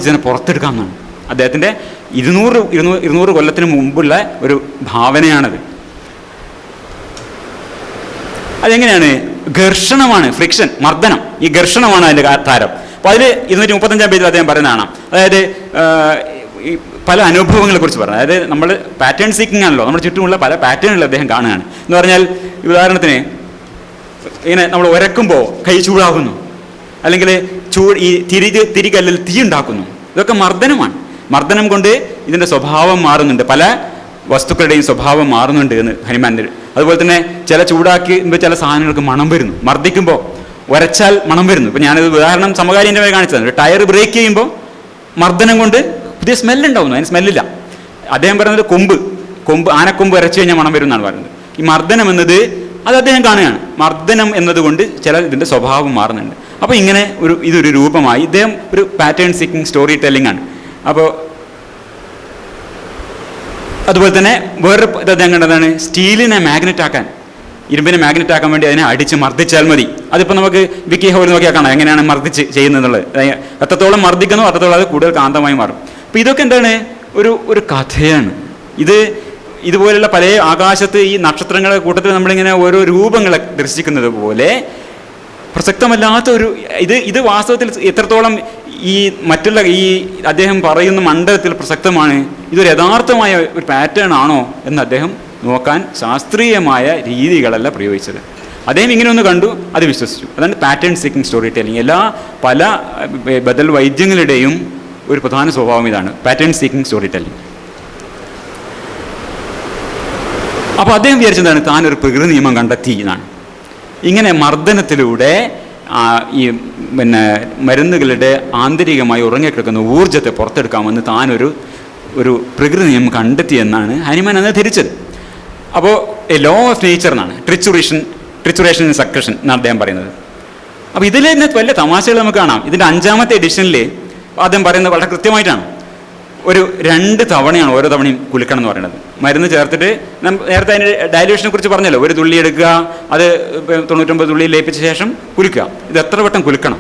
ഇതിനെ പുറത്തെടുക്കാം എന്നാണ് അദ്ദേഹത്തിൻ്റെ 200 കൊല്ലത്തിന് മുമ്പുള്ള ഒരു ഭാവനയാണത്. അതെങ്ങനെയാണ്? ഘർഷണമാണ്, ഫ്രിക്ഷൻ, മർദ്ദനം. ഈ ഘർഷണമാണ് അതിൻ്റെ താരം. അപ്പോൾ അതിൽ 235 പേജിൽ അദ്ദേഹം പറയുന്നതാണ്. അതായത് ഈ പല അനുഭവങ്ങളെ കുറിച്ച് പറഞ്ഞു. അതായത് നമ്മൾ പാറ്റേൺ സീക്കിംഗ് ആണല്ലോ, നമ്മുടെ ചുറ്റുമുള്ള പല പാറ്റേണുകൾ അദ്ദേഹം കാണുകയാണ്. എന്ന് പറഞ്ഞാൽ ഉദാഹരണത്തിന് ഇങ്ങനെ നമ്മൾ ഉരക്കുമ്പോൾ കൈ ചൂടാകുന്നു, അല്ലെങ്കിൽ ഈ തിരികല്ലിൽ തീ ഉണ്ടാക്കുന്നു. ഇതൊക്കെ മർദ്ദനമാണ്. മർദ്ദനം കൊണ്ട് ഇതിൻ്റെ സ്വഭാവം മാറുന്നുണ്ട്, പല വസ്തുക്കളുടെയും സ്വഭാവം മാറുന്നുണ്ട് എന്ന് ഹനുമാൻ്റെ. അതുപോലെ തന്നെ ചൂടാക്കി ചില സാധനങ്ങൾക്ക് മണം വരുന്നു, മർദ്ദിക്കുമ്പോൾ ഉരച്ചാൽ മണം വരുന്നു. ഇപ്പം ഞാനത് ഉദാഹരണം സമകാലീൻ്റെ കാണിച്ചതാണ്. ഒരു ടയർ ബ്രേക്ക് ചെയ്യുമ്പോൾ മർദ്ദനം കൊണ്ട് പുതിയ സ്മെല്ലുണ്ടാവുന്നു, അതിന് സ്മെല്ലില്ല. അദ്ദേഹം പറയുന്നത് ആനക്കൊമ്പ് ഉരച്ചു കഴിഞ്ഞാൽ മണം വരും എന്നാണ് പറയുന്നത്. ഈ മർദ്ദനം എന്നത് അത് അദ്ദേഹം കാണുകയാണ്. മർദ്ദനം എന്നതുകൊണ്ട് ഇതിൻ്റെ സ്വഭാവം മാറുന്നുണ്ട്. അപ്പോൾ ഇങ്ങനെ ഇതൊരു രൂപമായി ഇദ്ദേഹം ഒരു പാറ്റേൺ സീക്കിംഗ് സ്റ്റോറി ടെല്ലിംഗ് ആണ്. അപ്പോൾ അതുപോലെ തന്നെ വേറൊരു അദ്ദേഹം കണ്ടതാണ്, സ്റ്റീലിനെ മാഗ്നറ്റ് ആക്കാൻ, ഇരുമ്പിനെ മാഗ്നറ്റ് ആക്കാൻ വേണ്ടി അതിനെ അടിച്ച് മർദ്ദിച്ചാൽ മതി. അതിപ്പോൾ നമുക്ക് വിക്കി ഹോൾ നോക്കിയാൽ കാണാം എങ്ങനെയാണ് മർദ്ദിച്ച് ചെയ്യുന്നത്. എത്രത്തോളം മർദ്ദിക്കുന്നോ അത്രത്തോളം അത് കൂടുതൽ കാന്തമായി മാറും. അപ്പോൾ ഇതൊക്കെ എന്താണ്? ഒരു കഥയാണ്. ഇതുപോലുള്ള പല ആകാശത്ത് ഈ നക്ഷത്രങ്ങളുടെ കൂട്ടത്തിൽ നമ്മളിങ്ങനെ ഓരോ രൂപങ്ങളെ ദർശിക്കുന്നത് പോലെ പ്രസക്തമല്ലാത്ത ഇത് വാസ്തവത്തിൽ എത്രത്തോളം ഈ മറ്റുള്ള ഈ അദ്ദേഹം പറയുന്ന മണ്ഡലത്തിൽ പ്രസക്തമാണ്, ഇതൊരു യഥാർത്ഥമായ ഒരു പാറ്റേൺ ആണോ എന്ന് അദ്ദേഹം നോക്കാൻ ശാസ്ത്രീയമായ രീതികളല്ല പ്രയോഗിച്ചത്. അദ്ദേഹം ഇങ്ങനെ ഒന്ന് കണ്ടു, അത് വിശ്വസിച്ചു. അതാണ് പാറ്റേൺ സീക്കിംഗ് സ്റ്റോറി ടെല്ലിംഗ്. പല ബദൽ വൈദ്യങ്ങളുടെയും ഒരു പ്രധാന സ്വഭാവം ഇതാണ്, പാറ്റേൺ സീക്കിംഗ് സ്റ്റോറി ടെല്ലിംഗ്. അപ്പോൾ അദ്ദേഹം വിചാരിച്ചതാണ് താൻ ഒരു പ്രകൃതി നിയമം കണ്ടെത്തി എന്നാണ്. ഇങ്ങനെ മർദ്ദനത്തിലൂടെ ഈ മരുന്നുകളുടെ ആന്തരികമായി ഉറങ്ങിക്കിടക്കുന്ന ഊർജ്ജത്തെ പുറത്തെടുക്കാമെന്ന് താനൊരു പ്രകൃതി നിയമം കണ്ടെത്തിയെന്നാണ് ഹനുമാൻ അന്ന് ധരിച്ചത്. അപ്പോൾ ലോ ഓഫ് നേച്ചർ എന്നാണ്, ട്രിച്ചുറേഷൻ സക്രഷൻ എന്നാണ് അദ്ദേഹം പറയുന്നത്. അപ്പോൾ ഇതിൽ തന്നെ വലിയ തമാശകൾ നമുക്ക് കാണാം. ഇതിൻ്റെ 5ാമത്തെ എഡിഷനിൽ അദ്ദേഹം പറയുന്നത് വളരെ കൃത്യമായിട്ടാണ്. 2 തവണയാണ് ഓരോ തവണയും കുലുക്കണം എന്ന് പറയുന്നത്. മരുന്ന് ചേർത്തിട്ട് നേരത്തെ അതിൻ്റെ ഡയലൂഷനെ കുറിച്ച് പറഞ്ഞല്ലോ, ഒരു തുള്ളി എടുക്കുക, അത് 99 തുള്ളി ലയിപ്പിച്ച ശേഷം കുലുക്കുക. ഇത് എത്ര വട്ടം കുലുക്കണം?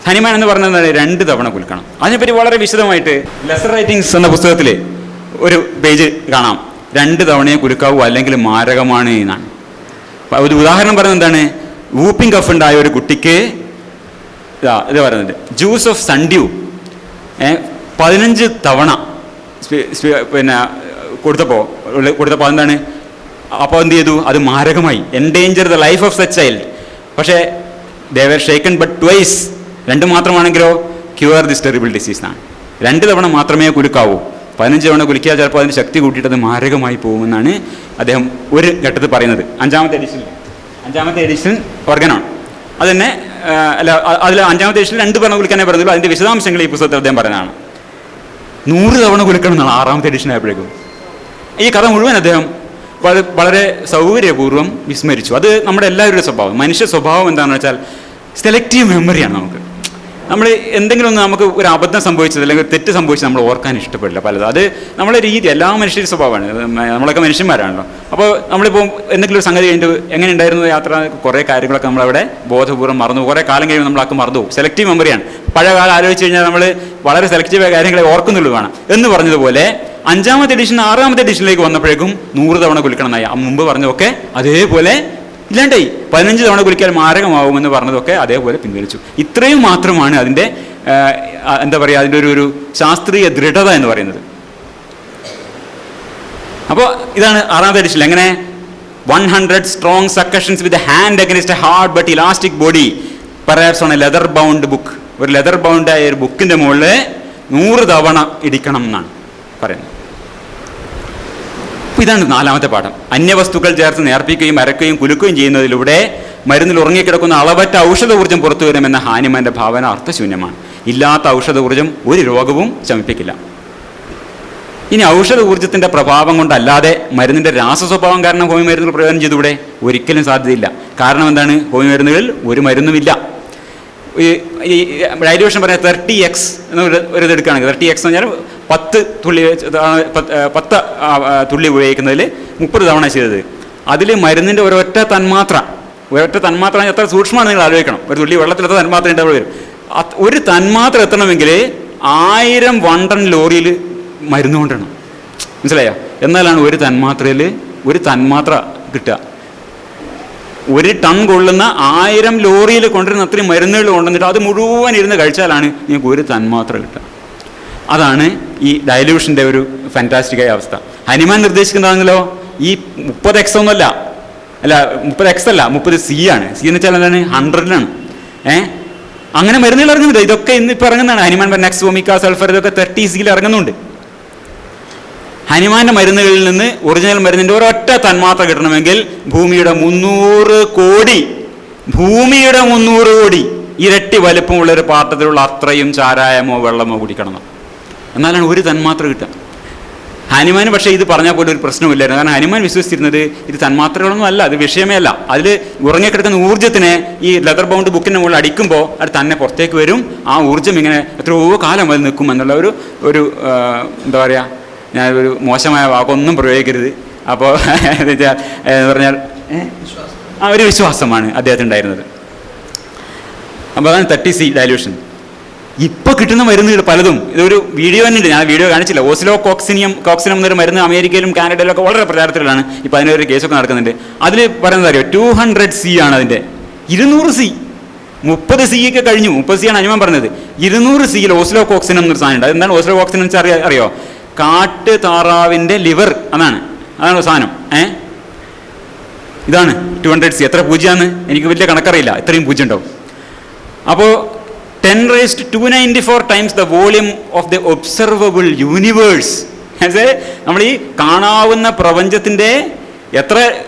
ഹനുമാൻ എന്ന് പറഞ്ഞത് 2 തവണ കുലുക്കണം. അതിനെപ്പറ്റി വളരെ വിശദമായിട്ട് ലെസർ റൈറ്റിംഗ്സ് എന്ന പുസ്തകത്തിൽ ഒരു പേജ് കാണാം. 2 തവണയെ കുലുക്കാവൂ, അല്ലെങ്കിൽ മാരകമാണ് എന്നാണ്. ഒരു ഉദാഹരണം പറയുന്നത് എന്താണ്? വൂപ്പിംഗ് കഫ് ഉണ്ടായ ഒരു കുട്ടിക്ക് ഇത് പറയുന്നുണ്ട്, ജ്യൂസ് ഓഫ് സൺഡ്യൂ 15 തവണ കൊടുത്തപ്പോൾ എന്താണ്? അപ്പോൾ എന്ത് ചെയ്തു? അത് മാരകമായി, endanger the life of such child. പക്ഷേ they were shaken but twice. 2 മാത്രമാണെങ്കിലോ ക്യൂർ ദിസ് ടെറിബിൾ ഡിസീസ് എന്നാണ്. 2 തവണ മാത്രമേ കുലുക്കാവൂ. 15 തവണ കുലിക്കുക ചിലപ്പോൾ അതിന് ശക്തി കൂട്ടിയിട്ട് അത് മാരകമായി പോകുമെന്നാണ് അദ്ദേഹം ഒരു ഘട്ടത്തിൽ പറയുന്നത്. 5ാമത്തെ എഡിഷൻ ഓർഗനാണ്. അത് തന്നെ അതിൽ 5ാമത്തെ എഡിഷനിൽ 2 തവണ കുലിക്കാനേ പറഞ്ഞുള്ളൂ. അതിൻ്റെ വിശദാംശങ്ങൾ ഈ പുസ്തകത്തിൽ അദ്ദേഹം പറയുന്നതാണ്. 100 തവണ കുലിക്കണം എന്നാണ് 6ാമത്തെ എഡിഷൻ ആയപ്പോഴേക്കും. ഈ കഥ മുഴുവൻ അദ്ദേഹം വളരെ സൗകര്യപൂർവ്വം വിസ്മരിച്ചു. അത് നമ്മുടെ എല്ലാവരുടെ സ്വഭാവം, മനുഷ്യ സ്വഭാവം എന്താണെന്ന് വെച്ചാൽ സെലക്റ്റീവ് മെമ്മറിയാണ്. നമ്മൾ എന്തെങ്കിലും ഒന്ന് നമുക്ക് ഒരു അബദ്ധം സംഭവിച്ചത് അല്ലെങ്കിൽ തെറ്റ് സംഭവിച്ചത് നമ്മൾ ഓർക്കാൻ ഇഷ്ടപ്പെടില്ല പലതും. അത് നമ്മളെ രീതി, എല്ലാ മനുഷ്യരുടെ സ്വഭാവമാണ്. നമ്മളൊക്കെ മനുഷ്യന്മാരാണല്ലോ. അപ്പോൾ നമ്മളിപ്പോൾ എന്തെങ്കിലും ഒരു സംഗതി കഴിഞ്ഞിട്ട് എങ്ങനെ ഉണ്ടായിരുന്നു യാത്ര, കുറേ കാര്യങ്ങളൊക്കെ നമ്മളവിടെ ബോധപൂർവ്വം മറന്നു. കുറേ കാലം കഴിയുമ്പോൾ നമ്മളൊക്കെ മറന്നു പോകും. സെലക്റ്റീവ് മെമ്മറിയാണ്. പഴയ കാലം ആലോചിച്ച് കഴിഞ്ഞാൽ നമ്മൾ വളരെ സെലക്റ്റീവായ കാര്യങ്ങളെ ഓർക്കുന്നുള്ളൂ വേണം എന്ന് പറഞ്ഞതുപോലെ 5ാമത്തെ എഡിഷൻ 6ാമത്തെ എഡിഷനിലേക്ക് വന്നപ്പോഴേക്കും 100 തവണ കുലിക്കണം എന്നായി. മുമ്പ് പറഞ്ഞതൊക്കെ അതേപോലെ ഇല്ലാണ്ടായി. 15 തവണ കുലിക്കാൻ മാരകമാവുമെന്ന് പറഞ്ഞതൊക്കെ അതേപോലെ പിൻവലിച്ചു. ഇത്രയും മാത്രമാണ് അതിൻ്റെ എന്താ പറയുക, അതിൻ്റെ ഒരു ശാസ്ത്രീയ ദൃഢത എന്ന് പറയുന്നത്. അപ്പോൾ ഇതാണ് 6ാമത്തെ എഡിഷൻ. എങ്ങനെ 100 strong succussions with a hand against a hard but elastic body perhaps on a leather bound book. ഒരു ലെതർ ബൗണ്ടായ ഒരു ബുക്കിൻ്റെ മുകളിൽ 100 തവണ ഇടിക്കണം എന്നാണ് പറയുന്നത്. അപ്പോൾ ഇതാണ് 4ാമത്തെ പാഠം. അന്യവസ്തുക്കൾ ചേർത്ത് നേർപ്പിക്കുകയും അരക്കുകയും കുലുക്കുകയും ചെയ്യുന്നതിലൂടെ മരുന്നിൽ ഉറങ്ങിക്കിടക്കുന്ന അളവറ്റ ഔഷധ ഊർജ്ജം പുറത്തു വരുമെന്ന ഹാനിമാൻ്റെ ഭാവന അർത്ഥശൂന്യമാണ്. ഇല്ലാത്ത ഔഷധ ഊർജ്ജം ഒരു രോഗവും ശമിപ്പിക്കില്ല. ഇനി ഔഷധ ഊർജ്ജത്തിൻ്റെ പ്രഭാവം കൊണ്ടല്ലാതെ മരുന്നിൻ്റെ രാസസ്വഭാവം കാരണം ഹോമിയോ മരുന്നുകൾ പ്രയോജനം ചെയ്തുകൂടെ? ഒരിക്കലും സാധ്യതയില്ല. കാരണം എന്താണ്? ഹോമിയോ മരുന്നുകളിൽ ഒരു മരുന്നുമില്ല. ഈ ഡൈല്യൂഷൻ പറഞ്ഞാൽ 30x ഒരു ഇതെടുക്കുകയാണെങ്കിൽ 30x എന്ന് പറഞ്ഞാൽ 10 തുള്ളി ഉപയോഗിക്കുന്നതിൽ 30 തവണ ചെയ്തത്. അതിൽ മരുന്നിൻ്റെ ഒരൊറ്റ തന്മാത്ര എത്ര സൂക്ഷ്മമാണ് നിങ്ങൾ ആലോചിക്കണം. ഒരു തുള്ളി വെള്ളത്തിലെത്ര തന്മാത്ര ഉണ്ടാവുക വരും. ഒരു തന്മാത്ര എത്തണമെങ്കിൽ 1000 വണ്ടൻ ലോറിയിൽ മരുന്ന് കൊണ്ടിടണം. മനസ്സിലായോ? എന്നാലാണ് ഒരു തന്മാത്രയിൽ ഒരു തന്മാത്ര കിട്ടുക. 1 ടൺ കൊള്ളുന്ന 1000 ലോറിയിൽ കൊണ്ടുവരുന്ന അത്രയും മരുന്നുകൾ കൊണ്ടുവന്നിട്ട് അത് മുഴുവൻ ഇരുന്ന് കഴിച്ചാലാണ് നിങ്ങൾക്ക് ഒരു തന്മാത്ര കിട്ടുക. അതാണ് ഈ ഡയല്യൂഷൻ്റെ ഒരു ഫാന്റാസ്റ്റിക്കായ അവസ്ഥ. ഹനുമാൻ നിർദ്ദേശിക്കുന്നതാണെങ്കിലോ ഈ 30x ഒന്നുമല്ല, 30x അല്ല, 30C ആണ്. C എന്ന് വെച്ചാൽ എന്താണ്? 100ലാണ്. അങ്ങനെ മരുന്നുകൾ ഇറങ്ങുന്നുണ്ട്. ഇതൊക്കെ ഇന്നിപ്പോൾ ഇറങ്ങുന്നതാണ്. ഹനുമാൻ നെക്സ് വോമിക്ക സൾഫർ ഇതൊക്കെ 30Cയിൽ ഇറങ്ങുന്നുണ്ട്. ഹനുമാന്റെ മരുന്നുകളിൽ നിന്ന് ഒറിജിനൽ മരുന്നിൻ്റെ ഒരൊറ്റ തന്മാത്ര കിട്ടണമെങ്കിൽ ഭൂമിയുടെ 300 കോടി ഇരട്ടി വലുപ്പമുള്ള ഒരു പാത്രത്തിലുള്ള അത്രയും ചാരായമോ വെള്ളമോ കുടിക്കണം. എന്നാലാണ് ഒരു തന്മാത്ര കിട്ടുക. ഹനുമാന് പക്ഷേ ഇത് പറഞ്ഞാൽ പോലും ഒരു പ്രശ്നമില്ലായിരുന്നു. കാരണം ഹനുമാൻ വിശ്വസിച്ചിരുന്നത് ഇത് തന്മാത്രകളൊന്നും അല്ല, അത് വിഷയമേ അല്ല. അതിൽ ഉറങ്ങിക്കിടക്കുന്ന ഊർജ്ജത്തിനെ ഈ ലെതർ ബൗണ്ട് ബുക്കിൻ്റെ മുകളിൽ അടിക്കുമ്പോൾ അത് തന്നെ പുറത്തേക്ക് വരും. ആ ഊർജ്ജം ഇങ്ങനെ എത്രയോ കാലം അത് നിൽക്കും എന്നുള്ള ഒരു എന്താ പറയുക, ഞാനൊരു മോശമായ വാക്കൊന്നും പ്രയോഗിക്കരുത്. അപ്പോൾ എന്ന് പറഞ്ഞാൽ ഒരു വിശ്വാസമാണ് അദ്ദേഹത്തിനുണ്ടായിരുന്നത്. അപ്പോൾ അതാണ് 30C ഡയല്യൂഷൻ. ഇപ്പോൾ കിട്ടുന്ന മരുന്നുകൾ പലതും, ഇതൊരു വീഡിയോ തന്നെ ഉണ്ട്, ഞാൻ വീഡിയോ കാണിച്ചില്ല. ഓസ്ലോ കോക്സിനം എന്നൊരു മരുന്ന് അമേരിക്കയിലും കാനഡയിലൊക്കെ വളരെ പ്രചാരത്തിലാണ്. ഇപ്പോൾ അതിനൊരു കേസൊക്കെ നടക്കുന്നുണ്ട്. അതിൽ പറയുന്നത് അറിയോ, 200C ആണ് അതിൻ്റെ. 200C 30C ഒക്കെ കഴിഞ്ഞു. 30C ആണ് ഹനുമാൻ പറഞ്ഞത്. 200Cയിൽ ഓസ്ലോ കോക്സിനം എന്നൊരു സാധനം ഉണ്ട്. അതെന്താണ് ഓസ്ലോ കോക്സിനം എന്ന് വെച്ചാൽ അറിയോ? കാട്ട് താറാവിൻ്റെ ലിവർ. അതാണ് സാധനം. ഇതാണ് 200C. എത്ര പൂജ്യമാണ് എനിക്ക് വലിയ കണക്കറിയില്ല, ഇത്രയും പൂജ്യം ഉണ്ടാവും. അപ്പോൾ 10⁻²94 times the volume of the observable universe. നമ്മൾ ഈ കാണാവുന്ന പ്രപഞ്ചത്തിൻ്റെ എത്ര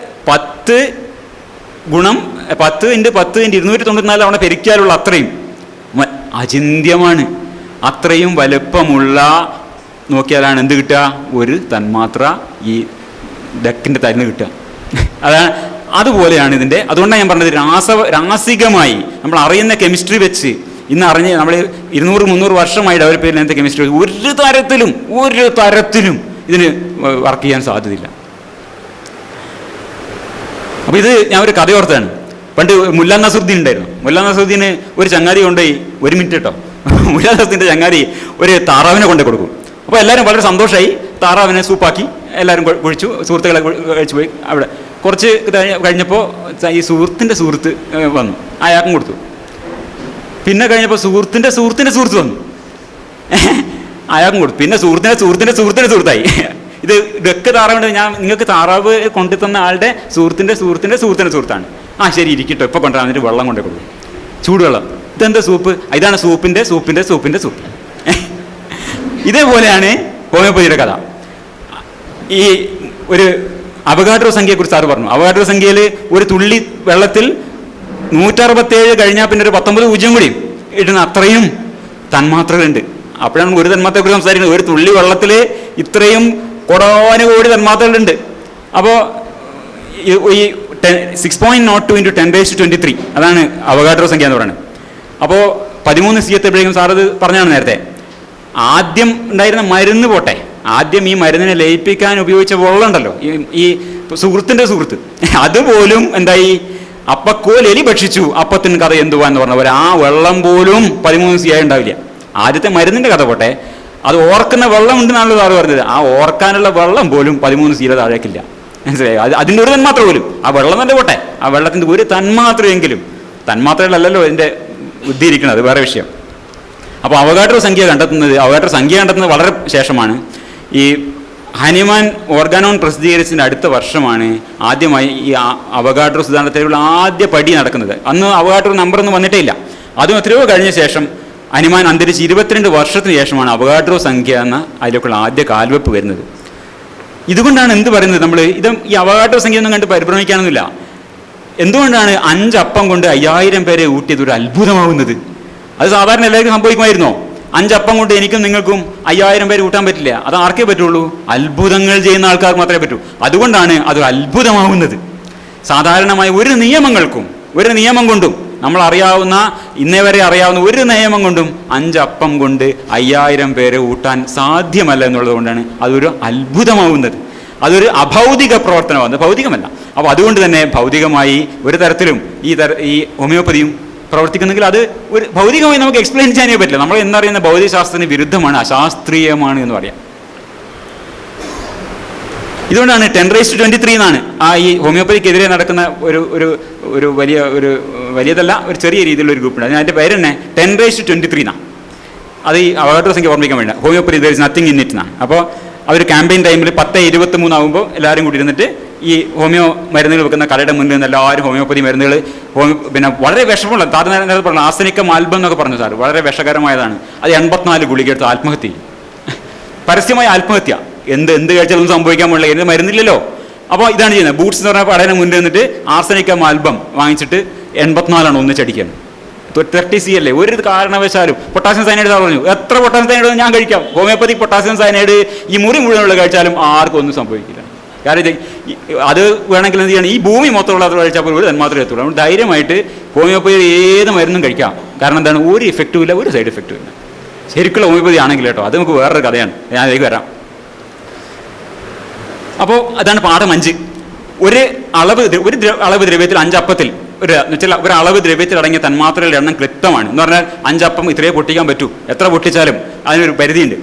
10 × 294 തവണ പെരുക്കിയാലുള്ള അത്രയും അചിന്ത്യമാണ്. അത്രയും വലുപ്പമുള്ള നോക്കിയാലാണ് എന്ത് കിട്ടുക? ഒരു തന്മാത്ര ഈ ഡക്കിൻ്റെ തരുന്ന് കിട്ടുക. അതാണ്, അതുപോലെയാണ് ഇതിൻ്റെ. അതുകൊണ്ടാണ് ഞാൻ പറഞ്ഞത് രാസികമായി നമ്മൾ അറിയുന്ന കെമിസ്ട്രി വെച്ച് ഇന്ന് നമ്മൾ 200-300 വർഷമായി ഡെവലപ്പ് ചെയ്യുന്ന കെമിസ്ട്രി ഒരു തരത്തിലും ഇതിന് വർക്ക് ചെയ്യാൻ സാധ്യതയില്ല. അപ്പോൾ ഇത് ഞാൻ ഒരു കഥ ഓർത്താണ്. പണ്ട് മുല്ല നസറുദ്ദീൻ ഉണ്ടായിരുന്നു. മുല്ല നസറുദ്ദീന് ഒരു ചങ്ങാതി കൊണ്ടുപോയി, 1 മിനിറ്റ് കേട്ടോ, മുല്ല നസറുദ്ദീൻ്റെ ചങ്ങാതി ഒരു താറാവിനെ കൊണ്ടു കൊടുക്കും. അപ്പോൾ എല്ലാവരും വളരെ സന്തോഷമായി. താറാവിനെ സൂപ്പാക്കി എല്ലാവരും കുഴിച്ചു, സുഹൃത്തുക്കളെ കഴിച്ചു പോയി. അവിടെ കുറച്ച് കഴിഞ്ഞപ്പോൾ ഈ സുഹൃത്തിൻ്റെ സുഹൃത്ത് വന്നു, അയാൾക്കും കൊടുത്തു. പിന്നെ കഴിഞ്ഞപ്പോൾ സുഹൃത്തിൻ്റെ സുഹൃത്ത് വന്നു, അയാൾക്കും കൊടുത്തു. പിന്നെ സുഹൃത്തിൻ്റെ സുഹൃത്തായി. ഇത് ഇതൊക്കെ താറാവുണ്ട്. നിങ്ങൾക്ക് താറാവ് കൊണ്ടു തന്ന ആളുടെ സുഹൃത്തിൻ്റെ സുഹൃത്താണ്. ശരി ഇരിക്കട്ടോ, ഇപ്പോൾ കൊണ്ടുവരാൻ എന്നിട്ട് വെള്ളം കൊണ്ടു കൊടുക്കും, ചൂടുവെള്ളം. ഇതെന്താ സൂപ്പ്? ഇതാണ് സൂപ്പിൻ്റെ സൂപ്പ്. ഇതേപോലെയാണ് ഹോമിയോപ്പതിയുടെ കഥ. ഈ ഒരു അവഗാഡ്രോ സംഖ്യയെക്കുറിച്ച് സാറ് പറഞ്ഞു. അവഗാഡ്രോ സംഖ്യയിൽ ഒരു തുള്ളി വെള്ളത്തിൽ 167 കഴിഞ്ഞാൽ പിന്നെ ഒരു 19 പൂജ്യം കൂടി ഇടുന്ന അത്രയും തന്മാത്രകളുണ്ട്. അപ്പോഴാണ് ഒരു തന്മാത്രയെക്കുറിച്ച് സംസാരിക്കുന്നത്. ഒരു തുള്ളി വെള്ളത്തിൽ ഇത്രയും കോടാനുകോടി തന്മാത്രകളുണ്ട്. അപ്പോൾ ഈ 6.02 × 10⁻23 അതാണ് അവഗാഡ്രോ സംഖ്യ എന്ന് പറയുന്നത്. അപ്പോൾ 13C എത്തിയപ്പോഴേക്കും സാറത് പറഞ്ഞാണ് നേരത്തെ. ആദ്യം ഉണ്ടായിരുന്ന മരുന്ന് പോട്ടെ, ആദ്യം ഈ മരുന്നിനെ ലയിപ്പിക്കാൻ ഉപയോഗിച്ച വെള്ളം ഉണ്ടല്ലോ, ഈ സുഹൃത്തിൻ്റെ സുഹൃത്ത്, അതുപോലും എന്തായി? അപ്പക്കോൽ എലി ഭക്ഷിച്ചു, അപ്പത്തിന് കഥ എന്തുവാന്ന് പറഞ്ഞ പോലെ ആ വെള്ളം പോലും 13C ഉണ്ടാവില്ല. ആദ്യത്തെ മരുന്നിൻ്റെ കഥ പോട്ടെ, അത് ഓർക്കുന്ന വെള്ളം ഉണ്ടെന്നാണല്ലോ സാറ് പറഞ്ഞത്. ആ ഓർക്കാനുള്ള വെള്ളം പോലും 13 സീല താഴേക്കില്ല. മനസ്സിലായോ? അതിൻ്റെ ഒരു തന്മാത്ര പോലും, ആ വെള്ളം തന്നെ പോട്ടെ, ആ വെള്ളത്തിൻ്റെ ഒരു തന്മാത്രയെങ്കിലും, തന്മാത്രകളല്ലല്ലോ അതിൻ്റെ ബുദ്ധി ഇരിക്കുന്നത്, അത് വേറെ വിഷയം. അപ്പോൾ അവഗാഡ്രോ സംഖ്യ കണ്ടെത്തുന്നത് വളരെ ശേഷമാണ്. ഈ ഹനിമാൻ ഓർഗാനോൺ പ്രസിദ്ധീകരിച്ചതിൻ്റെ അടുത്ത വർഷമാണ് ആദ്യമായി ഈ അവഗാഡ്രോ സിദ്ധാന്തത്തിലുള്ള ആദ്യ പടി നടക്കുന്നത്. അന്ന് അവഗാഡ്രോ നമ്പറൊന്നും വന്നിട്ടേ ഇല്ല. അതും എത്രയോ കഴിഞ്ഞ ശേഷം, ഹനിമാൻ അന്തരിച്ച് 22 വർഷത്തിന് ശേഷമാണ് അവഗാഡ്രോ സംഖ്യ എന്ന അതിലേക്കുള്ള ആദ്യ കാൽവെപ്പ് വരുന്നത്. ഇതുകൊണ്ടാണ് എന്ത് പറയുന്നത്, നമ്മൾ ഈ അവഗാഡ്രോ സംഖ്യ ഒന്നും കണ്ട് പരിഭ്രമിക്കാനൊന്നുമില്ല. എന്തുകൊണ്ടാണ് 5 അപ്പം കൊണ്ട് 5000 പേരെ ഊട്ടിയത് ഒരു അത്ഭുതമാവുന്നത്? അത് സാധാരണ എല്ലാവർക്കും സംഭവിക്കുമായിരുന്നോ? 5 അപ്പം കൊണ്ട് എനിക്കും നിങ്ങൾക്കും 5000 പേര് കൂട്ടാൻ പറ്റില്ല. അത് ആർക്കേ പറ്റുള്ളൂ? അത്ഭുതങ്ങൾ ചെയ്യുന്ന ആൾക്കാർക്ക് മാത്രമേ പറ്റൂ. അതുകൊണ്ടാണ് അത് അത്ഭുതമാവുന്നത്. സാധാരണമായ ഒരു നിയമം കൊണ്ടും നമ്മൾ അറിയാവുന്ന, ഇന്നേ വരെ അറിയാവുന്ന ഒരു നിയമം കൊണ്ടും 5 അപ്പം കൊണ്ട് 5000 പേരെ ഊട്ടാൻ സാധ്യമല്ല എന്നുള്ളത് കൊണ്ടാണ് അതൊരു അത്ഭുതമാവുന്നത്. അതൊരു അഭൗതിക പ്രവർത്തനമാണ്, ഭൗതികമല്ല. അപ്പോൾ അതുകൊണ്ട് തന്നെ ഭൗതികമായി ഒരു തരത്തിലും ഈ ഹോമിയോപ്പതിയും പ്രവർത്തിക്കുന്നെങ്കിൽ അത് ഒരു ഭൗതികമായി നമുക്ക് എക്സ്പ്ലെയിൻ ചെയ്യാനേ പറ്റില്ല. നമ്മൾ എന്നറിയുന്ന ഭൗതികശാസ്ത്രത്തിന് വിരുദ്ധമാണ്, അശാസ്ത്രീയമാണ് എന്ന് പറയാം. ഇതുകൊണ്ടാണ് 10⁻23 എന്നാണ് ഈ ഹോമിയോപ്പതിക്കെതിരെ നടക്കുന്ന ഒരു വലിയതല്ല, ഒരു ചെറിയ രീതിയിലുള്ള ഒരു ഗ്രൂപ്പുണ്ട്. അതിൻ്റെ പേര് തന്നെ 10⁻23 എന്നാണ്. അത് ഈ അവഗാഡ്രോ സംഖ്യ ഓർമ്മിക്കാൻ വേണ്ട, homeopathy there is nothing in it എന്നാണ്. അപ്പോൾ അവർ ക്യാമ്പയിൻ ടൈമിൽ 10:23 ആകുമ്പോൾ എല്ലാവരും കൂടി ഇരുന്നിട്ട് ഈ ഹോമിയോ മരുന്നുകൾ വെക്കുന്ന കടയുടെ മുന്നിൽ നിന്ന് എല്ലാവരും ഹോമിയോപ്പതി മരുന്നുകൾ, പിന്നെ വളരെ വിഷമുള്ള നേരത്തെ പറഞ്ഞു ആർസെനിക്കം ആൽബം എന്നൊക്കെ പറഞ്ഞു സാർ, വളരെ വിഷകരമായതാണ്. അത് 84 ഗുളിക എടുത്ത് ആത്മഹത്യ ചെയ്യും, പരസ്യമായ ആത്മഹത്യ. എന്ത് കഴിച്ചാലൊന്നും സംഭവിക്കാൻ പാടില്ല, എന്ത് മരുന്നില്ലല്ലോ. അപ്പോൾ ഇതാണ് ചെയ്യുന്നത്. ബൂട്ട്സ് എന്ന് പറഞ്ഞാൽ കടയുടെ മുന്നിൽ നിന്നിട്ട് ആർസെനിക്കം ആൽബം വാങ്ങിച്ചിട്ട് 84 ഒന്നിച്ചടിക്കുകയാണ്. 30 C അല്ലേ, ഒരു കാരണവശാലും. പൊട്ടാസ്യം സയനൈഡ് സാർ പറഞ്ഞു, എത്ര പൊട്ടാസ്യം സയനൈഡ് ഞാൻ കഴിക്കാം. ഹോമിയോപ്പതി പൊട്ടാസ്യം സയനൈഡ് ഈ മുറി മുഴുവനുള്ള കഴിച്ചാലും ആർക്കും ഒന്നും സംഭവിക്കില്ല. കാരണം അത് വേണമെങ്കിൽ എന്ത് ചെയ്യണം, ഈ ഭൂമി മൊത്തമുള്ള അത് കഴിച്ചാൽ പോലും ഒരു തന്മാത്രമേ എത്തുള്ളൂ. നമ്മൾ ധൈര്യമായിട്ട് ഹോമിയോപ്പതി ഏത് മരുന്നും കഴിക്കാം. കാരണം എന്താണ്, ഒരു ഇഫക്റ്റും ഇല്ല, ഒരു സൈഡ് ഇഫക്റ്റും ഇല്ല. ശരിക്കുള്ള ഹോമിയോപ്പതി ആണെങ്കിൽ കേട്ടോ, അത് നമുക്ക് വേറൊരു കഥയാണ്, ഞാൻ അതിലേക്ക് വരാം. അപ്പോൾ അതാണ് പാഠം 5. ഒരു അളവ് ദ്രവ്യത്തിൽ 5 അപ്പത്തിൽ ഒരു അളവ് ദ്രവ്യത്തിൽ അടങ്ങിയ തന്മാത്രകളുടെ എണ്ണം ക്ലിപ്തമാണ്. എന്ന് പറഞ്ഞാൽ 5 അപ്പം ഇത്രയേ പൊട്ടിക്കാൻ പറ്റൂ, എത്ര പൊട്ടിച്ചാലും അതിനൊരു പരിധിയുണ്ട്.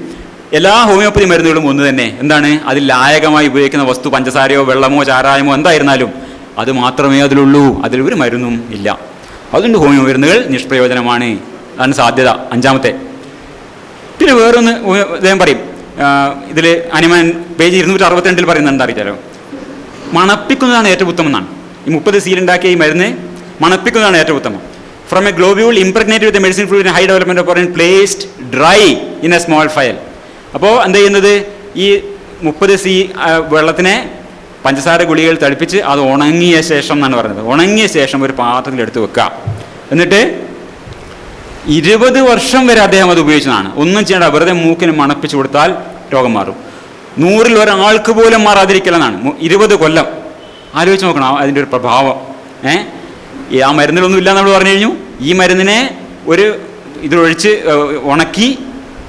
എല്ലാ ഹോമിയോപ്പതി മരുന്നുകളും ഒന്ന് തന്നെ. എന്താണ്, അതിൽ ലായകമായി ഉപയോഗിക്കുന്ന വസ്തു പഞ്ചസാരയോ വെള്ളമോ ചാരായമോ എന്തായിരുന്നാലും അത് മാത്രമേ അതിലുള്ളൂ, അതിൽ ഒരു മരുന്നും ഇല്ല. അതുകൊണ്ട് ഹോമിയോ മരുന്നുകൾ നിഷ്പ്രയോജനമാണ്. അതാണ് സാധ്യത 5-ാമത്തെ. പിന്നെ വേറൊന്ന് അദ്ദേഹം പറയും, ഇതിൽ ഹനുമാൻ പേജ് 262 പറയുന്നത് എന്താ അറിയിച്ചാലോ, മണപ്പിക്കുന്നതാണ് ഏറ്റവും ഉത്തമം എന്നാണ്. ഈ 30 സീലുണ്ടാക്കിയ ഈ മരുന്ന് മണപ്പിക്കുന്നതാണ് ഏറ്റവും ഉത്തമം. From A globule impregnated with medicine fluid in high development of placed dry in A small file. അപ്പോൾ എന്താ ചെയ്യുന്നത്, ഈ 30 C വെള്ളത്തിനെ പഞ്ചസാര ഗുളികകൾ തളിപ്പിച്ച് അത് ഉണങ്ങിയ ശേഷം എന്നാണ് പറയുന്നത്. ഉണങ്ങിയ ശേഷം ഒരു പാത്രത്തിൽ എടുത്ത് വെക്കുക. എന്നിട്ട് 20 വർഷം വരെ അദ്ദേഹം അത് ഉപയോഗിച്ചതാണ്. ഒന്നും ചെയ്യേണ്ട, വെറുതെ മൂക്കിന് മണപ്പിച്ച് കൊടുത്താൽ രോഗം മാറും. 100-ൽ ഒരാൾക്ക് പോലും മാറാതിരിക്കലെന്നാണ്. 20 കൊല്ലം ആലോചിച്ച് നോക്കണം അതിൻ്റെ ഒരു പ്രഭാവം. ആ മരുന്നിലൊന്നും ഇല്ല നമ്മൾ പറഞ്ഞു കഴിഞ്ഞു. ഈ മരുന്നിനെ ഒരു ഇതിലൊഴിച്ച് ഉണക്കി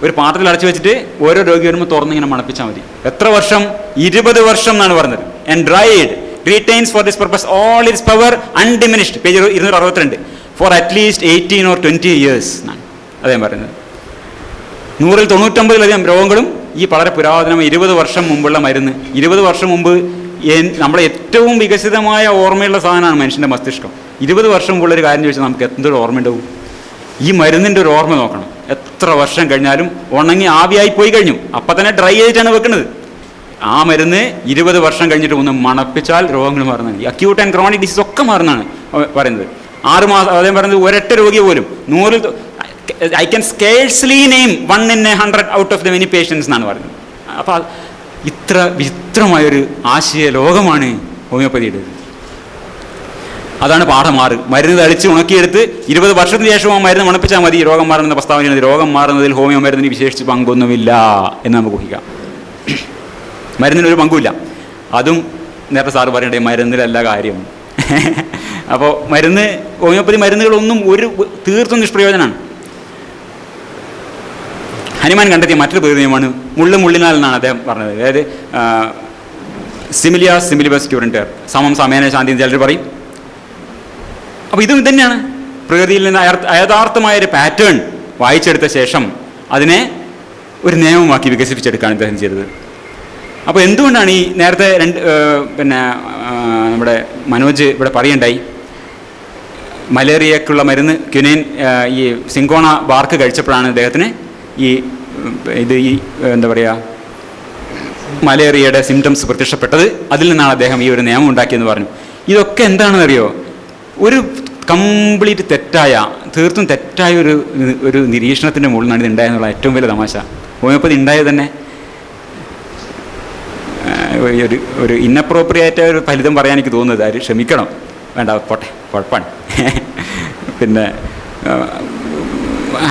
ഒരു പാത്രത്തിൽ അടച്ചു വെച്ചിട്ട് ഓരോ രോഗി വരുമ്പോൾ തുറന്നിങ്ങനെ മണപ്പിച്ചാൽ മതി. എത്ര വർഷം? 20 വർഷം എന്നാണ് പറഞ്ഞത്. And dried retains for this purpose all it's power undiminished, page 262, for at least 18 or 20 years എന്നാണ് അദ്ദേഹം പറയുന്നത്. 100-ൽ 99-ലധികം രോഗങ്ങളും ഈ വളരെ പുരാതനമായ 20 വർഷം മുമ്പുള്ള മരുന്ന്. 20 വർഷം മുമ്പ് നമ്മളെ ഏറ്റവും വികസിതമായ ഓർമ്മയുള്ള സാധനമാണ് മനുഷ്യൻ്റെ മസ്തിഷ്കം. 20 വർഷം മുമ്പുള്ളൊരു കാര്യം ചോദിച്ചാൽ നമുക്ക് എന്തൊരു ഓർമ്മയുണ്ടാവും? ഈ മരുന്നിൻ്റെ ഒരു ഓർമ്മ നോക്കണം. എത്ര വർഷം കഴിഞ്ഞാലും ഉണങ്ങി ആവിയായി പോയി കഴിഞ്ഞു, അപ്പം തന്നെ ഡ്രൈ ആയിട്ടാണ് വെക്കുന്നത്. ആ മരുന്ന് 20 വർഷം കഴിഞ്ഞിട്ട് ഒന്ന് മണപ്പിച്ചാൽ രോഗങ്ങൾ മാറുന്നതാണ്. ഈ അക്യൂട്ട് ആൻഡ് ക്രോണിക് ഡിസീസ് ഒക്കെ മാറുന്നതാണ് പറയുന്നത്. 6 മാസം അദ്ദേഹം പറയുന്നത് ഒരൊറ്റ രോഗിയെ പോലും 100-ൽ I can scarcely name 1 in 100 out of the many patients എന്നാണ് പറയുന്നത്. അപ്പോൾ ഇത്ര വിചിത്രമായൊരു ആശയ ലോകമാണ് ഹോമിയോപ്പതിയുടെ. അതാണ് പാഠം 6. മരുന്ന് തളിച്ച് ഉണക്കിയെടുത്ത് 20 വർഷത്തിന് ശേഷം ആ മരുന്ന് മണപ്പിച്ചാൽ മതി രോഗം മാറുന്ന പ്രസ്താവനയാണ്. രോഗം മാറുന്നതിൽ ഹോമിയോ മരുന്നിന് വിശേഷിച്ച് പങ്കൊന്നുമില്ല എന്ന് നമുക്ക് ഊഹിക്കാം. മരുന്നിനൊരു പങ്കുമില്ല. അതും നേരത്തെ സാറ് പറയണ്ടേ, മരുന്നിലല്ല കാര്യം. അപ്പോൾ ഹോമിയോപ്പതി മരുന്നുകളൊന്നും തീർത്തും നിഷ്പ്രയോജനമാണ്. ഹനുമാൻ കണ്ടെത്തിയ മറ്റൊരു പ്രകൃതിയുമാണ് മുള്ളിനാൽ എന്നാണ് അദ്ദേഹം പറഞ്ഞത്. അതായത് സിമിലിയ സിമിലിബസ് ക്യൂറൻറ്റർ, സമേന ശാന്തി ചിലർ പറയും. അപ്പോൾ ഇതും തന്നെയാണ്, പ്രകൃതിയിൽ നിന്ന് യഥാർത്ഥമായൊരു പാറ്റേൺ വായിച്ചെടുത്ത ശേഷം അതിനെ ഒരു നിയമമാക്കി വികസിപ്പിച്ചെടുക്കുകയാണ് ഇദ്ദേഹം ചെയ്തത്. അപ്പോൾ എന്തുകൊണ്ടാണ് ഈ നേരത്തെ നമ്മുടെ മനോജ് ഇവിടെ പറയുണ്ടായി മലേറിയക്കുള്ള മരുന്ന് ക്യുനൈൻ ഈ സിങ്കോണ ബാർക്ക് കഴിച്ചപ്പോഴാണ് അദ്ദേഹത്തിന് എന്താ പറയുക മലേറിയയുടെ സിംറ്റംസ് പ്രത്യക്ഷപ്പെട്ടത്. അതിൽ നിന്നാണ് അദ്ദേഹം ഈ ഒരു നിയമം ഉണ്ടാക്കിയെന്ന് പറഞ്ഞു. ഇതൊക്കെ എന്താണെന്നറിയോ, ഒരു കംപ്ലീറ്റ് തീർത്തും തെറ്റായ ഒരു നിരീക്ഷണത്തിൻ്റെ മുകളിലാണ് ഇത് ഉണ്ടായെന്നുള്ള ഏറ്റവും വലിയ തമാശ. ഹോമിയോപ്പതി ഉണ്ടായത് തന്നെ ഒരു ഇന്നപ്രോപ്രിയേറ്റ് ഒരു ഫലിതം പറയാൻ എനിക്ക് തോന്നുന്നത്. അത് ക്ഷമിക്കണം, വേണ്ട പോട്ടെ, കുഴപ്പമാണ്. പിന്നെ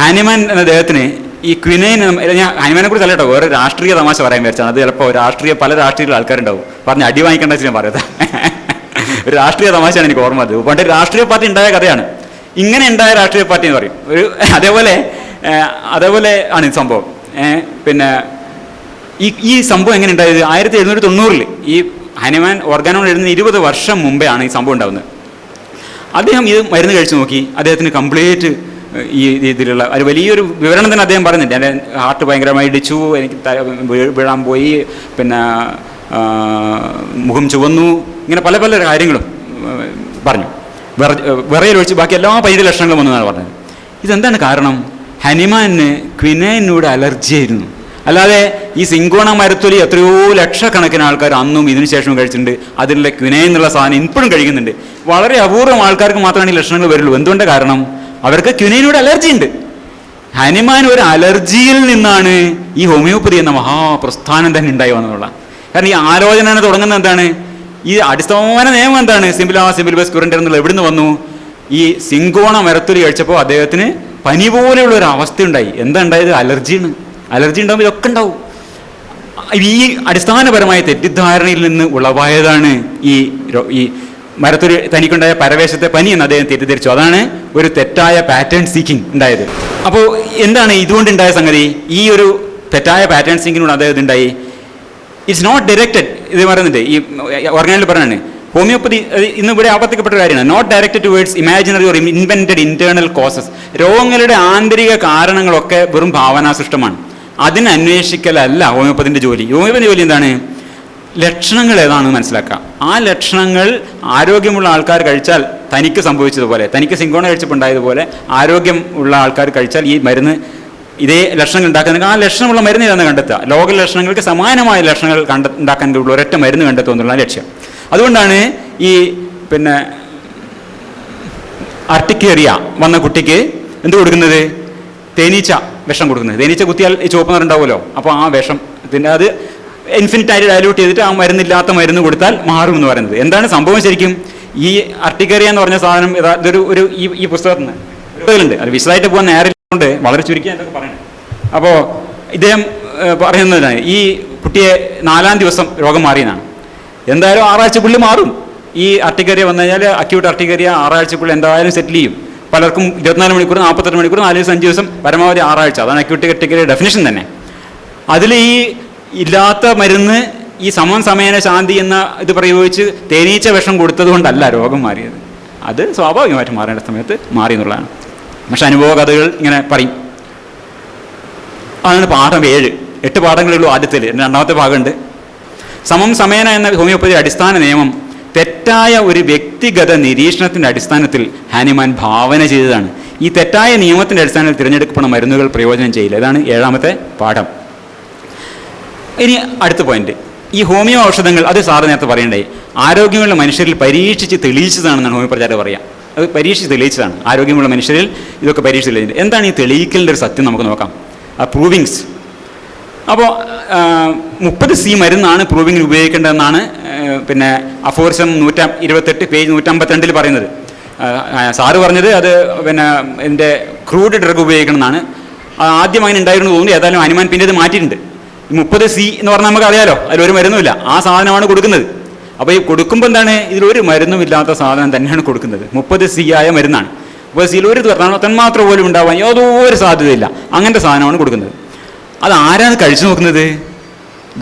ഹാനിമാൻ എന്ന അദ്ദേഹത്തിന് ഈ ക്വിനൈൻ, ഞാൻ ഹാനിമാനെ കുറിച്ച് അല്ല കേട്ടോ, വേറെ രാഷ്ട്രീയ തമാശ പറയാൻ വിചാരിച്ചാണ്. അത് ചിലപ്പോൾ പല രാഷ്ട്രീയ ആൾക്കാരുണ്ടാവും പറഞ്ഞ് അടി വാങ്ങിക്കേണ്ട വെച്ച് ഞാൻ പറയുന്നത്. ഒരു രാഷ്ട്രീയ തമാശയാണ് എനിക്ക് ഓർമ്മ. അത് പണ്ട് രാഷ്ട്രീയ പാർട്ടി ഉണ്ടായ കഥയാണ്. ഇങ്ങനെ ഉണ്ടായ രാഷ്ട്രീയ പാർട്ടി എന്ന് പറയും. അതേപോലെ ആണ് ഈ സംഭവം. പിന്നെ ഈ സംഭവം എങ്ങനെ ഉണ്ടായത്? 1790 ഈ ഹനുമാൻ ഓർഗാനോൺ എഴുതുന്ന 20 വർഷം മുമ്പേ ആണ് ഈ സംഭവം ഉണ്ടാകുന്നത്. അദ്ദേഹം ഇത് മരുന്ന് കഴിച്ച് നോക്കി. അദ്ദേഹത്തിന് കംപ്ലീറ്റ് ഈ ഇതിലുള്ള ഒരു വലിയൊരു വിവരണം തന്നെ അദ്ദേഹം പറയുന്നുണ്ട്. എൻ്റെ ഹാർട്ട് ഭയങ്കരമായി ഇടിച്ചു, എനിക്ക് വീഴാൻ പോയി, പിന്നെ മുഖം ചുവന്നു, ഇങ്ങനെ പല പല കാര്യങ്ങളും പറഞ്ഞു. വിറയിലൊഴിച്ച് ബാക്കി എല്ലാ പരിധി ലക്ഷണങ്ങളും വന്നതാണ് പറഞ്ഞത്. ഇതെന്താണ് കാരണം? ഹനുമാന് ക്വിനൈനോട് അലർജി ആയിരുന്നു. അല്ലാതെ ഈ സിങ്കോണ മരത്തൊലി എത്രയോ ലക്ഷക്കണക്കിന് ആൾക്കാർ അന്നും ഇതിനു ശേഷവും കഴിച്ചിട്ടുണ്ട്. അതിലുള്ള ക്വിനൈൻ എന്നുള്ള സാധനം ഇപ്പോഴും കഴിക്കുന്നുണ്ട്. വളരെ അപൂർവം ആൾക്കാർക്ക് മാത്രമാണ് ഈ ലക്ഷണങ്ങൾ വരുള്ളൂ. എന്തുകൊണ്ട്? കാരണം അവർക്ക് ക്വിനൈനോട് അലർജി ഉണ്ട്. ഹനുമാൻ ഒരു അലർജിയിൽ നിന്നാണ് ഈ ഹോമിയോപ്പതി എന്ന മഹാപ്രസ്ഥാനം തന്നെ ഉണ്ടായി വന്നുള്ള. കാരണം ഈ ആലോചന തുടങ്ങുന്നത് എന്താണ്? ഈ അടിസ്ഥാന നിയമം എന്താണ്? സിമ്പിൾബസ് ക്യുറൻഡർ എന്നുള്ള എവിടുന്ന് വന്നു? ഈ സിങ്കോണ മരത്തൊലി കഴിച്ചപ്പോൾ അദ്ദേഹത്തിന് പനി പോലെയുള്ള ഒരു അവസ്ഥ ഉണ്ടായി. എന്താ ഉണ്ടായത്? അലർജിയാണ്. അലർജി ഉണ്ടാകുമ്പോൾ ഇതൊക്കെ ഉണ്ടാവും. ഈ അടിസ്ഥാനപരമായ തെറ്റിദ്ധാരണയിൽ നിന്ന് ഉളവായതാണ് ഈ മരത്തൊലി തനിക്കുണ്ടായ പരവേശത്തെ പനി എന്ന് അദ്ദേഹം തെറ്റിദ്ധരിച്ചു. അതാണ് ഒരു തെറ്റായ പാറ്റേൺ സീക്കിംഗ് ഉണ്ടായത്. അപ്പോൾ എന്താണ് ഇതുകൊണ്ടുണ്ടായ സംഗതി? ഈ ഒരു തെറ്റായ പാറ്റേൺ സീക്കിങ്ങിനോട് അദ്ദേഹം ഉണ്ടായി. It's not directed. ഇത് പറയുന്നുണ്ട്, ഈ ഓർഗാനിൽ പറയുന്നത് ഹോമിയോപ്പതി ഇന്ന് ഇവിടെ ആവർത്തിക്കപ്പെട്ട കാര്യമാണ്. Not directed towards imaginary or invented internal causes. രോഗങ്ങളുടെ ആന്തരിക കാരണങ്ങളൊക്കെ വെറും ഭാവനാസൃഷ്ടമാണ്. അതിനെ അന്വേഷിക്കലല്ല ഹോമിയോപ്പതിൻ്റെ ജോലി. ഹോമിയോപ്പതി ജോലി എന്താണ്? ലക്ഷണങ്ങൾ ഏതാണെന്ന് മനസ്സിലാക്കുക. ആ ലക്ഷണങ്ങൾ ആരോഗ്യമുള്ള ആൾക്കാർ കഴിച്ചാൽ തനിക്ക് സംഭവിച്ചതുപോലെ, തനിക്ക് സിങ്കോണ കഴിച്ചപ്പോൾ ഉണ്ടായതുപോലെ ആരോഗ്യം ഉള്ള ആൾക്കാർ കഴിച്ചാൽ ഈ മരുന്ന് ഇതേ ലക്ഷണങ്ങൾ ഉണ്ടാക്കുന്ന ആ ലക്ഷണമുള്ള മരുന്ന് ഏതാണെന്ന് കണ്ടെത്തുക. ലോക ലക്ഷണങ്ങൾക്ക് സമാനമായ ലക്ഷണങ്ങൾ ഉണ്ടാക്കാൻ ഉള്ള ഒരൊറ്റ മരുന്ന് കണ്ടെത്തുക എന്നുള്ള ലക്ഷ്യം. അതുകൊണ്ടാണ് ഈ ആർട്ടിക്കേറിയ വന്ന കുട്ടിക്ക് എന്ത് കൊടുക്കുന്നത്? തേനീച്ച വിഷം കൊടുക്കുന്നത്. തേനീച്ച കുത്തിയാൽ ഈ ചുവപ്പ് നിറം ഉണ്ടാവുമല്ലോ. അപ്പോൾ ആ വിഷം അത് ഇൻഫിനിറ്റായിട്ട് ഡയലൂട്ട് ചെയ്തിട്ട് ആ മരുന്നില്ലാത്ത മരുന്ന് കൊടുത്താൽ മാറും എന്ന് പറയുന്നത്. എന്താണ് സംഭവം ശരിക്കും? ഈ ആർട്ടിക്കേറിയ എന്ന് പറഞ്ഞ സാധനം ഇതൊരു ഈ പുസ്തകത്തിൽ നിന്ന് അത് വിശദമായിട്ട് പോകാൻ നേരിട്ടുണ്ട്, വളരെ ചുരുക്കി എന്തൊക്കെ പറയണേ. അപ്പോൾ ഇദ്ദേഹം പറയുന്നതാണ് ഈ കുട്ടിയെ 4-ാം ദിവസം രോഗം മാറിയെന്നാണ്. എന്തായാലും 6 ആഴ്ചക്കുള്ളിൽ മാറും. ഈ ആർട്ടിക്കേറിയ വന്നു കഴിഞ്ഞാൽ അക്യൂട്ട് ആർട്ടിക്കേറിയ 6 ആഴ്ചക്കുള്ളിൽ എന്തായാലും സെറ്റിൽ ചെയ്യും. പലർക്കും 24 മണിക്കൂർ, 48 മണിക്കൂർ, 4 ദിവസം, 5 ദിവസം, പരമാവധി 6 ആഴ്ച. അതാണ് അക്യൂട്ട് ആർട്ടിക്കേറിയ ഡെഫിനിഷൻ തന്നെ. അതിൽ ഈ ഇല്ലാത്ത മരുന്ന് ഈ സമേന ശാന്തി എന്ന ഇത് പ്രയോഗിച്ച് തേനീച്ച വിഷം കൊടുത്തത് കൊണ്ടല്ല രോഗം മാറിയത്. അത് സ്വാഭാവികമായിട്ട് മാറേണ്ട സമയത്ത് മാറി എന്നുള്ളതാണ്. പക്ഷെ അനുഭവ കഥകൾ ഇങ്ങനെ പറയും. അതാണ് പാഠം 7. 8 പാഠങ്ങളുള്ളൂ ആദ്യത്തിൽ. 2ാമത്തെ ഭാഗമുണ്ട്. സമേന എന്ന ഹോമിയോപ്പതി അടിസ്ഥാന നിയമം തെറ്റായ ഒരു വ്യക്തിഗത നിരീക്ഷണത്തിൻ്റെ അടിസ്ഥാനത്തിൽ ഹാനിമാൻ ഭാവന ചെയ്തതാണ്. ഈ തെറ്റായ നിയമത്തിൻ്റെ അടിസ്ഥാനത്തിൽ തിരഞ്ഞെടുക്കപ്പെടുന്ന മരുന്നുകൾ പ്രയോജനം ചെയ്യില്ല. ഇതാണ് 7ാമത്തെ പാഠം. ഇനി അടുത്ത പോയിന്റ്, ഈ ഹോമിയോ ഔഷധങ്ങൾ, അത് സാറ് നേരത്തെ പറയണ്ടായി, ആരോഗ്യമുള്ള മനുഷ്യരിൽ പരീക്ഷിച്ച് തെളിയിച്ചതാണെന്നാണ് ഹോമിയോപ്പതിക്കാർ പറയുക. അത് പരീക്ഷിച്ച് തെളിയിച്ചതാണ്. ആരോഗ്യമുള്ള മനുഷ്യരിൽ ഇതൊക്കെ പരീക്ഷിച്ച് തെളിയിച്ചത്. എന്താണ് ഈ തെളിയിക്കലിൻ്റെ ഒരു സത്യം നമുക്ക് നോക്കാം. ആ പ്രൂവിങ്സ്. അപ്പോൾ 30C മരുന്നാണ് പ്രൂവിങ്ങിന് ഉപയോഗിക്കേണ്ടതെന്നാണ് അഫോർസം 128 പേജ് 152 പറയുന്നത്. സാറ് പറഞ്ഞത് അത് ഇതിൻ്റെ ക്രൂഡ് ഡ്രഗ് ഉപയോഗിക്കണം എന്നാണ്. ആദ്യം അങ്ങനെ ഉണ്ടായിരുന്നു തോന്നുന്നു. ഏതായാലും ഹനുമാൻ പിന്നെ ഇത് മാറ്റിയിട്ടുണ്ട്. 30C എന്ന് പറഞ്ഞാൽ നമുക്ക് അറിയാലോ, അതിലൊരു മരുന്നുമില്ല. ആ സാധനമാണ് കൊടുക്കുന്നത്. അപ്പോൾ ഈ കൊടുക്കുമ്പോൾ എന്താണ്? ഇതിലൊരു മരുന്നും ഇല്ലാത്ത സാധനം തന്നെയാണ് കൊടുക്കുന്നത്. 30C ആയ മരുന്നാണ്. 30Cയിൽ ഒരു തന്മാത്ര പോലും ഉണ്ടാവാൻ യാതൊരു സാധ്യതയില്ല. അങ്ങനത്തെ സാധനമാണ് കൊടുക്കുന്നത്. അത് ആരാണ് കഴിച്ചു നോക്കുന്നത്?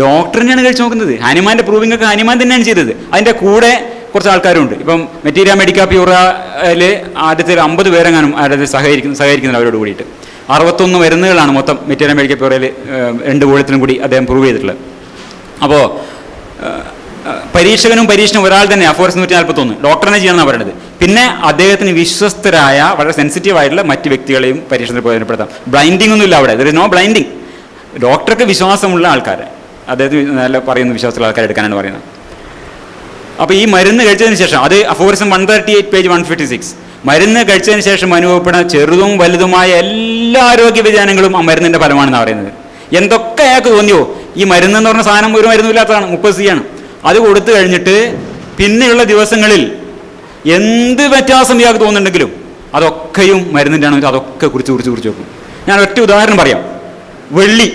ഡോക്ടർ തന്നെയാണ് കഴിച്ചു നോക്കുന്നത്. ഹനുമാൻ്റെ പ്രൂവിംഗ് ഒക്കെ ഹനുമാൻ തന്നെയാണ് ചെയ്തത്. അതിൻ്റെ കൂടെ കുറച്ച് ആൾക്കാരുണ്ട്. ഇപ്പം മെറ്റീരിയ മെഡിക്ക പ്യൂറയിൽ ആദ്യത്തെ 50 പേരെങ്ങാനും സഹകരിക്കുന്നില്ല അവരോട് കൂടിയിട്ട്. 61 മരുന്നുകളാണ് മൊത്തം മെറ്റീരിയൽ മെഡിക്കൽ ബ്യൂറോയിൽ 2 വോള്യത്തിനും കൂടി അദ്ദേഹം പ്രൂവ് ചെയ്തിട്ടുള്ളത്. അപ്പോൾ പരീക്ഷകനും ഒരാൾ തന്നെ, അഫോർസ് 141 ഡോക്ടറിനെ ചെയ്യണമെന്നാണ് പറയുന്നത്. പിന്നെ അദ്ദേഹത്തിന് വിശ്വസ്തരായ വളരെ സെൻസിറ്റീവ് ആയിട്ടുള്ള മറ്റ് വ്യക്തികളെയും പരീക്ഷണത്തിൽ പ്രയോജനപ്പെടുത്താം. ബ്ലൈൻഡിങ് ഒന്നും ഇല്ല അവിടെ, ദർ ഇസ് നോ ബ്ലൈൻഡിങ്. ഡോക്ടർക്ക് വിശ്വാസമുള്ള ആൾക്കാരെ, അദ്ദേഹത്തിന് നല്ല പറയുന്ന വിശ്വാസമുള്ള ആൾക്കാരെ എടുക്കാനാണ് പറയുന്നത്. അപ്പോൾ ഈ മരുന്ന് കഴിച്ചതിന് ശേഷം, അത് അഫോറിസം 138 പേജ് 156, മരുന്ന് കഴിച്ചതിന് ശേഷം അനുഭവപ്പെടുന്ന ചെറുതും വലുതുമായ എല്ലാ ആരോഗ്യ വ്യതിയാനങ്ങളും ആ മരുന്നിൻ്റെ ഫലമാണെന്നാണ് പറയുന്നത്. എന്തൊക്കെ അയാൾക്ക് തോന്നിയോ, ഈ മരുന്ന് എന്ന് പറഞ്ഞ സാധനം ഒരു മരുന്നുമില്ലാത്തതാണ്, 30C ആണ്. അത് കൊടുത്തു കഴിഞ്ഞിട്ട് പിന്നെയുള്ള ദിവസങ്ങളിൽ എന്ത് വ്യത്യാസം ഇയാൾക്ക് തോന്നുന്നുണ്ടെങ്കിലും അതൊക്കെയും മരുന്നിൻ്റെ ആണെങ്കിൽ അതൊക്കെ കുറിച്ച് വെക്കും. ഞാൻ ഒറ്റ ഉദാഹരണം പറയാം. വെള്ളി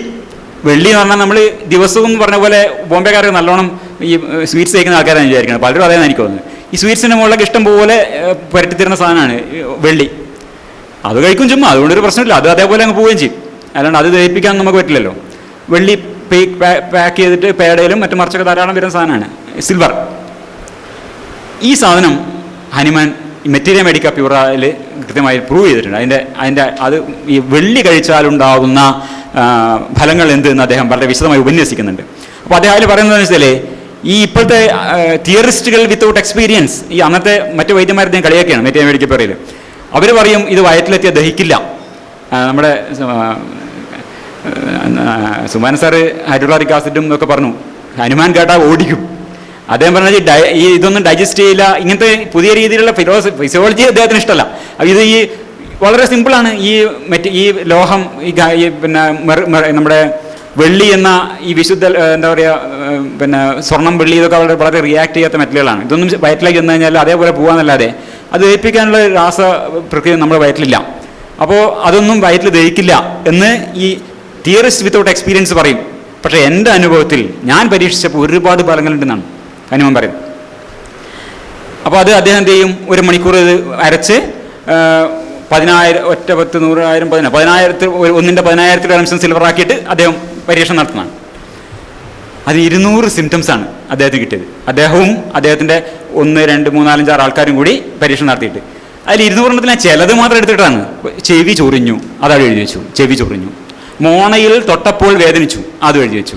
എന്ന് പറഞ്ഞാൽ നമ്മൾ ദിവസവും പറഞ്ഞ പോലെ ബോംബെക്കാർക്ക് നല്ലോണം ഈ സ്വീറ്റ്സ് കഴിക്കുന്ന ആൾക്കാരാണ് വിചാരിക്കുന്നത്. പലരും അതേന്ന് എനിക്ക് തോന്നുന്നത്. ഈ സ്വീറ്റ്സിൻ്റെ മുകളിലൊക്കെ ഇഷ്ടം പോലെ പുരട്ടിത്തരുന്ന സാധനമാണ് വെള്ളി. അത് കഴിക്കും ചുമ്മാ, അതുകൊണ്ടൊരു പ്രശ്നമില്ല, അത് അതേപോലെ അങ്ങ് പോവുകയും ചെയ്യും. അല്ലാണ്ട് അത് ദഹിപ്പിക്കാൻ നമുക്ക് പറ്റില്ലല്ലോ. വെള്ളി പാക്ക് ചെയ്തിട്ട് പേടയിലും മറ്റു മറിച്ചൊക്കെ ധാരാളം വരുന്ന സാധനമാണ് സിൽവർ. ഈ സാധനം ഹനുമാൻ മെറ്റീരിയൽ മെഡിക്കൽ പ്യൂറയിൽ കൃത്യമായി പ്രൂവ് ചെയ്തിട്ടുണ്ട്. അത് ഈ വെള്ളി കഴിച്ചാലുണ്ടാകുന്ന ഫലങ്ങൾ എന്തെന്ന് അദ്ദേഹം വളരെ വിശദമായി ഉപന്യസിക്കുന്നുണ്ട്. അപ്പോൾ അദ്ദേഹം അതിൽ പറയുന്നതെന്ന് വെച്ചാൽ, ഈ ഇപ്പോഴത്തെ തിയറിസ്റ്റുകൾ വിത്തൗട്ട് എക്സ്പീരിയൻസ്, ഈ അന്നത്തെ മറ്റു വൈദ്യന്മാരുടെ കളിയൊക്കെയാണ് മെറ്റീരിയൽ മെഡിക്കൽ പ്യൂറയിൽ. അവർ പറയും ഇത് വയറ്റിലെത്തിയ ദഹിക്കില്ല. നമ്മുടെ സുമാൻ സാറ് ഹൈഡ്രോക്ലോറിക് ആസിഡും എന്നൊക്കെ പറഞ്ഞു, ഹനുമാൻ കേട്ടാൽ ഓടിക്കും. അദ്ദേഹം പറഞ്ഞത് ഈ ഇതൊന്നും ഡൈജസ്റ്റ് ചെയ്യില്ല. ഇങ്ങനത്തെ പുതിയ രീതിയിലുള്ള ഫിസിയോളജി അദ്ദേഹത്തിന് ഇഷ്ടമല്ല. ഇത് ഈ വളരെ സിമ്പിളാണ്. ഈ ലോഹം, പിന്നെ നമ്മുടെ വെള്ളി എന്ന ഈ വിശുദ്ധ എന്താ പറയുക, പിന്നെ സ്വർണം, വെള്ളി, ഇതൊക്കെ വളരെ റിയാക്ട് ചെയ്യാത്ത മെറ്റലുകളാണ്. ഇതൊന്നും വയറ്റിലേക്ക് ചെന്ന് കഴിഞ്ഞാൽ അതേപോലെ പോകാന്നല്ലാതെ അത് ദഹിപ്പിക്കാനുള്ള രാസ പ്രക്രിയ നമ്മുടെ വയറ്റിലില്ല. അപ്പോൾ അതൊന്നും വയറ്റിൽ ദഹിക്കില്ല എന്ന് ഈ തിയറിസ്റ്റ് വിത്തൗട്ട് എക്സ്പീരിയൻസ് പറയും. പക്ഷേ എൻ്റെ അനുഭവത്തിൽ ഞാൻ പരീക്ഷിച്ചപ്പോൾ ഒരുപാട് ഫലങ്ങളുണ്ടെന്നാണ് ഹനുമാൻ പറയുന്നത്. അപ്പോൾ അത് അദ്ദേഹം എന്ത് ചെയ്യും, 1 മണിക്കൂർ ഇത് അരച്ച് 10,000 ഒറ്റ 10 100,000 10,000 ഒന്നിൻ്റെ 10,000 അംശം സിൽവറാക്കിയിട്ട് അദ്ദേഹം പരീക്ഷണം നടത്തുന്നതാണ്. അത് 200 സിംറ്റംസാണ് അദ്ദേഹത്തിന് കിട്ടിയത്. അദ്ദേഹവും അദ്ദേഹത്തിൻ്റെ 1 2 3 4 5 6 ആൾക്കാരും കൂടി പരീക്ഷണം നടത്തിയിട്ട് അതിൽ 200 ചിലത് മാത്രം എടുത്തിട്ടാണ്. ചെവി ചൊറിഞ്ഞു, അതവിടെ എഴുതി വെച്ചു, ചെവി ചൊറിഞ്ഞു. മോണയിൽ തൊട്ടപ്പോൾ വേദനിച്ചു, അത് എഴുതി വെച്ചു.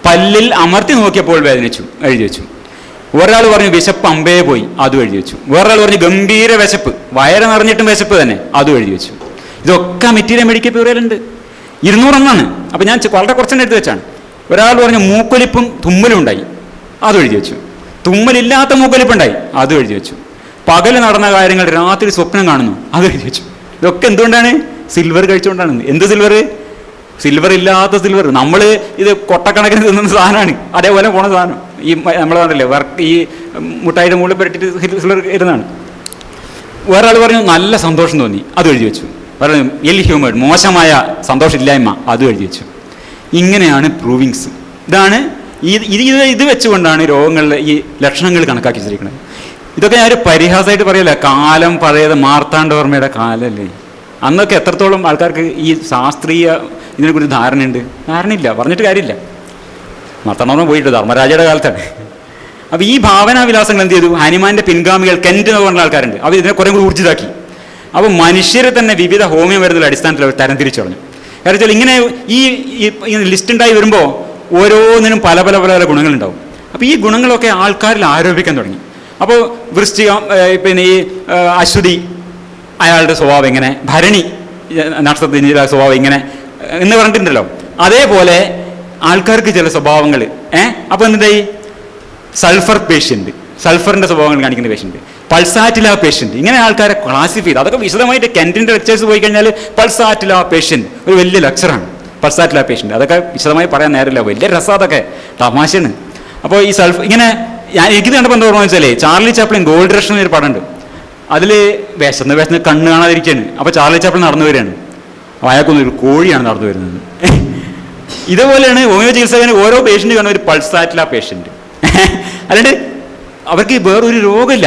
പല്ലിൽ അമർത്തി നോക്കിയപ്പോൾ വേദനിച്ചു, എഴുതി വെച്ചു. ഒരാൾ പറഞ്ഞു വിശപ്പ് അമ്പേ പോയി, അതും എഴുതി വെച്ചു. വേറൊരാൾ പറഞ്ഞു ഗംഭീര വിശപ്പ്, വയറ് നിറഞ്ഞിട്ടും വിശപ്പ് തന്നെ, അതും എഴുതി വെച്ചു. ഇതൊക്കെ മെറ്റീരിയൽ മെഡിക്കൽ പ്യൂറയിലുണ്ട്. 200 അപ്പം ഞാൻ വളരെ കുറച്ചെണ്ണം എടുത്ത് വെച്ചാണ്. ഒരാൾ പറഞ്ഞു മൂക്കൊലിപ്പും തുമ്മലും ഉണ്ടായി, അതും എഴുതി വെച്ചു. തുമ്മലില്ലാത്ത മൂക്കൊലിപ്പുണ്ടായി, അതും എഴുതി വെച്ചു. പകൽ നടന്ന കാര്യങ്ങൾ രാത്രി സ്വപ്നം കാണുന്നു, അത് എഴുതി വെച്ചു. ഇതൊക്കെ എന്തുകൊണ്ടാണ്? സിൽവർ കഴിച്ചുകൊണ്ടാണ്. എന്ത് സിൽവർ? സിൽവർ ഇല്ലാത്ത സിൽവർ. നമ്മൾ ഇത് കൊട്ടക്കണക്കിന് തിന്നുന്ന സാധനമാണ്, അതേപോലെ പോണ സാധനം. ഈ നമ്മൾ കണ്ടില്ലേ ഈ മുട്ടായിയുടെ മുകളിൽ പുരട്ടിട്ട് സിൽവർ ഇരുന്നാണ്. വേറെ ആൾ പറഞ്ഞു നല്ല സന്തോഷം തോന്നി, അത് എഴുതി വെച്ചു. പറഞ്ഞു ഇൽ ഹ്യൂമേഡ്, മോശമായ സന്തോഷമില്ലായ്മ, അതും എഴുതി വെച്ചു. ഇങ്ങനെയാണ് പ്രൂവിങ്സ്. ഇതാണ് ഇത് വെച്ചുകൊണ്ടാണ് രോഗങ്ങളിലെ ഈ ലക്ഷണങ്ങൾ കണക്കാക്കി വെച്ചിരിക്കുന്നത്. ഇതൊക്കെ ഞാൻ ഒരു പരിഹാസമായിട്ട് പറയല്ല, കാലം പഴയത് മാർത്താണ്ഡവർമ്മയുടെ കാലമല്ലേ. അന്നൊക്കെ എത്രത്തോളം ആൾക്കാർക്ക് ഈ ശാസ്ത്രീയ ഇതിനെക്കുറിച്ച് ധാരണയുണ്ട്? ധാരണയില്ല, പറഞ്ഞിട്ട് കാര്യമില്ല. മാർത്താണ്ഡവർമ്മ പോയിട്ട് ധർമ്മരാജയുടെ കാലത്താണ്. അപ്പോൾ ഈ ഭാവനാവിലാസങ്ങൾ എന്ത് ചെയ്തു? ഹനുമാന്റെ പിൻഗാമികൾ കെൻറ്റ് എന്ന് പറഞ്ഞ ആൾക്കാരുണ്ട്, അവർ ഇതിനെ കുറേ കൂടി ഊർജിതാക്കി. അപ്പോൾ മനുഷ്യരെ തന്നെ വിവിധ ഹോമിയോ മരുന്നുകളുടെ അടിസ്ഥാനത്തിൽ അവർ തരംതിരിച്ചു കളഞ്ഞു. കാരണം വെച്ചാൽ ഇങ്ങനെ ഈ ലിസ്റ്റ് ഉണ്ടായി വരുമ്പോൾ ഓരോന്നിനും പല പല പല പല ഗുണങ്ങളുണ്ടാവും. അപ്പോൾ ഈ ഗുണങ്ങളൊക്കെ ആൾക്കാരിൽ ആരോപിക്കാൻ തുടങ്ങി. അപ്പോൾ വൃശ്ചികം, പിന്നെ ഈ അശ്വതി അയാളുടെ സ്വഭാവം ഇങ്ങനെ, ഭരണി നക്ഷത്രത്തിൻ്റെ സ്വഭാവം ഇങ്ങനെ എന്ന് പറഞ്ഞിട്ടുണ്ടല്ലോ. അതേപോലെ ആൾക്കാർക്ക് ചില സ്വഭാവങ്ങൾ അപ്പോൾ എന്തായി? സൾഫർ പേഷ്യൻ്റ്, സൾഫറിൻ്റെ സ്വഭാവങ്ങൾ കാണിക്കുന്ന പേഷ്യൻ്റ്, പൾസാറ്റില പേഷ്യൻ്റ്, ഇങ്ങനെ ആൾക്കാരെ ക്ലാസിഫൈ ചെയ്ത് അതൊക്കെ വിശദമായിട്ട് കെൻറ്റിൻ്റെ ലെക്ചേഴ്സ് പോയി കഴിഞ്ഞാൽ പൾസാറ്റില പേഷ്യൻ്റ് ഒരു വലിയ ലെക്ചറാണ്. പൾസാറ്റില പേഷ്യൻ്റ് അതൊക്കെ വിശദമായി പറയാൻ നേരമില്ല, വലിയ രസം, അതൊക്കെ തമാശയാണ്. അപ്പോൾ ഈ ഇങ്ങനെ എനിക്ക് കണ്ടപ്പോൾ എന്താ ഓർമ്മ വെച്ചാൽ ചാർലി ചാപ്ലിൻ ഗോൾഡ് റഷ് എന്നൊരു പടമുണ്ട്. അതിൽ വിശന്ന് കണ്ണ് കാണാതിരിക്കുകയാണ്. അപ്പോൾ ചാർലി ചാപ്ലിൻ നടന്നു വരികയാണ്. അപ്പോൾ അയാൾക്കൊന്നൊരു കോഴിയാണ് നടന്നു വരുന്നത്. ഇതേപോലെയാണ് ഹോമിയോ ചികിത്സകന് ഓരോ പേഷ്യൻ്റ് കാണുന്ന ഒരു പൾസാറ്റില പേഷ്യൻ്റ്. അല്ലാണ്ട് അവർക്ക് വേറൊരു രോഗമില്ല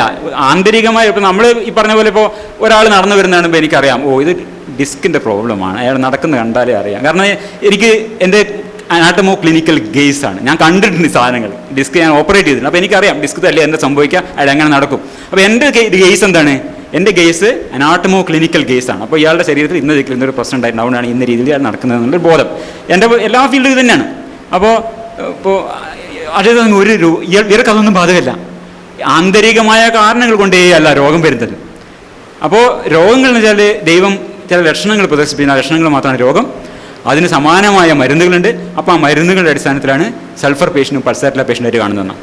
ആന്തരികമായി. ഇപ്പം നമ്മൾ ഈ പറഞ്ഞ പോലെ ഇപ്പോൾ ഒരാൾ നടന്നു വരുന്നതാണ് എനിക്കറിയാം, ഇത് ഡിസ്കിൻ്റെ പ്രോബ്ലമാണ്, അയാൾ നടക്കുന്നത് കണ്ടാലേ അറിയാം. കാരണം എനിക്ക് എൻ്റെ അനാട്ടമോ ക്ലിനിക്കൽ ഗെയ്സ് ആണ്, ഞാൻ കണ്ടിട്ടുണ്ട് സാധനങ്ങൾ. ഡിസ്ക് ഞാൻ ഓപ്പറേറ്റ് ചെയ്തിട്ടുണ്ട്, അപ്പോൾ എനിക്കറിയാം ഡിസ്ക് തല്ലേ എന്താ സംഭവിക്കുക, അയാൾ എങ്ങനെ നടക്കും. അപ്പോൾ എൻ്റെ ഗെയ്സ് എന്താണ്? എൻ്റെ കേസ് അനാട്ടമോ ക്ലിനിക്കൽ കേസാണ്. അപ്പോൾ ഇയാളുടെ ശരീരത്തിൽ ഇന്നൊരു പ്രശ്നം ഉണ്ടായിട്ടുണ്ടാവുന്നതാണ് ഇന്ന രീതിയിൽ നടക്കുന്നത് എന്നുള്ളൊരു ബോധം എൻ്റെ എല്ലാ ഫീൽഡിലും ഇത് തന്നെയാണ്. അപ്പോൾ അതേ ഇവർക്ക് അതൊന്നും ബാധകമല്ല. ആന്തരികമായ കാരണങ്ങൾ കൊണ്ടേ അല്ല രോഗം വരുന്നത്. അപ്പോൾ രോഗങ്ങൾ എന്ന് വെച്ചാൽ ദൈവം ചില ലക്ഷണങ്ങൾ പ്രദർശിപ്പിക്കുന്ന ലക്ഷണങ്ങൾ മാത്രമാണ് രോഗം. അതിന് സമാനമായ മരുന്നുകളുണ്ട്. അപ്പോൾ ആ മരുന്നുകളുടെ അടിസ്ഥാനത്തിലാണ് സൾഫർ പേഷ്യൻറ്റും പൾസാറ്റില പേഷ്യൻ്റായിട്ട് കാണുന്നതെന്ന്.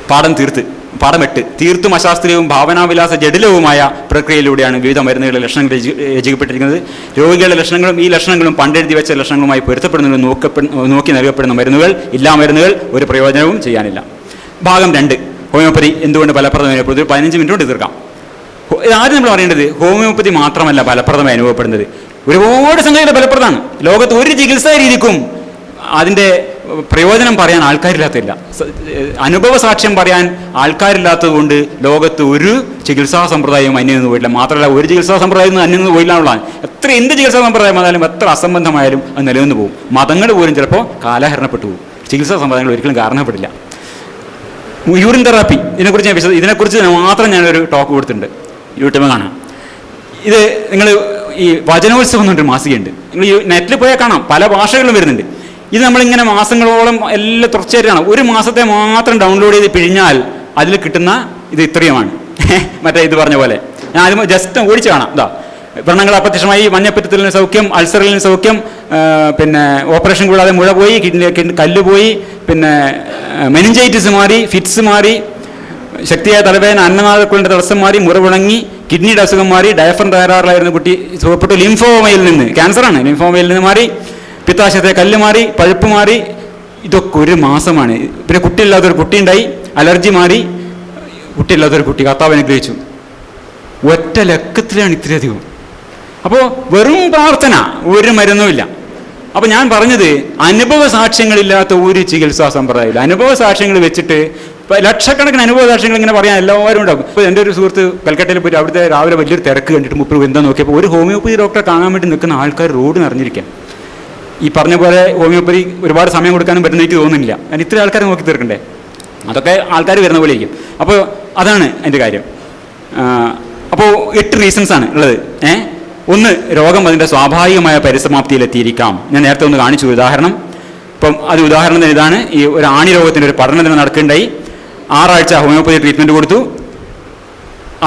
പാഠം 8 തീർത്തും അശാസ്ത്രീയവും ഭാവനാവിലാസ ജടിലവുമായ പ്രക്രിയയിലൂടെയാണ് വിവിധ മരുന്നുകളുടെ ലക്ഷണങ്ങൾ രചിക്കപ്പെട്ടിരിക്കുന്നത്. രോഗികളുടെ ലക്ഷണങ്ങളും ഈ ലക്ഷണങ്ങളും പണ്ടെഴുതി വെച്ച ലക്ഷണങ്ങളുമായി പൊരുത്തപ്പെടുന്നതിന് നോക്കി നൽകപ്പെടുന്ന മരുന്നുകൾ മരുന്നുകൾ ഒരു പ്രയോജനവും ചെയ്യാനില്ല. ഭാഗം 2 ഹോമിയോപ്പതി എന്തുകൊണ്ട് ഫലപ്രദമായി അനുഭവപ്പെടുന്നത്. 15 മിനിറ്റ് കൊണ്ട് തീർക്കാം. ആദ്യം നമ്മൾ പറയേണ്ടത് ഹോമിയോപ്പതി മാത്രമല്ല ഫലപ്രദമായി അനുഭവപ്പെടുന്നത്, ഒരുപാട് സംഗതികൾ ഫലപ്രദമാണ്. ലോകത്ത് ഒരു ചികിത്സാ രീതിക്കും അതിൻ്റെ പ്രയോജനം പറയാൻ ആൾക്കാരില്ലാത്തില്ല. അനുഭവ സാക്ഷ്യം പറയാൻ ആൾക്കാരില്ലാത്തത് കൊണ്ട് ലോകത്ത് ഒരു ചികിത്സാ സമ്പ്രദായവും അന്യം നിന്ന് പോയിട്ടില്ല. മാത്രമല്ല ഒരു ചികിത്സാ സമ്പ്രദായം അന്യം നിന്ന് പോയില്ലാന്നുള്ളതാണ്. എന്ത് ചികിത്സാ സമ്പ്രദായം വന്നാലും എത്ര അസംബന്ധമായാലും അത് നിലനിന്ന് പോകും. മതങ്ങൾ പോലും ചിലപ്പോൾ കാലഹരണപ്പെട്ടു പോകും. ചികിത്സാ സമ്പ്രദായങ്ങൾ ഒരിക്കലും കാരണപ്പെടില്ല. യൂറിൻ തെറാപ്പി ഇതിനെക്കുറിച്ച് മാത്രം ഞാനൊരു ടോക്ക് കൊടുത്തിട്ടുണ്ട്, യൂട്യൂബിൽ കാണാം. ഇത് നിങ്ങൾ ഈ വചനോത്സവം എന്നൊരു മാസികയുണ്ട്, നിങ്ങൾ ഈ നെറ്റിൽ പോയാൽ കാണാം, പല ഭാഷകളിലും വരുന്നുണ്ട്. ഇത് നമ്മളിങ്ങനെ മാസങ്ങളോളം എല്ലാം തുടർച്ചയായിട്ട് കാണാം. ഒരു മാസത്തെ മാത്രം ഡൗൺലോഡ് ചെയ്ത് പിഴിഞ്ഞാൽ അതിൽ കിട്ടുന്ന ഇത് ഇത്രയുമാണ്. മറ്റേ ഇത് പറഞ്ഞ പോലെ ഞാൻ ആദ്യം ജസ്റ്റ് ഓടിച്ച് കാണാം. ഇതാ വ്രണങ്ങൾ അപ്രത്യക്ഷമായി, മഞ്ഞപ്പിത്തത്തിന് സൗഖ്യം, അൾസറിന് സൗഖ്യം, പിന്നെ ഓപ്പറേഷൻ കൂടാതെ മുഴ പോയി, കല്ല് പോയി, പിന്നെ മെനിഞ്ചൈറ്റിസ് മാറി, ഫിറ്റ്സ് മാറി, ശക്തിയായ തലവേദന, അന്നനാളങ്ങളുടെ തടസ്സം മാറി, മുറിവുണങ്ങി, കിഡ്നിയുടെ അസുഖം മാറി, ഡയഫ്രം തകരാറിലായിരുന്ന കുട്ടി സുഖപ്പെട്ടു, ലിംഫോമയിൽ നിന്ന്, ക്യാൻസറാണ്, ലിംഫോമയിൽ നിന്ന് മാറി, പിത്താശയത്തെ കല്ല് മാറി, പഴുപ്പ് മാറി. ഇതൊക്കെ ഒരു മാസമാണ്. പിന്നെ കുട്ടിയില്ലാത്തൊരു കുട്ടി ഉണ്ടായി, അലർജി മാറി, കുട്ടിയില്ലാത്തൊരു കുട്ടി കർത്താവ് അനുഗ്രഹിച്ചു. ഒറ്റ ലക്കത്തിലാണ് ഇത്രയധികം. അപ്പോൾ വെറും പ്രാർത്ഥന, ഒരു മരുന്നുമില്ല. അപ്പോൾ ഞാൻ പറഞ്ഞത് അനുഭവ സാക്ഷ്യങ്ങളില്ലാത്ത ഒരു ചികിത്സാ സമ്പ്രദായമില്ല. അനുഭവ സാക്ഷ്യങ്ങൾ വെച്ചിട്ട് ലക്ഷക്കണക്കിന് അനുഭവ സാക്ഷ്യങ്ങൾ ഇങ്ങനെ പറയാൻ എല്ലാവരും ഉണ്ടാകും. ഇപ്പോൾ എൻ്റെ ഒരു സുഹൃത്ത് കൽക്കട്ടയിൽ പോയിട്ട് അവിടുത്തെ രാവിലെ വലിയൊരു തിരക്ക് കണ്ടിട്ട് 30 എന്താ നോക്കിയപ്പോൾ ഒരു ഹോമിയോപ്പതി ഡോക്ടറെ കാണാൻ വേണ്ടി നിൽക്കുന്ന ആൾക്കാർ റോഡ് നിറഞ്ഞിരിക്കുക. ഈ പറഞ്ഞ പോലെ ഹോമിയോപ്പതി ഒരുപാട് സമയം കൊടുക്കാനും പറ്റുന്ന എനിക്ക് തോന്നുന്നില്ല. ഞാൻ ഇത്ര ആൾക്കാരെ നോക്കി തീർക്കണ്ടേ, അതൊക്കെ ആൾക്കാർ വരുന്ന പോലെ ഇരിക്കും. അപ്പോൾ അതാണ് എൻ്റെ കാര്യം. അപ്പോൾ 8 റീസൺസ് ആണ് ഉള്ളത്. ഒന്ന്, രോഗം അതിൻ്റെ സ്വാഭാവികമായ പരിസമാപ്തിയിലെത്തിയിരിക്കാം. ഞാൻ നേരത്തെ ഒന്ന് കാണിച്ചു ഉദാഹരണം. ഇപ്പം അത് ഉദാഹരണത്തിന് ഇതാണ്. ഈ ഒരു ആണി രോഗത്തിൻ്റെ ഒരു പഠനം നടക്കുകയുണ്ടായി. 6 ആഴ്ച ഹോമിയോപ്പതി ട്രീറ്റ്മെൻറ്റ് കൊടുത്തു.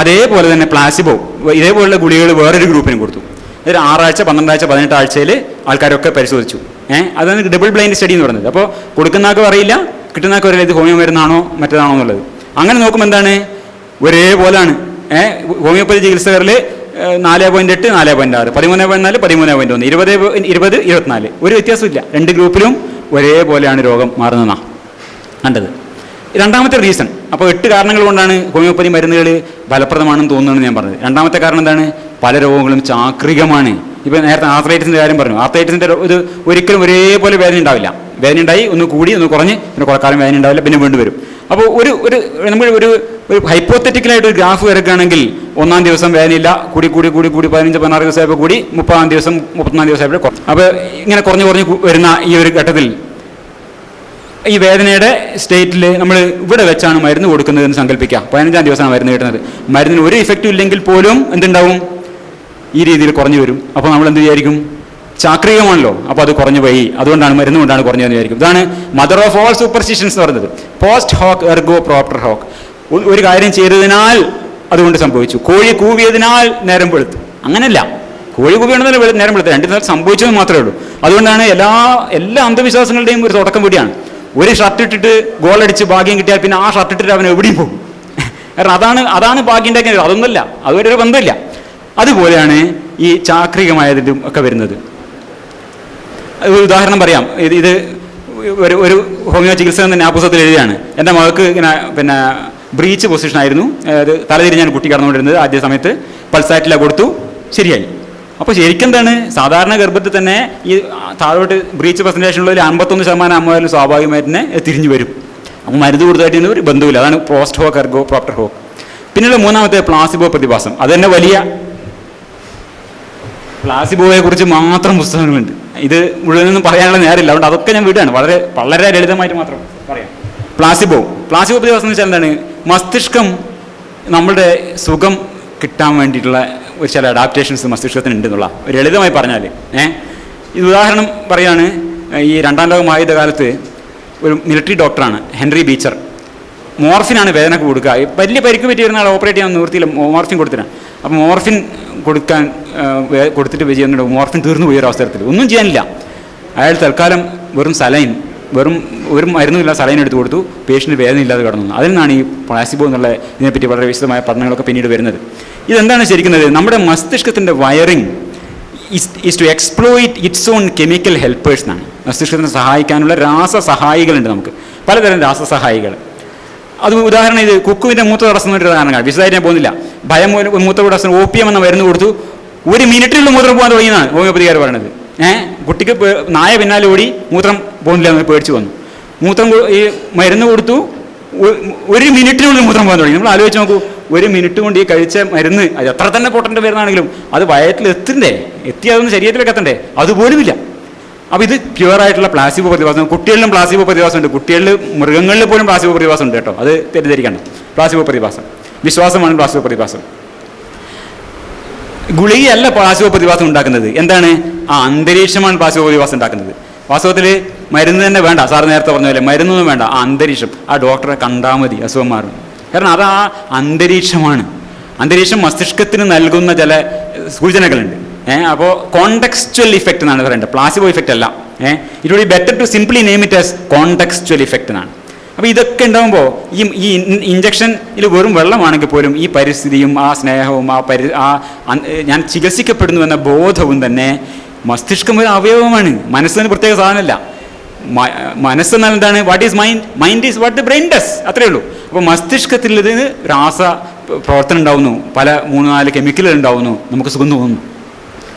അതേപോലെ തന്നെ പ്ലാസിബോ ഇതേപോലുള്ള ഗുളികകൾ വേറൊരു ഗ്രൂപ്പിനും കൊടുത്തു. ഒരു 6 ആഴ്ച, 12 ആഴ്ച, 18 ആഴ്ചയിൽ ആൾക്കാരൊക്കെ പരിശോധിച്ചു. അതാണ് ഡബിൾ ബ്ലൈൻഡ് സ്റ്റഡി എന്ന് പറയുന്നത്. അപ്പോൾ കൊടുക്കുന്നവർക്ക് അറിയില്ല, കിട്ടുന്നവർക്ക് അറിയില്ല ഇത് ഹോമിയോ മരുന്നാണോ മറ്റേതാണോ എന്നുള്ളത്. അങ്ങനെ നോക്കുമ്പോൾ എന്താണ്, ഒരേപോലെയാണ്. ഹോമിയോപ്പതി ചികിത്സകരിൽ 4.8, 4.6, 13.4, 13.1, 20, 24 ഒരു വ്യത്യാസമില്ല. 2 ഗ്രൂപ്പിലും ഒരേപോലെയാണ് രോഗം മാറുന്നതാണ് കണ്ടത്. രണ്ടാമത്തെ റീസൺ, അപ്പോൾ 8 കാരണങ്ങൾ കൊണ്ടാണ് ഹോമിയോപ്പതി മരുന്നുകൾ ഫലപ്രദമാണെന്ന് തോന്നുന്നതെന്ന് ഞാൻ പറഞ്ഞത്. രണ്ടാമത്തെ കാരണം എന്താണ്, പല രോഗങ്ങളും ചാക്രികമാണ്. ഇപ്പോൾ നേരത്തെ ആർത്രൈറ്റിസിൻ്റെ കാര്യം പറഞ്ഞു. ആർത്രൈറ്റിസിൻ്റെ ഇത് ഒരിക്കലും ഒരേപോലെ വേദന ഉണ്ടാവില്ല. വേദന ഉണ്ടായി ഒന്ന് കൂടി ഒന്ന് കുറഞ്ഞ് പിന്നെ കുറക്കാലം വേദന ഉണ്ടാവില്ല, പിന്നെ വീണ്ടും വരും. അപ്പോൾ നമ്മൾ ഒരു ഹൈപ്പോത്തറ്റിക്കലായിട്ട് ഒരു ഗ്രാഫ് വരക്കുകയാണെങ്കിൽ 1-ാം ദിവസം വേദനയില്ല, കൂടി 15-16 ദിവസമായപ്പോൾ കൂടി 30-ാം ദിവസം 34 ദിവസമായപ്പോൾ കുറഞ്ഞു. അപ്പോൾ ഇങ്ങനെ കുറഞ്ഞ് വരുന്ന ഈ ഒരു ഘട്ടത്തിൽ ഈ വേദനയുടെ സ്റ്റേറ്റിൽ നമ്മൾ ഇവിടെ വെച്ചാണ് മരുന്ന് കൊടുക്കുന്നതെന്ന് സങ്കല്പിക്കുക. 15-ാം ദിവസമാണ് മരുന്ന് കിട്ടുന്നത്. മരുന്നിന് ഒരു ഇഫക്റ്റും ഇല്ലെങ്കിൽ പോലും എന്തുണ്ടാവും, ഈ രീതിയിൽ കുറഞ്ഞു വരും. അപ്പോൾ നമ്മൾ എന്ത് വിചാരിക്കും, ചാക്രികമാണല്ലോ, അപ്പോൾ അത് കുറഞ്ഞു പോയി, അതുകൊണ്ടാണ് മരുന്ന് കൊണ്ടാണ് കുറഞ്ഞതെന്ന് വിചാരിക്കും. ഇതാണ് മദർ ഓഫ് ഓൾ സൂപ്പർസ്റ്റിഷൻസ് എന്ന് പറയുന്നത്. പോസ്റ്റ് ഹോക്ക് എർഗോ പ്രോപ്റ്റർ ഹോക്ക്. ഒരു കാര്യം ചെയ്തതിനാൽ അതുകൊണ്ട് സംഭവിച്ചു. കോഴി കൂവിയതിനാൽ നേരം വെളുത്തു. അങ്ങനെയല്ല, കോഴി കൂവിയാണെന്നല്ല നേരം വെളുത്തു, 2 നേരം സംഭവിച്ചത് മാത്രമേ ഉള്ളൂ. അതുകൊണ്ടാണ് എല്ലാ അന്ധവിശ്വാസങ്ങളുടെയും ഒരു തുടക്കം കൂടിയാണ്. ഒരു ഷർട്ട് ഇട്ടിട്ട് ഗോളടിച്ച് ഭാഗ്യം കിട്ടിയാൽ പിന്നെ ആ ഷർട്ട് ഇട്ടിട്ട് അവൻ എവിടെയും പോകും. കാരണം അതാണ് ഭാഗ്യം ഉണ്ടാക്കിയത്. അതൊന്നുമല്ല, അതുവരെ ഒരു ബന്ധമില്ല. അതുപോലെയാണ് ഈ ചാക്രികമായതിലും ഒക്കെ വരുന്നത്. ഒരു ഉദാഹരണം പറയാം. ഇത് ഒരു ഹോമിയോ ചികിത്സ എന്ന ഞാൻ പുസ്തകത്തിൽ എഴുതിയാണ്. എൻ്റെ മകൾക്ക് ഇങ്ങനെ പിന്നെ ബ്രീച്ച് പൊസിഷനായിരുന്നു. അത് തലതിരിഞ്ഞാണ് കുട്ടി കടന്നുകൊണ്ടിരുന്നത്. ആദ്യ സമയത്ത് പൾസാറ്റില കൊടുത്തു, ശരിയായി. അപ്പോൾ ശരിക്കും എന്താണ്, സാധാരണ ഗർഭത്തിൽ തന്നെ ഈ താഴോട്ട് ബ്രീച്ച് പ്രസൻറ്റേഷനുള്ള 51% അമ്മമാരിൽ സ്വാഭാവികമായിട്ട് തന്നെ തിരിഞ്ഞു വരും. അപ്പോൾ മരുന്ന് കൊടുത്തായിട്ട് ഒരു ബന്ധുവില്ല. അതാണ് പോസ്റ്റ് ഹോക്ക് എർഗോ പ്രോപ്റ്റർ ഹോക്ക്. പിന്നെയുള്ള 3ാമത്തെ പ്ലാസിബോ പ്രതിഭാസം. അത് തന്നെ വലിയ പ്ലാസിബോയെ കുറിച്ച് മാത്രം പുസ്തകങ്ങളുണ്ട്. ഇത് മുഴുവനൊന്നും പറയാനുള്ള നേരമില്ല, അതുകൊണ്ട് അതൊക്കെ ഞാൻ വിടുകയാണ്. വളരെ ലളിതമായിട്ട് മാത്രം പറയാം. പ്ലാസിബോ പ്രതിഭാസം എന്ന് വെച്ചാൽ എന്താണ്, മസ്തിഷ്കം നമ്മളുടെ സുഖം കിട്ടാൻ വേണ്ടിയിട്ടുള്ള ഒരു ചില അഡാപ്റ്റേഷൻസ് മസ്തിഷ്കത്തിന് ഉണ്ടെന്നുള്ള ഒരു ലളിതമായി പറഞ്ഞാൽ ഇത് ഉദാഹരണം പറയുകയാണ്. ഈ രണ്ടാം ലോക മഹായുദ്ധ കാലത്ത് ഒരു മിലിറ്ററി ഡോക്ടറാണ് ഹെൻറി ബീച്ചർ. മോർഫിനാണ് വേദനക്ക് കൊടുക്കുക. വലിയ പരിക്ക് പറ്റിയിരുന്ന ആൾ ഓപ്പറേറ്റ് ചെയ്യാൻ നിവൃത്തിയില്ല, മോർഫിൻ കൊടുത്തിട്ടാണ്. അപ്പോൾ മോർഫിൻ കൊടുത്തിട്ട് ചെയ്യുന്നുണ്ട്. മോർഫിൻ തീർന്നു പോയ ഒരു അവസരത്തിൽ ഒന്നും ചെയ്യാനില്ല. അയാൾ തൽക്കാലം ഒരു മരുന്നുമില്ല സലൈൻ എടുത്ത് കൊടുത്തു. പേഷ്യൻ്റ് വേദന ഇല്ലാതെ കിടന്നു. അതിൽ നിന്നാണ് ഈ പ്ലാസിബോ എന്നുള്ള ഇതിനെപ്പറ്റി വളരെ വിശദമായ പഠനങ്ങളൊക്കെ പിന്നീട് വരുന്നത്. ഇതെന്താണ് ശരിക്കുന്നത്? നമ്മുടെ മസ്തിഷ്കത്തിൻ്റെ wiring is to exploit its own chemical helpers എന്നാണ്. മസ്തിഷ്കത്തിനെ സഹായിക്കാനുള്ള രാസസഹായികളുണ്ട് നമുക്ക്, പലതരം രാസസഹായികൾ. അത് ഉദാഹരണം ഇത് കുക്കുവിൻ്റെ മൂത്ര തടസ്സം എന്നൊരു കാരണങ്ങൾ വിശദമായിട്ട് ഞാൻ പോകുന്നില്ല. ഭയം മൂത്ര തടസ്സം OPM എന്ന മരുന്ന് കൊടുത്തു, 1 മിനിറ്റിലുള്ള മൂത്രം പോകാൻ തുടങ്ങിയതാണ് ഹോമിയോപ്പതിക്കാർ പറയുന്നത്. കുട്ടിക്ക് നായ പിന്നാലെ ഓടി മൂത്രം പോകുന്നില്ല എന്ന് പേടിച്ച് വന്നു. ഈ മരുന്ന് കൊടുത്തു, 1 മിനിറ്റിനുള്ളിൽ മൂത്രം പോകാൻ തുടങ്ങി. നമ്മൾ ആലോചിച്ച് നോക്കൂ, 1 മിനിറ്റ് കൊണ്ട് ഈ കഴിച്ച മരുന്ന് അത് എത്ര തന്നെ പൊട്ടൻ്റെ മരുന്നാണെങ്കിലും അത് വയറ്റിൽ എത്തി അതൊന്ന് ശരീരത്തിലേക്ക് എത്തണ്ടേ, അതുപോലുമില്ല. അപ്പോൾ ഇത് പ്യുവറായിട്ടുള്ള പ്ലാസിബോ പ്രതിഭാസം. കുട്ടികളിലും പ്ലാസിബോ പ്രതിഭാസം ഉണ്ട്, കുട്ടികളിൽ മൃഗങ്ങളിൽ പോലും പ്ലാസിബോ പ്രതിഭാസം ഉണ്ട് കേട്ടോ, അത് തെറ്റിദ്ധരിക്കണ്ട. പ്ലാസിബോ പ്രതിഭാസം വിശ്വാസമാണ് പ്ലാസിബോ പ്രതിഭാസം. ഗുളികയല്ല പ്ലാസിബോ പ്രതിഭാസം ഉണ്ടാക്കുന്നത്. എന്താണ്? ആ അന്തരീക്ഷമാണ് പ്ലാസിബോ പ്രതിഭാസം ഉണ്ടാക്കുന്നത്. വാസ്തവത്തിൽ മരുന്ന് തന്നെ വേണ്ട, സാർ നേരത്തെ പറഞ്ഞ പോലെ മരുന്നൊന്നും വേണ്ട, ആ അന്തരീക്ഷം, ആ ഡോക്ടറെ കണ്ടാൽ മതി അസുഖം മാറും. കാരണം അത് ആ അന്തരീക്ഷമാണ്. അന്തരീക്ഷം മസ്തിഷ്കത്തിന് നൽകുന്ന ചില സൂചനകളുണ്ട്. അപ്പോൾ കോണ്ടെക്സ്ച്വൽ ഇഫക്റ്റ് എന്നാണ് പറയേണ്ടത്, പ്ലാസിബോ ഇഫക്റ്റ് അല്ല. It would be better to simply name it as contextual effect എന്നാണ്. അപ്പോൾ ഇതൊക്കെ ഉണ്ടാകുമ്പോൾ ഈ ഇഞ്ചക്ഷൻ ഇതിൽ വെറും വെള്ളമാണെങ്കിൽ പോലും ഈ പരിസ്ഥിതിയും ആ സ്നേഹവും ഞാൻ ചികിത്സിക്കപ്പെടുന്നു എന്ന ബോധവും തന്നെ മസ്തിഷ്കം ഒരു അവയവമാണ്. മനസ്സിന് പ്രത്യേക സാധനമല്ല. മനസ്സെന്നാൽ എന്താണ്? What is mind? Mind is what the brain does, അത്രയേ ഉള്ളൂ. അപ്പോൾ മസ്തിഷ്കത്തിൽ ഇതിന് രാസ പ്രവർത്തനം ഉണ്ടാവുന്നു, പല 3-4 കെമിക്കലുകൾ ഉണ്ടാവുന്നു, നമുക്ക് സുഖം തോന്നുന്നു.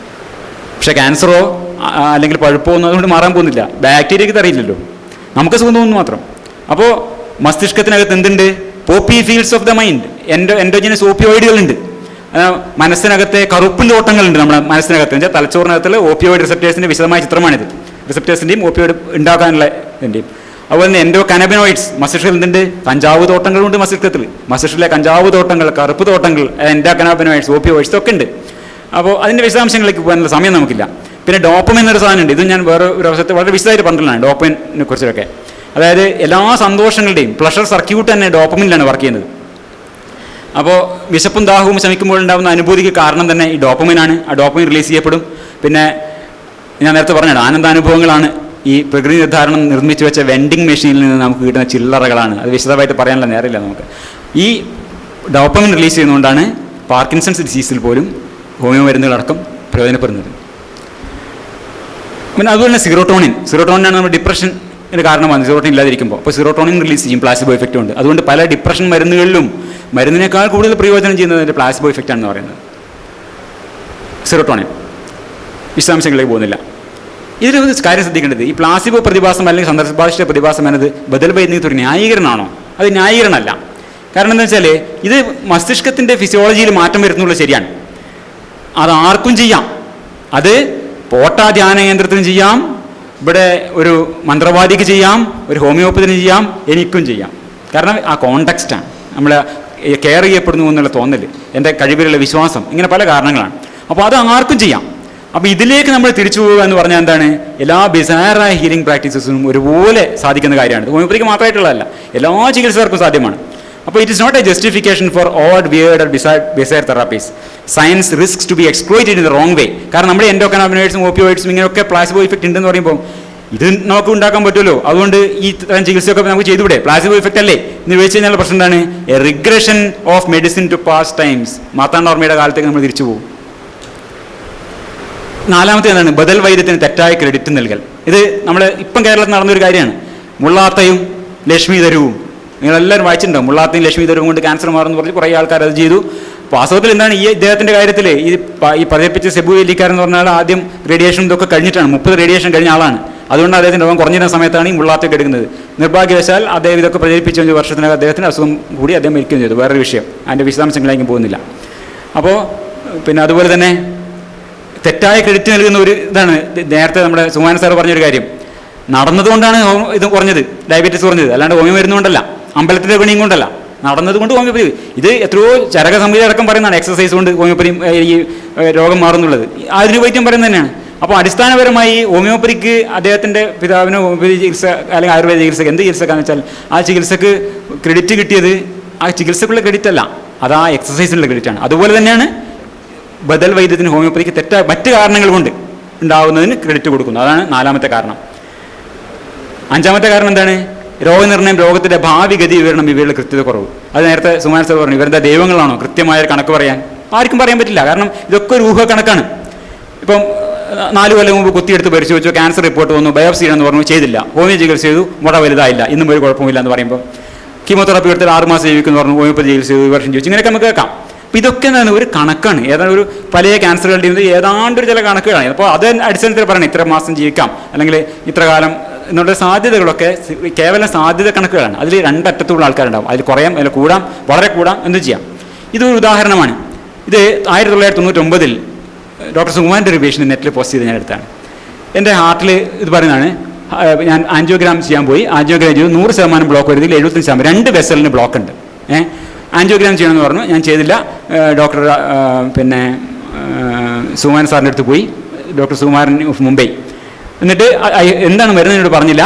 പക്ഷേ ക്യാൻസറോ അല്ലെങ്കിൽ പഴുപ്പോ ഒന്നും അതുകൊണ്ട് മാറാൻ പോകുന്നില്ല. ബാക്ടീരിയക്ക് അറിയില്ലല്ലോ, നമുക്ക് സുഖം തോന്നുന്നു മാത്രം. അപ്പോൾ മസ്തിഷ്കത്തിനകത്ത് എന്തുണ്ട്? Poppy fields of the mind, endogenous ഓപ്പിയോയിഡുകളുണ്ട്. മനസ്സിനകത്തെ കറുപ്പിൻ്റെ ഓട്ടങ്ങളുണ്ട് നമ്മുടെ മനസ്സിനകത്ത്. വെച്ചാൽ തലച്ചോറിനകത്തുള്ള ഓപ്പിയോയിഡ് റിസപ്റ്റേഴ്സിൻ്റെ വിശദമായ ചിത്രമാണിത്. റിസപ്റ്റേഴ്സിൻ്റെയും ഓപ്പിയോയിഡ് ഉണ്ടാക്കാനുള്ള ഇതിൻ്റെയും. അതുപോലെ തന്നെ എൻഡോ കനബിനോയിഡ്സ് മസ്തിഷ്കത്തിൽ എന്തുണ്ട്? കഞ്ചാവ് തോട്ടങ്ങളുണ്ട് മസ്തിഷ്കത്തിൽ. മസ്തിഷ്കത്തിലെ കഞ്ചാവ് തോട്ടങ്ങൾ, കറുപ്പ് തോട്ടങ്ങൾ, എൻഡോ കനാബിനോയിഡ്സ്, ഓപ്പിയോയിഡ്സ് ഒക്കെ ഉണ്ട്. അപ്പോൾ അതിൻ്റെ വിശദാംശങ്ങളിലേക്ക് പോകാനുള്ള സമയം നമുക്കില്ല. പിന്നെ ഡോപ്പമിൻ എന്നൊരു സാധനമുണ്ട്. ഇത് ഞാൻ വേറെ ഒരു അവസരത്തിൽ വളരെ വിശദമായിട്ട് പറഞ്ഞിട്ടുള്ളതാണ് ഡോപ്പമിനെ കുറിച്ചൊക്കെ. അതായത് എല്ലാ സന്തോഷങ്ങളുടെയും പ്ലഷർ സർക്യൂട്ട് തന്നെ ഡോപ്പമിനിലാണ് വർക്ക് ചെയ്യുന്നത്. അപ്പോൾ വിശപ്പും ദാഹവും ശമിക്കുമ്പോഴുണ്ടാകുന്ന അനുഭൂതിക്ക് കാരണം തന്നെ ഈ ഡോപ്പമിനാണ്. ആ ഡോപ്പമിൻ റിലീസ് ചെയ്യപ്പെടും. പിന്നെ ഞാൻ നേരത്തെ പറഞ്ഞത് ആനന്ദാനുഭവങ്ങളാണ് ഈ പ്രകൃതി നിർദ്ധാരണം നിർമ്മിച്ചു വെച്ച വെൻഡിങ് മെഷീനിൽ നിന്ന് നമുക്ക് കിട്ടുന്ന ചില്ലറകളാണ്. അത് വിശദമായിട്ട് പറയാനുള്ള നേരമില്ല നമുക്ക്. ഈ ഡോപ്പമിൻ റിലീസ് ചെയ്യുന്നതുകൊണ്ടാണ് പാർക്കിൻസൺസ് ഡിസീസിൽ പോലും ഹോമിയോ മരുന്നുകളടക്കം പ്രയോജനപ്പെടുന്നത്. പിന്നെ അതുപോലെ തന്നെ സിറോട്ടോണിനാണ് നമ്മുടെ ഡിപ്രഷന് കാരണമാണ്. സിറോട്ടോണിൻ ഇല്ലാതിരിക്കുമ്പോൾ അപ്പോൾ സിറോട്ടോണിൻ റിലീസ് ചെയ്യും, പ്ലാസിബോ ഇഫക്റ്റ് ഉണ്ട്. അതുകൊണ്ട് പല ഡിപ്രഷൻ മരുന്നുകളിലും മരുന്നിനേക്കാൾ കൂടുതൽ പ്രയോജനം ചെയ്യുന്നത് അതിൻ്റെ പ്ലാസിബോ ഇഫക്റ്റ് ആണെന്ന് പറയുന്നത്. സിറോട്ടോണിൻ വിശദാംശങ്ങളിലേക്ക് പോകുന്നില്ല. ഇതിലൊരു കാര്യം ശ്രദ്ധിക്കേണ്ടത്, ഈ പ്ലാസിബോ പ്രതിഭാസം അല്ലെങ്കിൽ സന്ദർഭഭാഷിക പ്രതിഭാസം എന്നത് ബദൽ ബൈദ്യത്തിൽ ഒരു ന്യായീകരണമാണോ? അത് ന്യായീകരണമല്ല. കാരണം എന്താ വെച്ചാൽ ഇത് മസ്തിഷ്കത്തിൻ്റെ ഫിസിയോളജിയിൽ മാറ്റം വരുന്നുള്ളത് ശരിയാണ്. അത് ആർക്കും ചെയ്യാം. അത് പോട്ടാ ധ്യാന കേന്ദ്രത്തിനും ചെയ്യാം, ഇവിടെ ഒരു മന്ത്രവാദിക്ക് ചെയ്യാം, ഒരു ഹോമിയോപ്പതിന് ചെയ്യാം, എനിക്കും ചെയ്യാം. കാരണം ആ കോണ്ടെക്സ്റ്റാണ്, നമ്മൾ കെയർ ചെയ്യപ്പെടുന്നു എന്നുള്ള തോന്നൽ, എൻ്റെ കഴിവിലുള്ള വിശ്വാസം, ഇങ്ങനെ പല കാരണങ്ങളാണ്. അപ്പോൾ അത് ആർക്കും ചെയ്യാം. അപ്പോൾ ഇതിലേക്ക് നമ്മൾ തിരിച്ചു പോകുക എന്ന് പറഞ്ഞാൽ എന്താണ്? എല്ലാ ബിസയറായ ഹീലിംഗ് പ്രാക്ടീസസും ഒരുപോലെ സാധിക്കുന്ന കാര്യമാണ്. ഹോമിയോപ്പതിക്ക് മാത്രമായിട്ടുള്ളതല്ല, എല്ലാ ചികിത്സകർക്കും സാധ്യമാണ്. അപ്പോൾ it is not a justification for odd weird or bizarre therapies. Science risks to be exploited in the wrong way. കാരണം നമ്മുടെ എൻഡോകനാബിനോയിഡ്സും ഓപ്പിയോയിഡ്സും ഇങ്ങനെയൊക്കെ പ്ലാസിബോ ഇഫക്റ്റ് ഉണ്ടെന്ന് പറയുമ്പോൾ ഇത് നമുക്ക് ഉണ്ടാക്കാൻ പറ്റുമല്ലോ, അതുകൊണ്ട് ഈ തരം ചികിത്സയൊക്കെ നമുക്ക് ചെയ്തുകൂടെ? പ്ലാസിബോ ഇഫക്റ്റ് അല്ലേ എന്ന് ചോദിച്ചു കഴിഞ്ഞാൽ പ്രശ്നം എന്താണ്? A regression of medicine to past times. മാർത്താണ്ഡവർമ്മയുടെ കാലത്തേക്ക് നമ്മൾ തിരിച്ചു പോകും. നാലാമത്തെ എന്താണ്? ബദൽ വൈദ്യത്തിന് തെറ്റായ ക്രെഡിറ്റ് നൽകൽ. ഇത് നമ്മുടെ ഇപ്പം കേരളത്തിൽ നടന്നൊരു കാര്യമാണ്. മുള്ളാത്തയും ലക്ഷ്മീധരവും നിങ്ങളെല്ലാവരും വായിച്ചിട്ടുണ്ടാവും. മുള്ളാത്തയും ലക്ഷ്മീധരവും കൊണ്ട് ക്യാൻസർ മാറുമെന്ന് പറഞ്ഞ് കുറേ ആൾക്കാർ അത് ചെയ്തു. വാസ്തവത്തിൽ എന്താണ് ഈ ഇദ്ദേഹത്തിൻ്റെ കാര്യത്തിൽ ഈ പ്രചരിപ്പിച്ച സെബു വേലിക്കാരെന്ന് പറഞ്ഞാൽ ആദ്യം റേഡിയേഷൻ ഇതൊക്കെ കഴിഞ്ഞിട്ടാണ്, 30 റേഡിയേഷൻ കഴിഞ്ഞ ആളാണ്. അതുകൊണ്ട് അദ്ദേഹത്തിൻ്റെ രോഗം കുറഞ്ഞിരുന്ന സമയത്താണ് ഈ മുള്ളാത്തൊക്കെ എടുക്കുന്നത്. നിർഭാഗ്യവശാൽ അദ്ദേഹം ഇതൊക്കെ പ്രചരിപ്പിച്ച 5 വർഷത്തിനകം അദ്ദേഹത്തിന് അസുഖം കൂടി അദ്ദേഹം മരിക്കുകയും ചെയ്തു. വേറൊരു വിഷയം, അതിൻ്റെ വിശദാംശങ്ങളിലേക്ക് പോകുന്നില്ല. അപ്പോൾ പിന്നെ അതുപോലെ തന്നെ തെറ്റായ ക്രെഡിറ്റ് നൽകുന്ന ഒരു ഇതാണ് നേരത്തെ നമ്മുടെ സുമാൻ സാർ പറഞ്ഞൊരു കാര്യം. നടന്നതുകൊണ്ടാണ് ഇത് കുറഞ്ഞത്, ഡയബറ്റീസ് കുറഞ്ഞത്, അല്ലാണ്ട് ഹോമിയോ മരുന്നുകൊണ്ടല്ല, അമ്പലത്തിൻ്റെ പണിയും കൊണ്ടല്ല. നടന്നതുകൊണ്ട് ഹോമിയോപ്പതി. ഇത് എത്രയോ ചരക സംഹിത അടക്കം പറയുന്നതാണ് എക്സസൈസ് കൊണ്ട് ഹോമിയോപ്പതി ഈ രോഗം മാറുന്നുള്ളത്. ആധുനിക വൈദ്യം പറയുന്നത് തന്നെയാണ്. അപ്പോൾ അടിസ്ഥാനപരമായി ഹോമിയോപ്പതിക്ക് അദ്ദേഹത്തിൻ്റെ പിതാവിന് ഹോമിയോപ്പതി ചികിത്സ അല്ലെങ്കിൽ ആയുർവേദ ചികിത്സക്ക് എന്ത് ചികിത്സക്കാന്ന് വെച്ചാൽ ആ ചികിത്സക്ക് ക്രെഡിറ്റ് കിട്ടിയത് ആ ചികിത്സക്കുള്ള ക്രെഡിറ്റ് അല്ല, അത് ആ എക്സസൈസിനുള്ള ക്രെഡിറ്റാണ്. അതുപോലെ തന്നെയാണ് ബദൽ വൈദ്യത്തിന് ഹോമിയോപ്പതിക്ക് മറ്റ് കാരണങ്ങൾ കൊണ്ട് ഉണ്ടാവുന്നതിന് ക്രെഡിറ്റ് കൊടുക്കുന്നു. അതാണ് 4ാമത്തെ കാരണം. 5ാമത്തെ കാരണം എന്താണ്? രോഗനിർണയം, രോഗത്തിൻ്റെ ഭാവി ഗതി വിവരണം, ഇവയുടെ കൃത്യത കുറവ്. അത് നേരത്തെ സുമാൻ സാർ പറഞ്ഞു, ഇവരെന്താ ദൈവങ്ങളാണോ കൃത്യമായ കണക്ക് പറയാൻ? ആർക്കും പറയാൻ പറ്റില്ല. കാരണം ഇതൊക്കെ ഒരു ഊഹക്കണക്കാണ്. ഇപ്പം 4 കൊല്ലം മുമ്പ് കുത്തിയെടുത്ത് പരിശോധിച്ചു, ക്യാൻസർ റിപ്പോർട്ട് വന്നു, ബയോപ്സി ചെയ്യണമെന്ന് പറഞ്ഞു, ചെയ്തില്ല. ഹോമിയോ ചികിത്സ ചെയ്തു, മുട വലുതായില്ല, ഇന്നും ഒരു കുഴപ്പമില്ല എന്ന് പറയുമ്പോൾ കീമോതെറാപ്പി എടുത്താൽ 6 മാസം ജീവിക്കുന്നു പറഞ്ഞു, ഹോമിയോപ്പതി ചികിത്സ ചെയ്തു, 1 വർഷം ജീവിച്ചു. ഇങ്ങനെയൊക്കെ നമുക്ക് കേൾക്കാം. അപ്പോൾ ഇതൊക്കെ എന്താണ്? ഒരു കണക്കാണ്. ഏതാണ്ട് ഒരു പല ക്യാൻസറുകളുടെയും ഏതാണ്ടൊരു ചില കണക്കുകളാണ്. അപ്പോൾ അത് അടിസ്ഥാനത്തിൽ പറയണം ഇത്ര മാസം ജീവിക്കാം അല്ലെങ്കിൽ ഇത്ര കാലം എന്നുള്ള സാധ്യതകളൊക്കെ കേവലം സാധ്യത കണക്കുകളാണ്. അതിൽ 2 അറ്റത്തുള്ള ആൾക്കാരുണ്ടാവും. അതിൽ കുറയാം, അതിൽ കൂടാം, വളരെ കൂടാം, എന്തും ചെയ്യാം. ഇതൊരു ഉദാഹരണമാണ്. ഇത് 1999 ഡോക്ടർ സുകുമാരൻ്റെ ഒരു പേഷ്യൻ്റ് നെറ്റിൽ പോസ്റ്റ് ചെയ്ത് ഞാൻ എടുത്താണ്. എൻ്റെ ഹാർട്ടിൽ ഇത് പറയുന്നതാണ്, ഞാൻ ആൻജിയോഗ്രാം ചെയ്യാൻ പോയി, ആൻജിയോഗ്രാം ചെയ്തു, 100% ബ്ലോക്ക് വരുന്നതിൽ 75%, 2 വെസലിന് ബ്ലോക്ക് ഉണ്ട്. ആൻജിയോഗ്രാം ചെയ്യണമെന്ന് പറഞ്ഞു, ഞാൻ ചെയ്തില്ല. ഡോക്ടർ സുകുമാരൻ സാറിൻ്റെ അടുത്ത് പോയി, ഡോക്ടർ സുകുമാരൻ മുംബൈ. എന്നിട്ട് എന്താണ് മരുന്നിനോട് പറഞ്ഞില്ല,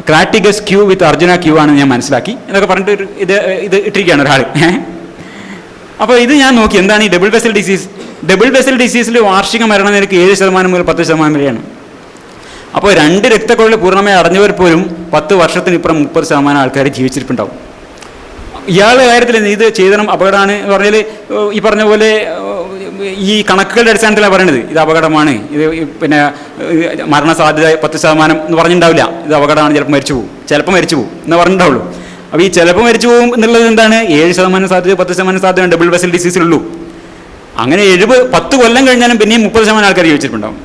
ക്രാറ്റിഗസ് ക്യൂ വിത്ത് അർജുന ക്യൂ ആണെന്ന് ഞാൻ മനസ്സിലാക്കി എന്നൊക്കെ പറഞ്ഞിട്ട് ഇത് ഇട്ടിരിക്കുകയാണ് ഒരാൾ. അപ്പോൾ ഇത് ഞാൻ നോക്കി, എന്താണ് ഈ double vessel disease? Double vessel ഡിസീസിൽ വാർഷിക മരണനിരക്ക് 7% മുതൽ 10% വരെയാണ്. അപ്പോൾ 2 രക്തക്കുഴൽ പൂർണ്ണമായി അടഞ്ഞവർ പോലും 10 വർഷത്തിനിപ്പുറം 30% ആൾക്കാർ ജീവിച്ചിരിപ്പുണ്ടാവും. ഇയാളുടെ കാര്യത്തിൽ ഇത് ചെയ്തണം അപകടമാണ് എന്ന് പറഞ്ഞാൽ ഈ പറഞ്ഞ പോലെ ഈ കണക്കുകളുടെ അടിസ്ഥാനത്തിലാണ് പറയണത്. ഇത് അപകടമാണ്, ഇത് മരണസാധ്യത 10% എന്ന് പറഞ്ഞിട്ടുണ്ടാവില്ല. ഇത് അപകടമാണ്, ചിലപ്പോൾ മരിച്ചു പോകും, ചിലപ്പോൾ മരിച്ചു പോകും എന്ന് പറഞ്ഞിട്ടുണ്ടാവുള്ളൂ. അപ്പോൾ ഈ ചിലപ്പോൾ മരിച്ചു പോകും എന്നുള്ളത് എന്താണ്? 7% സാധ്യത, 10% സാധ്യത ഡബിൾ വെസൽ ഡിസീസിലുള്ളൂ. അങ്ങനെ 10 കൊല്ലം കഴിഞ്ഞാലും പിന്നെയും 30% ആൾക്കാർ ജീവിച്ചിട്ടുണ്ടാവും.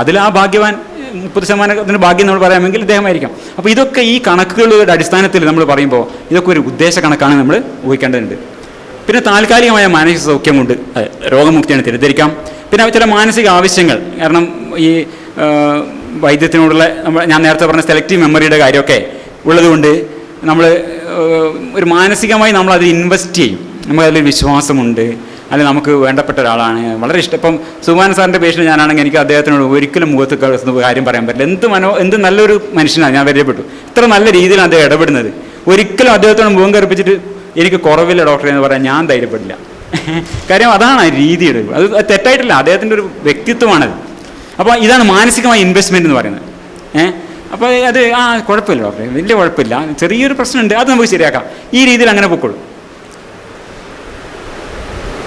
അതിൽ ആ ഭാഗ്യവാൻ 30% ഭാഗ്യം നമ്മൾ പറയാമെങ്കിൽ ഇദ്ദേഹമായിരിക്കാം. അപ്പോൾ ഇതൊക്കെ ഈ കണക്കുകളുടെ അടിസ്ഥാനത്തിൽ നമ്മൾ പറയുമ്പോൾ ഇതൊക്കെ ഒരു ഉദ്ദേശ കണക്കാണ് നമ്മൾ ഊഹിക്കേണ്ടതുണ്ട്. പിന്നെ താൽക്കാലികമായ മാനസിക സൗഖ്യം കൊണ്ട് രോഗമുക്തിയാണ് തെറ്റിദ്ധരിക്കാം. പിന്നെ ചില മാനസിക ആവശ്യങ്ങൾ, കാരണം ഈ വൈദ്യത്തിനോടുള്ള ഞാൻ നേരത്തെ പറഞ്ഞ സെലക്റ്റീവ് മെമ്മറിയുടെ കാര്യമൊക്കെ ഉള്ളതുകൊണ്ട് നമ്മൾ ഒരു മാനസികമായി നമ്മൾ അതിൽ ഇൻവെസ്റ്റ് ചെയ്യും. നമുക്കതിൽ വിശ്വാസമുണ്ട്, അല്ലെങ്കിൽ നമുക്ക് വേണ്ടപ്പെട്ട ഒരാളാണ്, വളരെ ഇഷ്ടം. ഇപ്പം സുമാൻ സാറിൻ്റെ പേഷ്യൻ്റ് ഞാനാണെങ്കിൽ എനിക്ക് അദ്ദേഹത്തിനോട് ഒരിക്കലും മുഖത്ത് കാര്യം പറയാൻ പറ്റില്ല. എന്ത് നല്ലൊരു മനുഷ്യനാണ്, ഞാൻ പരിചയപ്പെട്ടു. ഇത്ര നല്ല രീതിയിലാണ് അദ്ദേഹം ഇടപെടുന്നത്. ഒരിക്കലും അദ്ദേഹത്തോട് മുഖം കറുപ്പിച്ചിട്ട് എനിക്ക് കുറവില്ല ഡോക്ടറെ എന്ന് പറയാൻ ഞാൻ ധൈര്യപ്പെടില്ല. കാര്യം അതാണ് ആ രീതിയുടെ, അത് തെറ്റായിട്ടില്ല, അദ്ദേഹത്തിൻ്റെ ഒരു വ്യക്തിത്വമാണത്. അപ്പോൾ ഇതാണ് മാനസികമായ ഇൻവെസ്റ്റ്മെൻറ്റ് എന്ന് പറയുന്നത്. അപ്പോൾ അത് കുഴപ്പമില്ല ഡോക്ടറെ, വലിയ കുഴപ്പമില്ല, ചെറിയൊരു പ്രശ്നമുണ്ട്, അത് നമുക്ക് ശരിയാക്കാം, ഈ രീതിയിൽ അങ്ങനെ പൊക്കോളൂ.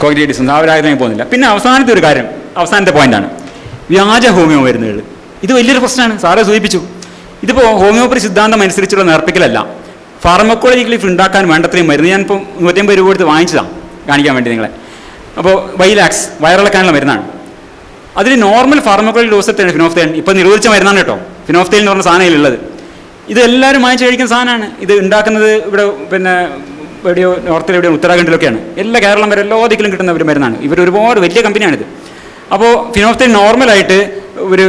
കോഗ്നിറ്റീവ് ഡിസോണൻസ് അവരാഗ്രഹം പോകുന്നില്ല. പിന്നെ അവസാനത്തെ ഒരു കാര്യം, അവസാനത്തെ പോയിന്റാണ് വ്യാജ ഹോമിയോ മരുന്നുകൾ. ഇത് വലിയൊരു പ്രശ്നമാണ്, സാറെ സൂചിപ്പിച്ചു. ഇതിപ്പോൾ ഹോമിയോപ്പതി സിദ്ധാന്തം അനുസരിച്ചുള്ള നേർപ്പിക്കലല്ല, ഫാർമക്കോളജിക്കലി ഉണ്ടാക്കാൻ വേണ്ടത്രയും മരുന്ന്. ഞാനിപ്പോൾ 150 രൂപ കൊടുത്ത് വാങ്ങിച്ചതാണ് കാണിക്കാൻ വേണ്ടി നിങ്ങളെ. അപ്പോൾ വൈലാക്സ് വയറിളക്കാനുള്ള മരുന്നാണ്. അതിൽ നോർമൽ ഫാർമക്കോളജി ഡോസറ്റാണ് ഫിനോഫ്തൈൻ. ഇപ്പോൾ നിരോധിച്ച മരുന്നാണ് കേട്ടോ ഫിനോഫ്തൈൻ എന്ന് പറഞ്ഞ സാധനം ഉള്ളത്. ഇത് എല്ലാവരും വാങ്ങിച്ച് കഴിക്കുന്ന സാധനമാണ്. ഇത് ഉണ്ടാക്കുന്നത് ഇവിടെ എവിടെയോ നോർത്തിലെവിടെയോ ഉത്തരാഖണ്ഡിലൊക്കെയാണ്. എല്ലാ കേരളം വരെ എല്ലാ ദിക്കിലും കിട്ടുന്ന ഒരു മരുന്നാണ്. ഇവർ ഒരുപാട് വലിയ കമ്പനിയാണിത്. അപ്പോൾ ഫിനോഫ്തൈൻ നോർമലായിട്ട് ഒരു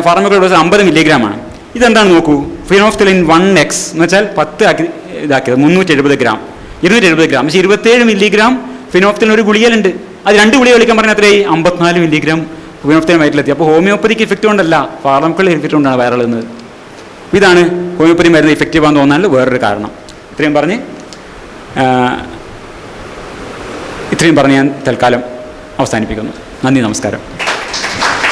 ഫാർമക്കോളജി ഡോസ് 50 മില്ലിഗ്രാമാണ്. ഇതെന്താണ് നോക്കൂ, ഫിനോഫ്തലിൻ 1x എന്ന് വെച്ചാൽ 10 ആക്കി ഇതാക്കിയത് 370 ഗ്രാം, 270 ഗ്രാം, പക്ഷേ 27 മില്ലിഗ്രാം ഫിനോഫ്തലിൻ ഒരു ഗുളികയിലുണ്ട്. അത് 2 ഗുളിക കളിക്കാൻ പറഞ്ഞാൽ അത്രയായി 54 മില്ലിഗ്രാം ഹോമിയോപ്പതി വയറ്റിലെത്തി. അപ്പോൾ ഹോമിയോപ്പതിക്ക് ഇഫക്റ്റ് കൊണ്ടല്ല, ഫാർമക്കോളജി ഇഫക്റ്റ് കൊണ്ടാണ് വയറിളുന്നത്. ഇതാണ് ഹോമിയോപ്പതി മരുന്ന് ഇഫക്റ്റീവ് ആണെന്ന് തോന്നാനുള്ള വേറൊരു കാരണം. ഇത്രയും പറഞ്ഞ് ഞാൻ തൽക്കാലം അവസാനിപ്പിക്കുന്നു. നന്ദി, നമസ്കാരം.